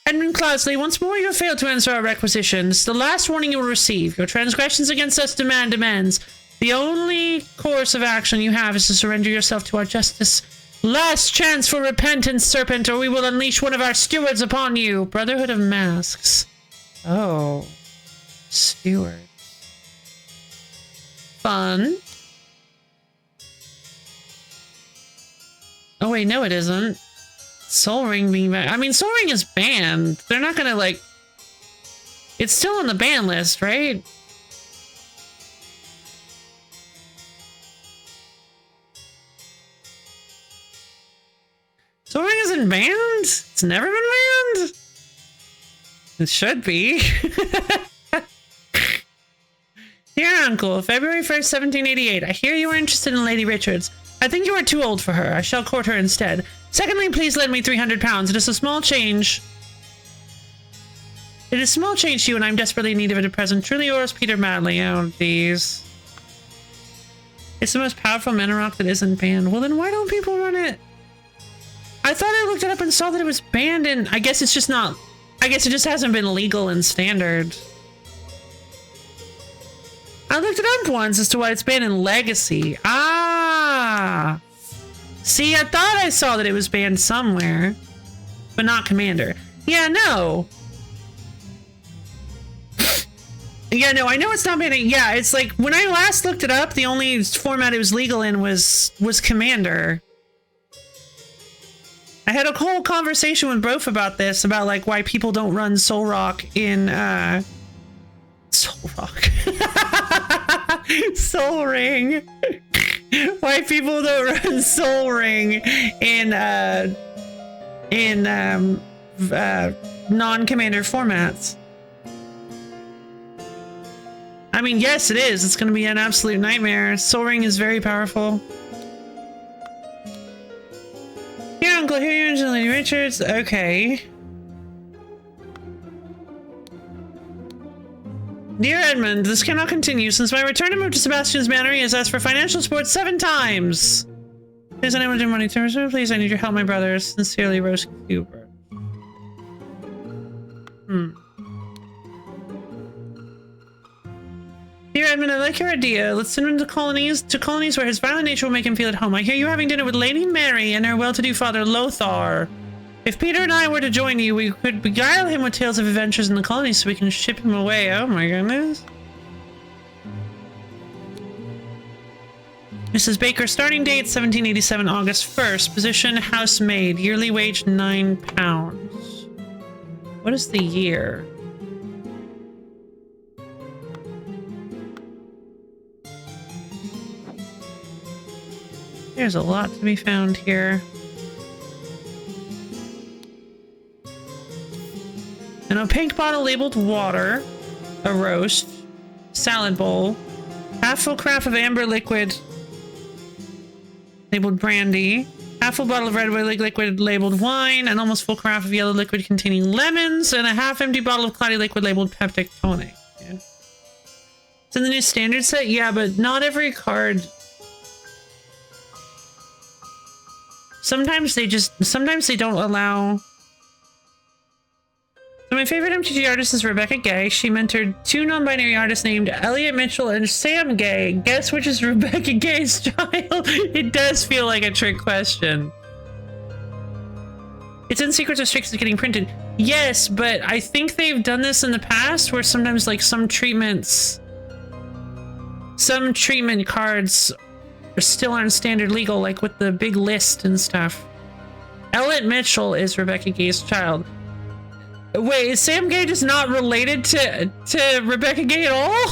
Edmund Cloudsley, once more you have failed to answer our requisitions. The last warning you will receive. Your transgressions against us demand amends. The only course of action you have is to surrender yourself to our justice. Last chance for repentance, serpent, or we will unleash one of our stewards upon you. Brotherhood of Masks. Oh. Steward. Fun. Oh wait, no it isn't. Soul Ring being back. I mean, Soul Ring is banned. They're not gonna like... It's still on the ban list, right? Soul Ring isn't banned? It's never been banned? It should be. Dear Uncle, February 1st, 1788. I hear you are interested in Lady Richards. I think you are too old for her. I shall court her instead. Secondly, please lend me 300 pounds. It is a small change. It is small change to you, and I'm desperately in need of it at present. Truly yours, Peter Madley. Oh, these. It's the most powerful mana rock that isn't banned. Well, then why don't people run it? I thought I looked it up and saw that it was banned in... I guess it's just not... I guess it just hasn't been legal in Standard. I looked it up once as to why it's banned in Legacy. Ah! See, I thought I saw that it was banned somewhere. But not Commander. Yeah, no. Yeah, no, I know it's not banned. Yeah, it's like, when I last looked it up, the only format it was legal in was Commander. I had a whole conversation with Brof about this, about like why people don't run Soul Rock in Soul Rock. Soul Ring. Why people don't run Soul Ring in non-commander formats. I mean, yes, it is. It's going to be an absolute nightmare. Soul Ring is very powerful. Here, Uncle, here you are, Lady Richards. Okay. Dear Edmund, this cannot continue. Since my return to move to Sebastian's Manor, he has asked for financial support 7 times. Please, anyone do money terms? Please, I need your help, my brothers. Sincerely, Rose Cooper. Dear Edmund, I like your idea. Let's send him to colonies where his violent nature will make him feel at home. I hear you having dinner with Lady Mary and her well-to-do father, Lothar. If Peter and I were to join you, we could beguile him with tales of adventures in the colony so we can ship him away. Oh my goodness. Mrs. Baker, starting date 1787, August 1st. Position housemaid. Yearly wage £9. What is the year? There's a lot to be found here. An opaque bottle labeled water, a roast, salad bowl, half full carafe of amber liquid labeled brandy, half full bottle of red liquid labeled wine, an almost full carafe of yellow liquid containing lemons, and a half empty bottle of cloudy liquid labeled peptic tonic. Yeah. It's in the new standard set? Yeah, but not every card. Sometimes they don't allow. So my favorite MTG artist is Rebecca Gay. She mentored two non-binary artists named Elliot Mitchell and Sam Gay. Guess which is Rebecca Gay's child? It does feel like a trick question. It's in Secrets of Strix is getting printed. Yes, but I think they've done this in the past where sometimes like some treatment cards still aren't standard legal, like with the big list and stuff. Elliot Mitchell is Rebecca Gay's child. Wait, is Sam Gay just not related to Rebecca Gay at all?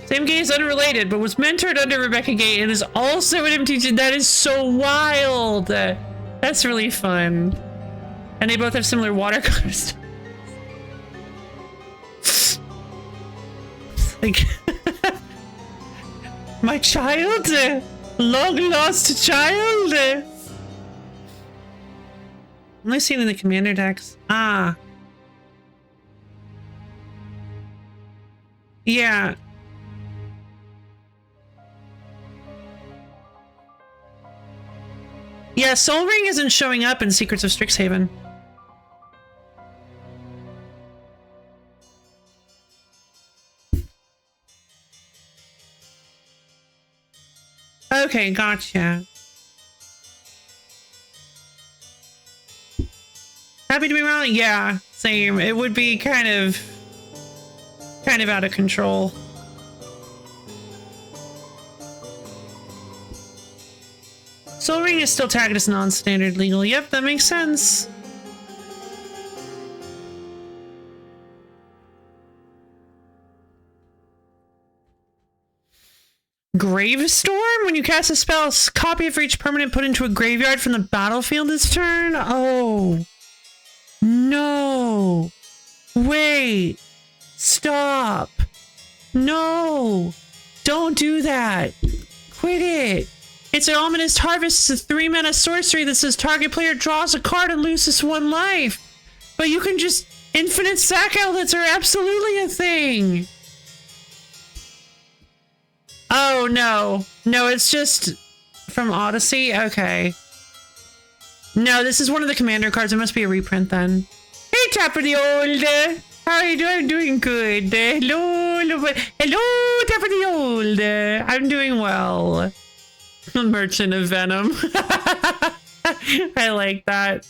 Sam Gay is unrelated, but was mentored under Rebecca Gay and is also an MTG. That is so wild. That's really fun. And they both have similar watercolors. Like, my child? Long lost child? Only seen in the commander decks. Ah. Yeah. Yeah, Soul Ring isn't showing up in Secrets of Strixhaven. Okay, gotcha. Happy to be wrong? Yeah, same. It would be kind of out of control. Soul Ring is still tagged as non-standard legal. Yep, that makes sense. Gravestorm? When you cast a spell, copy it for each permanent put into a graveyard from the battlefield this turn? Oh. No. Wait. Stop. No. Don't do that. Quit it. It's an Ominous Harvest. It's a 3-mana sorcery that says target player draws a card and loses 1 life. But you can just... Infinite sack outlets are absolutely a thing. Oh, no. No, it's just from Odyssey? Okay. No, this is one of the commander cards. It must be a reprint then. Hey, top of the old. How are you doing? I'm doing good. Hello, top of the old. I'm doing well. Merchant of Venom. I like that.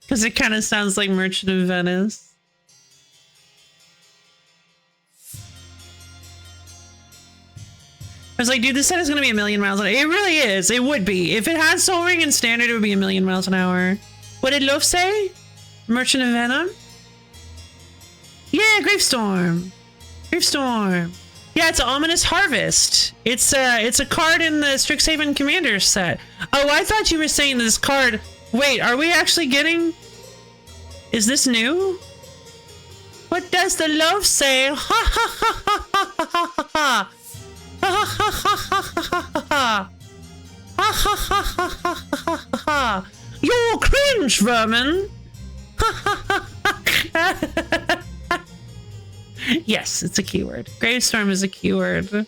Because it kind of sounds like Merchant of Venice. I was like, dude, this set is going to be 1,000,000 miles an hour. It really is. It would be. If it had Soul Ring and Standard, it would be 1,000,000 miles an hour. What did Loaf say? Merchant of Venom? Yeah, Gravestorm. Gravestorm. Yeah, it's an Ominous Harvest. It's a card in the Strixhaven Commander set. Oh, I thought you were saying this card... Wait, are we actually getting... Is this new? What does the loaf say? Ha ha ha ha ha ha ha ha. Ha ha ha ha ha ha ha. Ha ha ha ha ha ha ha ha. You're cringe, vermin. Ha ha ha ha. Yes, it's a keyword. Gravestorm is a keyword.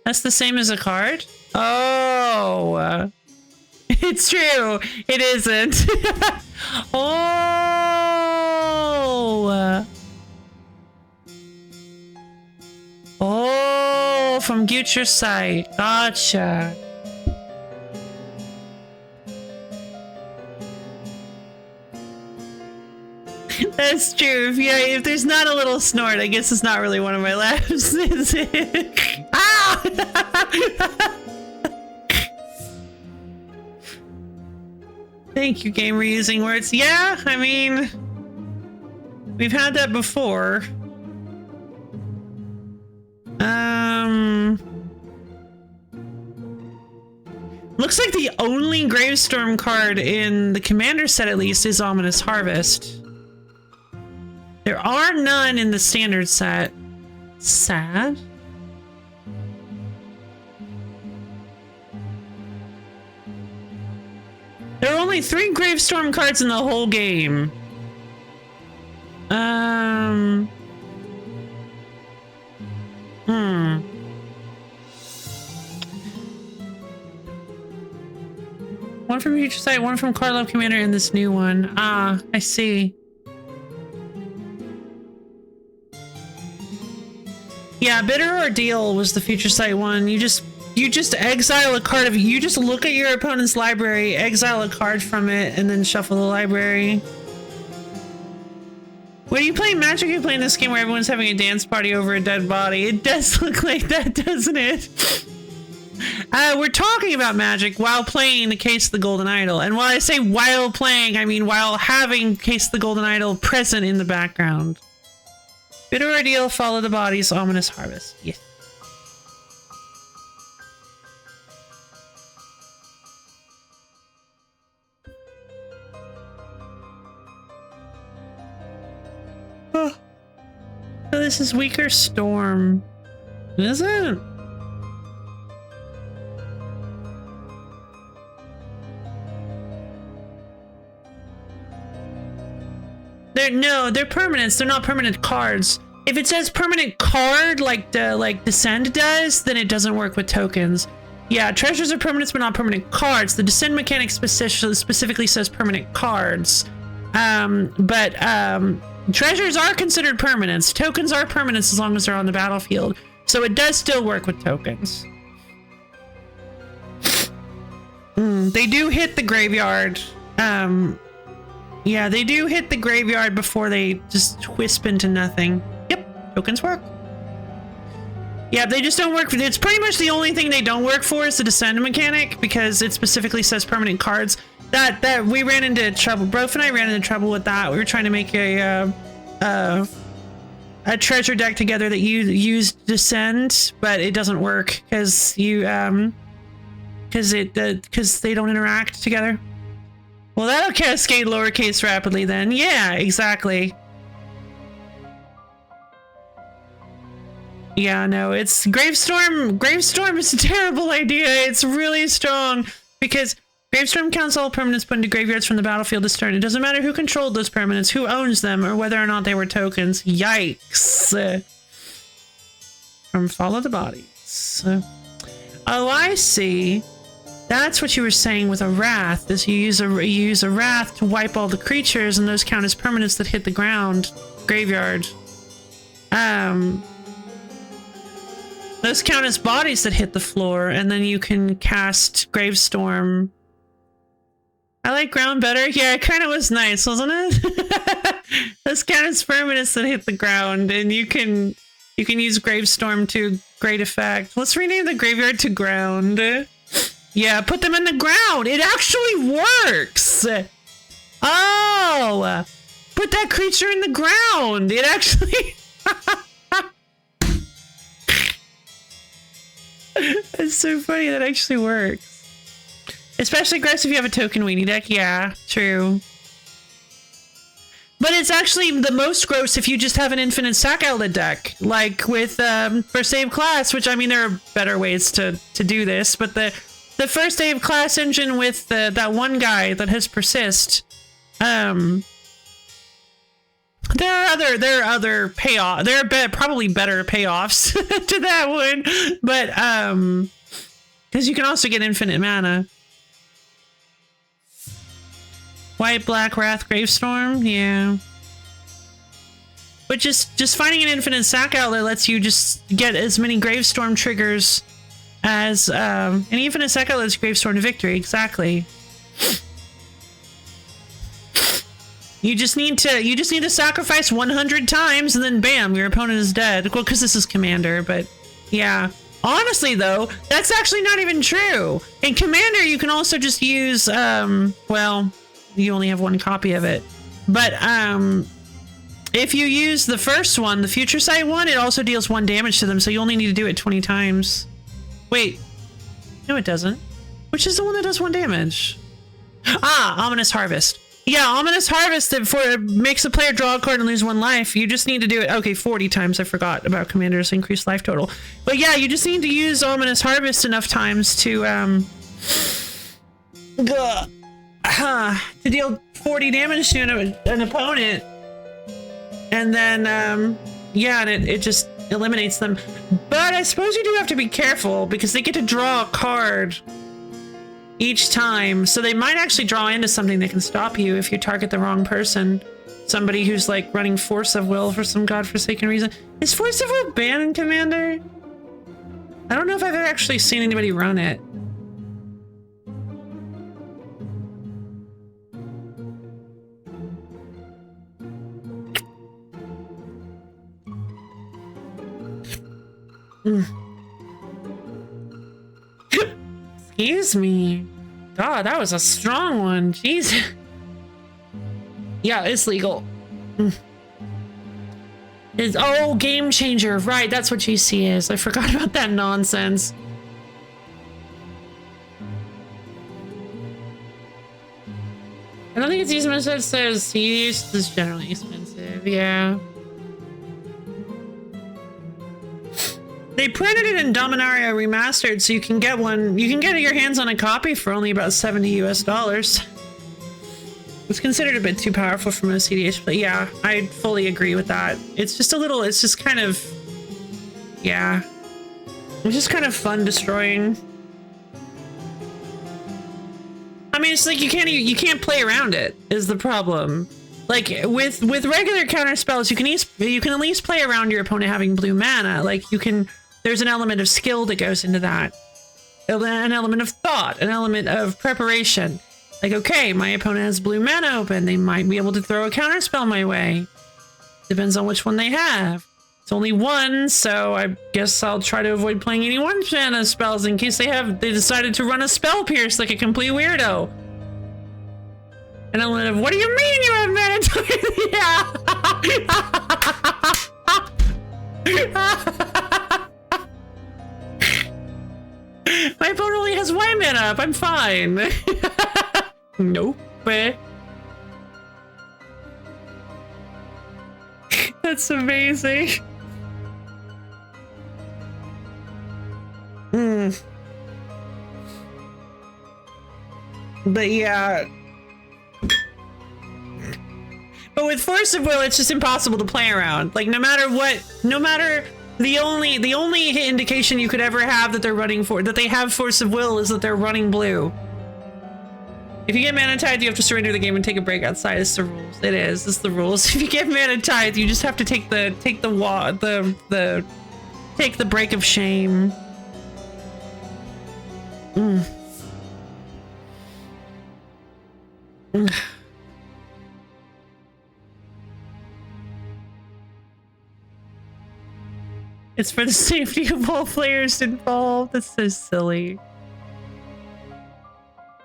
That's the same as a card? Oh. It's true. It isn't. Oh. from future sight. Gotcha. That's true. If there's not a little snort, I guess it's not really one of my laughs, is it? Ah! Thank you, game, reusing words. Yeah, I mean, we've had that before. Looks like the only Gravestorm card in the Commander set, at least, is Ominous Harvest. There are none in the Standard set. Sad. There are only 3 Gravestorm cards in the whole game. One from Future Sight, one from Card Love Commander, and this new one. Ah, I see. Yeah, Bitter Ordeal was the Future Sight one. You just exile a card of you just look at your opponent's library, exile a card from it, and then shuffle the library. When you play Magic, you play in this game where everyone's having a dance party over a dead body. It does look like that, doesn't it? We're talking about Magic while playing the Case of the Golden Idol. And while I say while playing, I mean while having Case of the Golden Idol present in the background. Bitter Ordeal, Follow the Bodies, Ominous Harvest. Yes. Oh. So this is Weaker Storm. Is it? They're permanents. They're not permanent cards. If it says permanent card like Descend does, then it doesn't work with tokens. Yeah, treasures are permanents but not permanent cards. The Descend mechanic specifically says permanent cards. Treasures are considered permanents. Tokens are permanents as long as they're on the battlefield. So it does still work with tokens. They do hit the graveyard. Yeah, they do hit the graveyard before they just wisp into nothing. Yep, tokens work. Yeah, they just don't work. It's pretty much the only thing they don't work for is the Descend mechanic, because it specifically says permanent cards. That we ran into trouble. Brof and I ran into trouble with that. We were trying to make a treasure deck together that used Descend, but it doesn't work because because they don't interact together. Well, that'll cascade lowercase rapidly then. Yeah, exactly. Yeah, no, it's Gravestorm. Gravestorm is a terrible idea. It's really strong because Gravestorm counts all permanents put into graveyards from the battlefield this turn. It doesn't matter who controlled those permanents, who owns them, or whether or not they were tokens. Yikes. From Follow the Bodies. Oh, I see. That's what you were saying with a Wrath, is you use a Wrath to wipe all the creatures, and those count as permanents that hit the ground. Graveyard. Those count as bodies that hit the floor, and then you can cast Gravestorm. I like ground better. Yeah, it kind of was nice, wasn't it? Those count as permanents that hit the ground, and you can use Gravestorm to great effect. Let's rename the graveyard to ground. Yeah, put them in the ground. It actually works. Oh, put that creature in the ground. It actually. It's so funny. That actually works. Especially aggressive if you have a token weenie deck. Yeah, true. But it's actually the most gross if you just have an infinite sack outlet deck, like with First Save Class, which, I mean, there are better ways to do this, but the First Save Class engine with that one guy that has Persist, there are other payoff. There are probably better payoffs to that one, but because you can also get infinite mana. White, Black, Wrath, Gravestorm, yeah. But just finding an infinite sack outlet lets you just get as many Gravestorm triggers as an infinite sack outlet is Gravestorm to victory. Exactly. You just need to sacrifice 100 times and then bam, your opponent is dead. Well, because this is Commander, but yeah. Honestly, though, that's actually not even true. In Commander, you can also just use well, you only have one copy of it, but if you use the first one, the Future Sight one, it also deals 1 damage to them, so you only need to do it 20 times. Wait. No, it doesn't. Which is the one that does 1 damage? Ah, Ominous Harvest. Yeah, Ominous Harvest it makes a player draw a card and lose 1 life. You just need to do it, okay, 40 times. I forgot about Commander's increased life total. But yeah, you just need to use Ominous Harvest enough times to deal 40 damage to an opponent. And then, yeah, and it just eliminates them. But I suppose you do have to be careful because they get to draw a card each time. So they might actually draw into something that can stop you if you target the wrong person. Somebody who's like running Force of Will for some godforsaken reason. Is Force of Will banned in Commander? I don't know if I've ever actually seen anybody run it. Excuse me. God, that was a strong one. Jeez. Yeah, it's legal. It's, oh, Game Changer. Right, that's what GC is. I forgot about that nonsense. I don't think it's expensive. It says use is generally expensive. Yeah. They printed it in Dominaria Remastered, so you can get one. You can get your hands on a copy for only about $70 US. It's considered a bit too powerful for most CDH, but yeah, I fully agree with that. It's just a little. It's just kind of, yeah. It's just kind of fun destroying. I mean, it's like you can't play around it. Is the problem? Like with regular counter spells, you can at least play around your opponent having blue mana. Like you can. There's an element of skill that goes into that. An element of thought, an element of preparation. Like, okay, my opponent has blue mana open. They might be able to throw a counter spell my way. Depends on which one they have. It's only one, so I guess I'll try to avoid playing any 1 mana spells in case they decided to run a Spell Pierce like a complete weirdo. An element of, what do you mean you have mana? My opponent only has 1 mana up. I'm fine. Nope. That's amazing. But yeah. But with Force of Will, it's just impossible to play around. Like no matter the only indication you could ever have that they're running that they have Force of Will is that they're running blue. If you get mana tithe, you have to surrender the game and take a break outside. It's the rules. It is. It's the rules. If you get mana tithe, you just have to take the break of shame. It's for the safety of all players involved. That's so silly.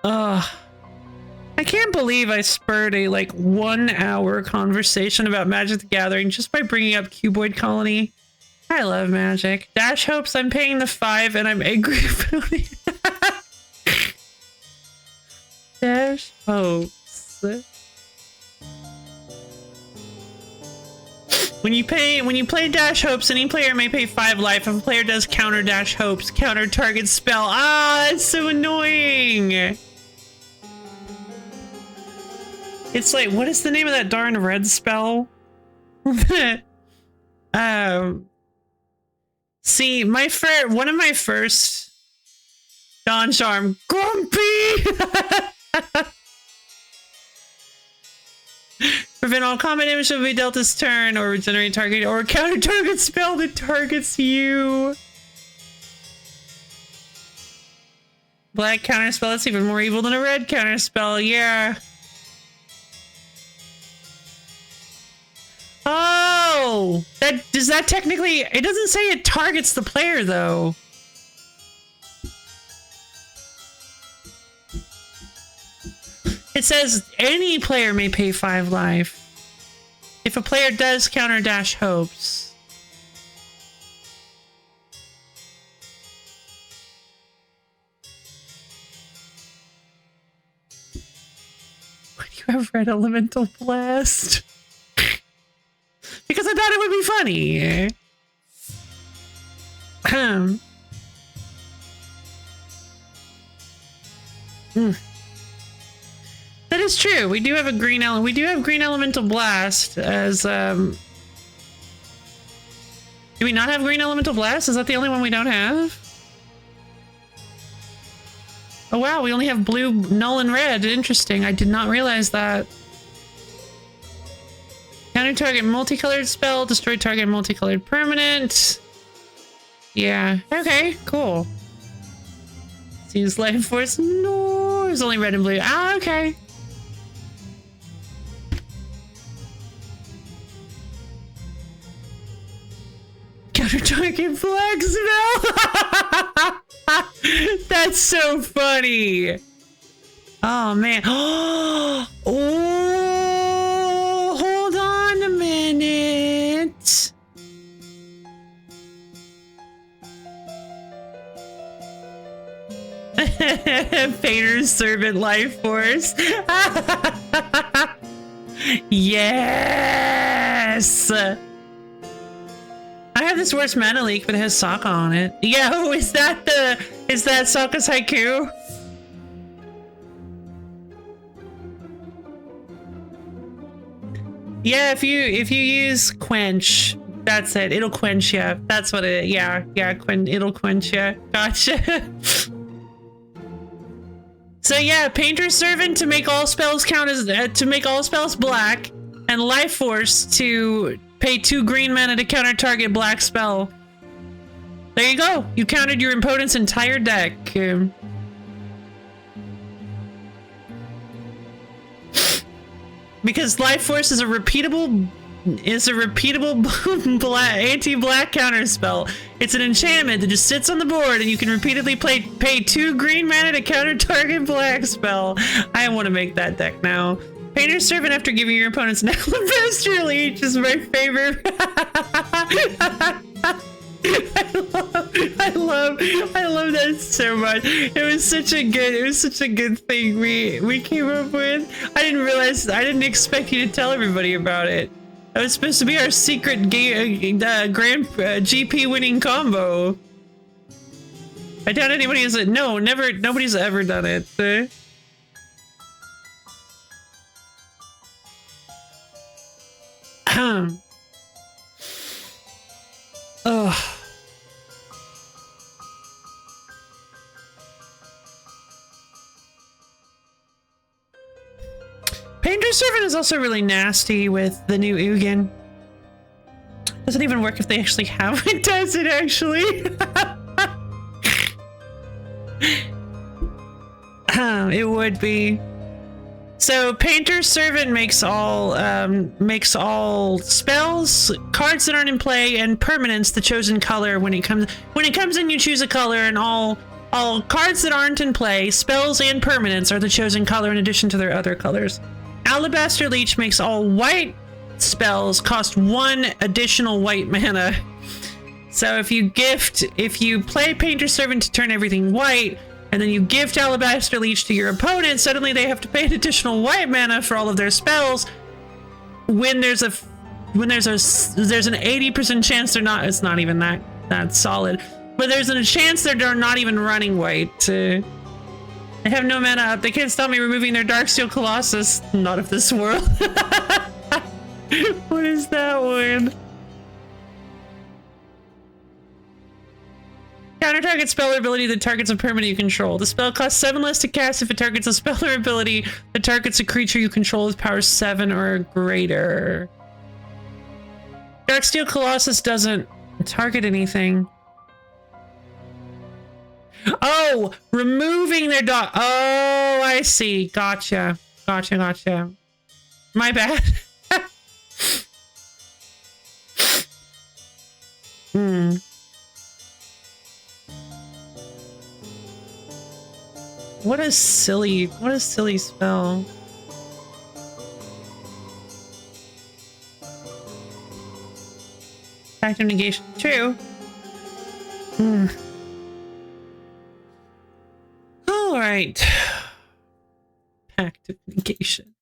Ugh. I can't believe I spurred a 1 hour conversation about Magic the Gathering just by bringing up Cuboid Colony. I love Magic. Dash hopes I'm paying the 5 and I'm angry about it. Dash hopes. When you play Dash Hopes, any player may pay 5 life. If a player does counter Dash Hopes, counter target spell. Ah, it's so annoying. It's like, what is the name of that darn red spell? See, one of my first Dawn Charm, Grumpy. Prevent all combat damage to be dealt this turn, or regenerate target, or counter target spell that targets you. Black counter spell, that's even more evil than a red counter spell, yeah. Oh! Does that technically... It doesn't say it targets the player, though. It says any player may pay 5 life. If a player does counter dash hopes. Would you have red elemental blast? Because I thought it would be funny. That is true. We do have a green element. We do have green elemental blast as Do we not have green elemental blast? Is that the only one we don't have? Oh wow, we only have blue, null, and red. Interesting. I did not realize that. Counter target multicolored spell, destroy target multicolored permanent. Yeah. Okay, cool. Use life force. No, there's only red and blue. Ah, okay. Counter target black spell. That's so funny. Oh man. Oh, hold on a minute. Painter's servant life force. Yes. I have this worst mana leak, but it has Sokka on it. Yeah, oh, is that Sokka's haiku? Yeah, if you use quench, that's it. It'll quench you. That's what it. Yeah, it'll quench you. Gotcha. So yeah, Painter's Servant to make all spells count as to make all spells black, and Life Force to pay 2 green mana to counter target black spell. There you go. You countered your opponent's entire deck. Because Life Force is a repeatable anti-black counter spell. It's an enchantment that just sits on the board, and you can repeatedly pay 2 green mana to counter target black spell. I want to make that deck now. Painter's Servant after giving your opponents an Alabaster Leech is my favorite. I love that so much. It was such a good thing we came up with. I didn't expect you to tell everybody about it. That was supposed to be our secret grand GP winning combo. I doubt anybody has it. No, never. Nobody's ever done it. Ugh. Painter's Servant is also really nasty with the new Ugin. Doesn't even work if they actually have it, does it actually? It would be. So Painter's Servant makes all spells, cards that aren't in play, and permanents the chosen color when it comes in. You choose a color, and all cards that aren't in play, spells and permanents are the chosen color in addition to their other colors. Alabaster Leech makes all white spells cost 1 additional white mana. So if you play Painter's Servant to turn everything white, and then you gift Alabaster Leech to your opponent, suddenly they have to pay an additional white mana for all of their spells. When there's an 80% chance they're not. It's not even that solid, but there's a chance they're not even running white. They have no mana up. They can't stop me removing their Darksteel Colossus. Not of this world. What is that one? counter target spell or ability that targets a permanent you control. The spell costs 7 less to cast if it targets a spell or ability that targets a creature you control with power 7 or greater. Darksteel Colossus doesn't target anything. Oh, removing their dog. Oh, I see. Gotcha. Gotcha. My bad. What a silly spell. Active negation. True. All right. Pact of negation.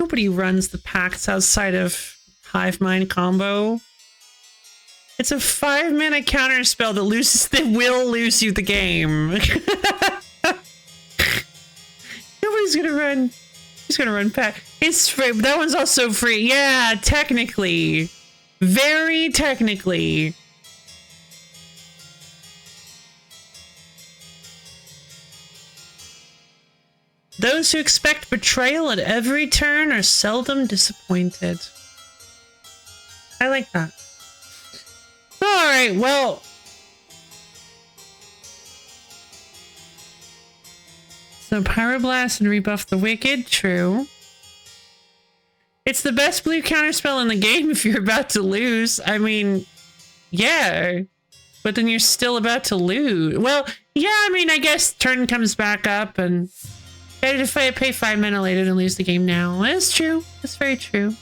Nobody runs the pacts outside of Hive Mind combo. It's a 5-mana counter spell that will lose you the game. Nobody's gonna run. He's gonna run pack. It's free. That one's also free. Yeah, technically. Very technically. Those who expect betrayal at every turn are seldom disappointed. I like that. Alright, well. So Pyroblast and Rebuff the Wicked, true. It's the best blue counterspell in the game if you're about to lose. I mean, yeah. But then you're still about to lose. Well, yeah, I mean, I guess turn comes back up and better to pay 5 mana later than lose the game now. That's true. That's very true.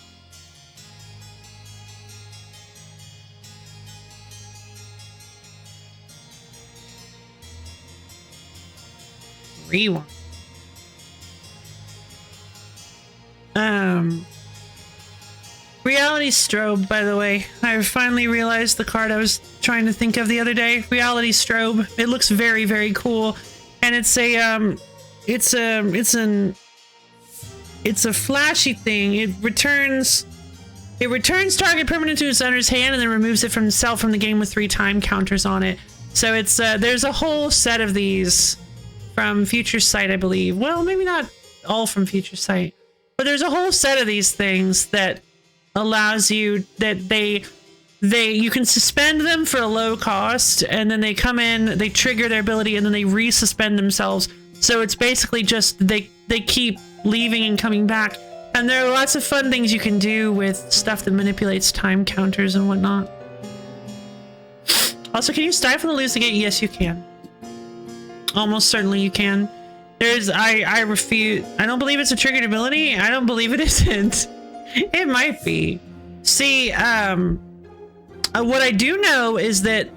Rewind. Reality Strobe, by the way. I finally realized the card I was trying to think of the other day. Reality Strobe. It looks very, very cool. And it's a flashy thing. It returns target permanent to its owner's hand and then removes it from itself from the game with 3 time counters on it. So it's there's a whole set of these from Future Sight, I believe. Well, maybe not all from Future Sight, but there's a whole set of these things that allows you that you can suspend them for a low cost, and then they come in, they trigger their ability, and then they resuspend themselves. So it's basically just they keep leaving and coming back. And there are lots of fun things you can do with stuff that manipulates time counters and whatnot. Also, can you stifle the losing gate? Yes, you can. Almost certainly you can. I refuse. I don't believe it's a triggered ability. I don't believe it isn't. It might be. See, what I do know is that,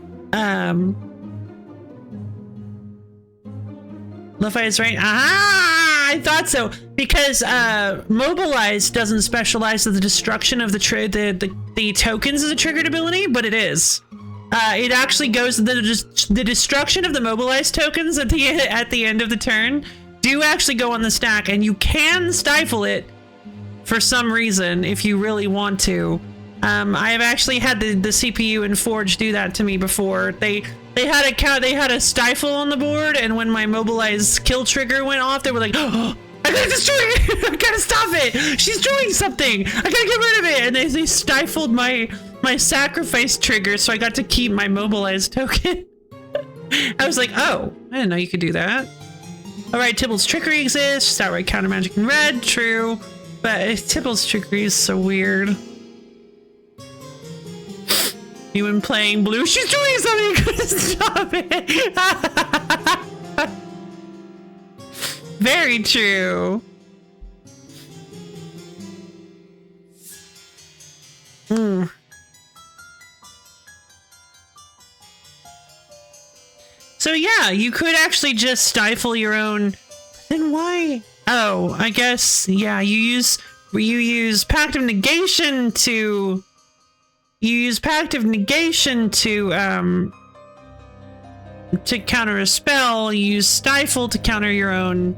Lo-Fi is right. Ah, I thought so. Because, Mobilize doesn't specialize in the destruction of the tokens as a triggered ability, but it is. It actually goes the destruction of the mobilized tokens at the end of the turn do actually go on the stack, and you can stifle it for some reason if you really want to. I have actually had the CPU and Forge do that to me before. They had a stifle on the board, and when my mobilized kill trigger went off, they were like, "Oh, I gotta destroy it! I gotta stop it! She's doing something! I gotta get rid of it!" And they stifled my sacrifice trigger, so I got to keep my mobilized token. I was like, oh, I didn't know you could do that. Alright, Tybalt's Trickery exists. Outright counter magic in red, true. But Tybalt's Trickery is so weird. You been playing blue? She's doing something! You couldn't stop it! Very true. So yeah, you could actually just stifle your own. Then why? Oh, I guess yeah. You use Pact of Negation to. You use Pact of Negation to counter a spell. You use Stifle to counter your own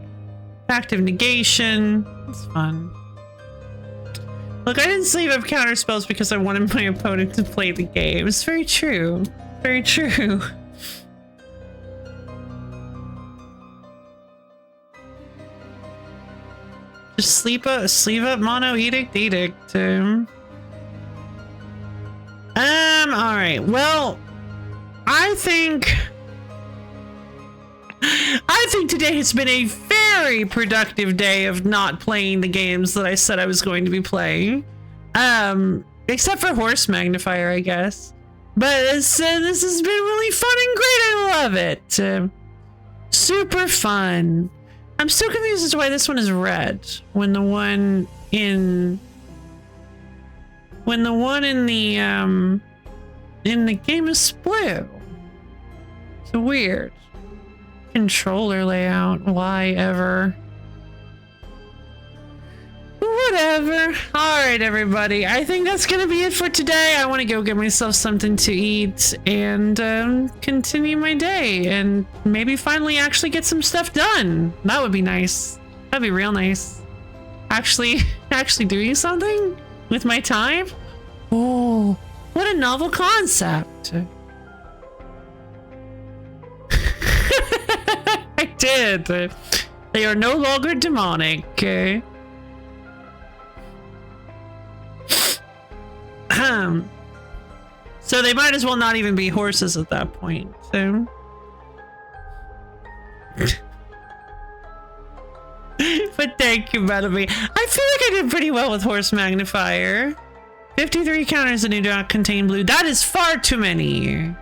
Pact of Negation. It's fun. Look, I didn't sleeve up counter spells because I wanted my opponent to play the game. It's very true. Very true. Just sleep up, mono, edict. Alright, well, I think today has been a very productive day of not playing the games that I said I was going to be playing. Except for Horse Magnifier, I guess. But this has been really fun and great. I love it. Super fun. I'm still confused as to why this one is red when the one in the game is blue. It's weird. Controller layout. Why ever? Whatever. Alright, everybody. I think that's gonna be it for today. I want to go get myself something to eat and continue my day and maybe finally actually get some stuff done. That would be nice. That'd be real nice. Actually doing something with my time? Oh, what a novel concept. I did. They are no longer demonic. Okay. So they might as well not even be horses at that point. So. But thank you, Bellamy. I feel like I did pretty well with Horse Magnifier. 53 counters that do not contain blue. That is far too many.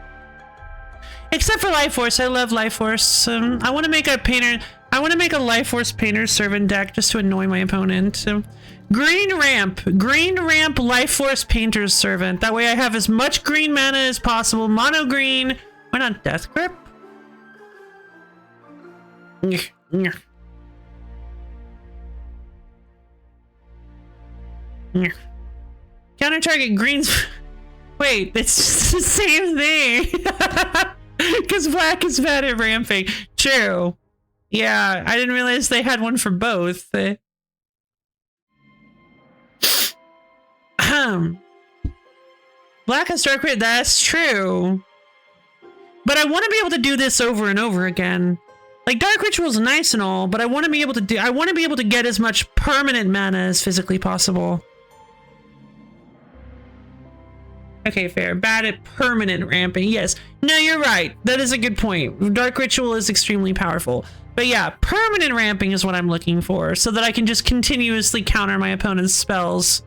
Except for Life Force. I love Life Force. I want to make a painter. I want to make a Life Force painter servant deck just to annoy my opponent. Green ramp, Life Force painter's servant. That way I have as much green mana as possible. Mono green. Why not Death Grip? Counter target greens. Wait, it's the same thing. Because black is bad at ramping. True. Yeah, I didn't realize they had one for both. Black has dark red. That's true. But I want to be able to do this over and over again. Like Dark Ritual is nice and all, but I want to be able to get as much permanent mana as physically possible. Okay, fair. Bad at permanent ramping. Yes. No, you're right. That is a good point. Dark Ritual is extremely powerful. But yeah, permanent ramping is what I'm looking for, so that I can just continuously counter my opponent's spells.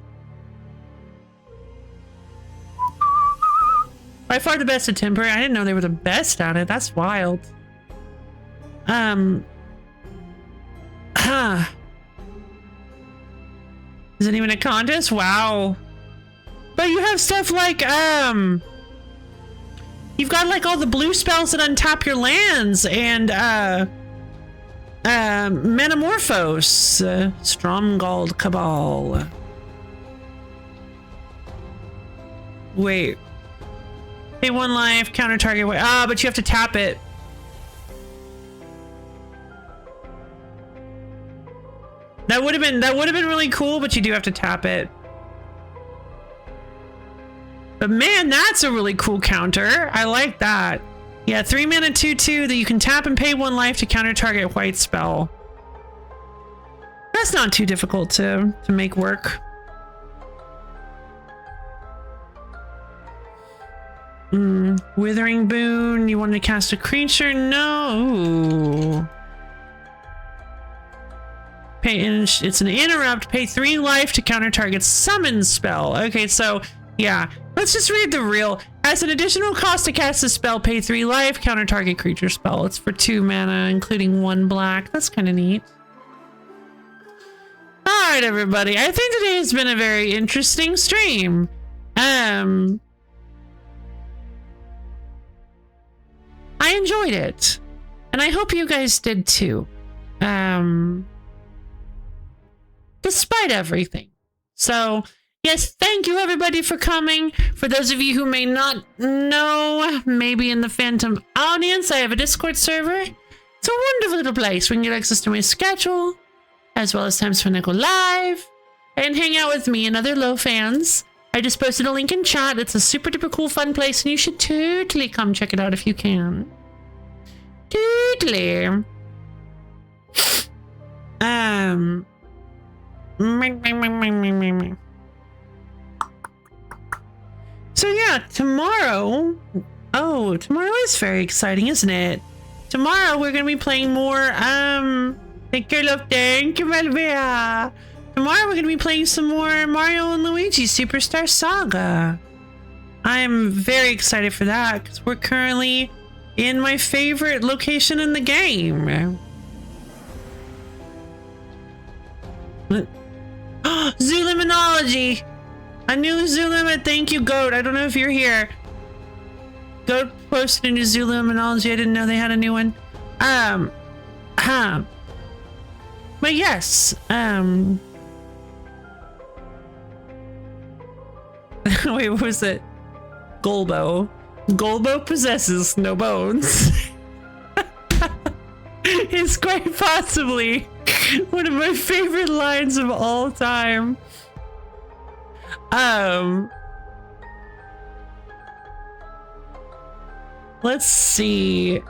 By far the best at temporary. I didn't know they were the best at it. That's wild. Is it even a contest? Wow. But you have stuff like, you've got like all the blue spells that untap your lands and, Metamorphose, Stromgald Cabal. Wait. Pay 1 life, counter target. But you have to tap it. That would have been really cool, but you do have to tap it. But man, that's a really cool counter. I like that. Yeah, 3 mana 2/2 that you can tap and pay 1 life to counter target white spell. That's not too difficult to make work. Withering Boon. You want to cast a creature? No. It's an interrupt. Pay 3 life to counter target summon spell. Okay, so yeah. Let's just read the reel. As an additional cost to cast a spell, pay 3 life, counter target creature spell. It's for 2 mana, including 1 black. That's kind of neat. Alright, everybody. I think today has been a very interesting stream. I enjoyed it. And I hope you guys did too. Despite everything. So, yes, thank you everybody for coming. For those of you who may not know, maybe in the Phantom audience, I have a Discord server. It's a wonderful little place where you can get access to my schedule, as well as times when I go live, and hang out with me and other low fans. I just posted a link in chat. It's a super duper cool fun place, and you should totally come check it out if you can. Totally. So yeah, tomorrow. Oh, tomorrow is very exciting, isn't it? Tomorrow we're gonna be playing more. Thank you, Malvia. Tomorrow we're gonna be playing some more Mario and Luigi Superstar Saga. I'm very excited for that because we're currently in my favorite location in the game. Zooliminology! A new zoo limit, thank you, Goat. I don't know if you're here. Goat posted a new Zooliminology. I didn't know they had a new one. But yes, wait, what was it? Golbo. Golbo possesses no bones. It's quite possibly one of my favorite lines of all time. Let's see. So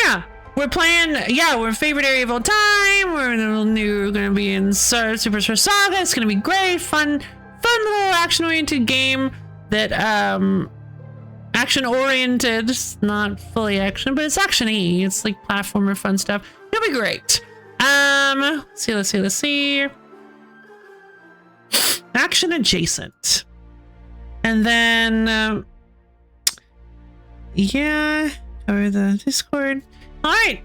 yeah, we're playing. Yeah, we're favorite area of all time. We're gonna be in Superstar Saga. It's gonna be great, fun little action-oriented game that action-oriented, not fully action, but it's action-y. It's like platformer fun stuff. It'll be great. Let's see. Action adjacent. And then yeah, over the Discord. All right.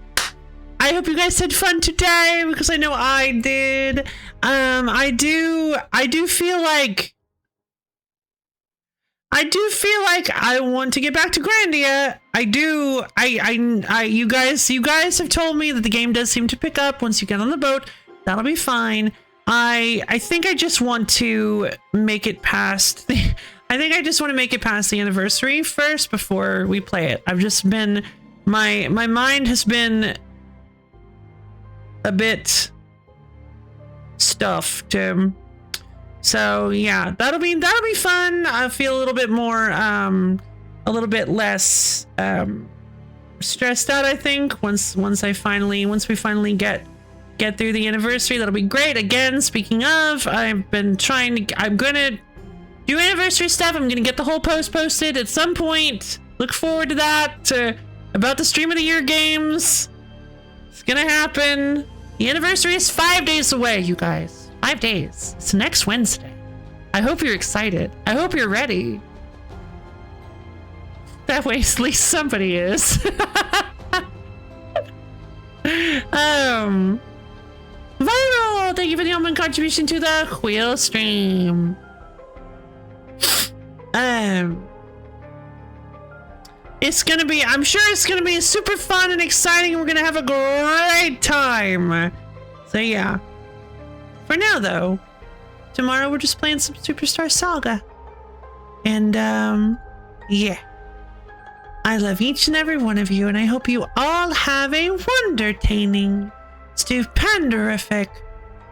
I hope you guys had fun today because I know I did. I do feel like I want to get back to Grandia. I do. You guys have told me that the game does seem to pick up once you get on the boat. That'll be fine. I think I just want to make it past the anniversary first before we play it. I've just been my mind has been a bit stuffed. So yeah, that'll be fun. I feel a little bit more a little bit less stressed out, I think, once we finally get through the anniversary. That'll be great. Again, speaking of, I'm gonna do anniversary stuff. I'm gonna get the whole post posted at some point. Look forward to that, about the stream of the year games. It's gonna happen. The anniversary is 5 days away, you guys. 5 days. It's next Wednesday. I hope you're excited. I hope you're ready. That way at least somebody is. Viral! Thank you for the human contribution to the wheel stream. I'm sure it's gonna be super fun and exciting, and we're gonna have a great time. So yeah. For now though, tomorrow we're just playing some Superstar Saga. And yeah. I love each and every one of you, and I hope you all have a wondertaining, stupendorific,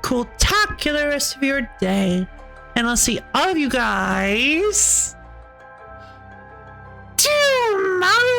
cool-tacular rest of your day. And I'll see all of you guys tomorrow.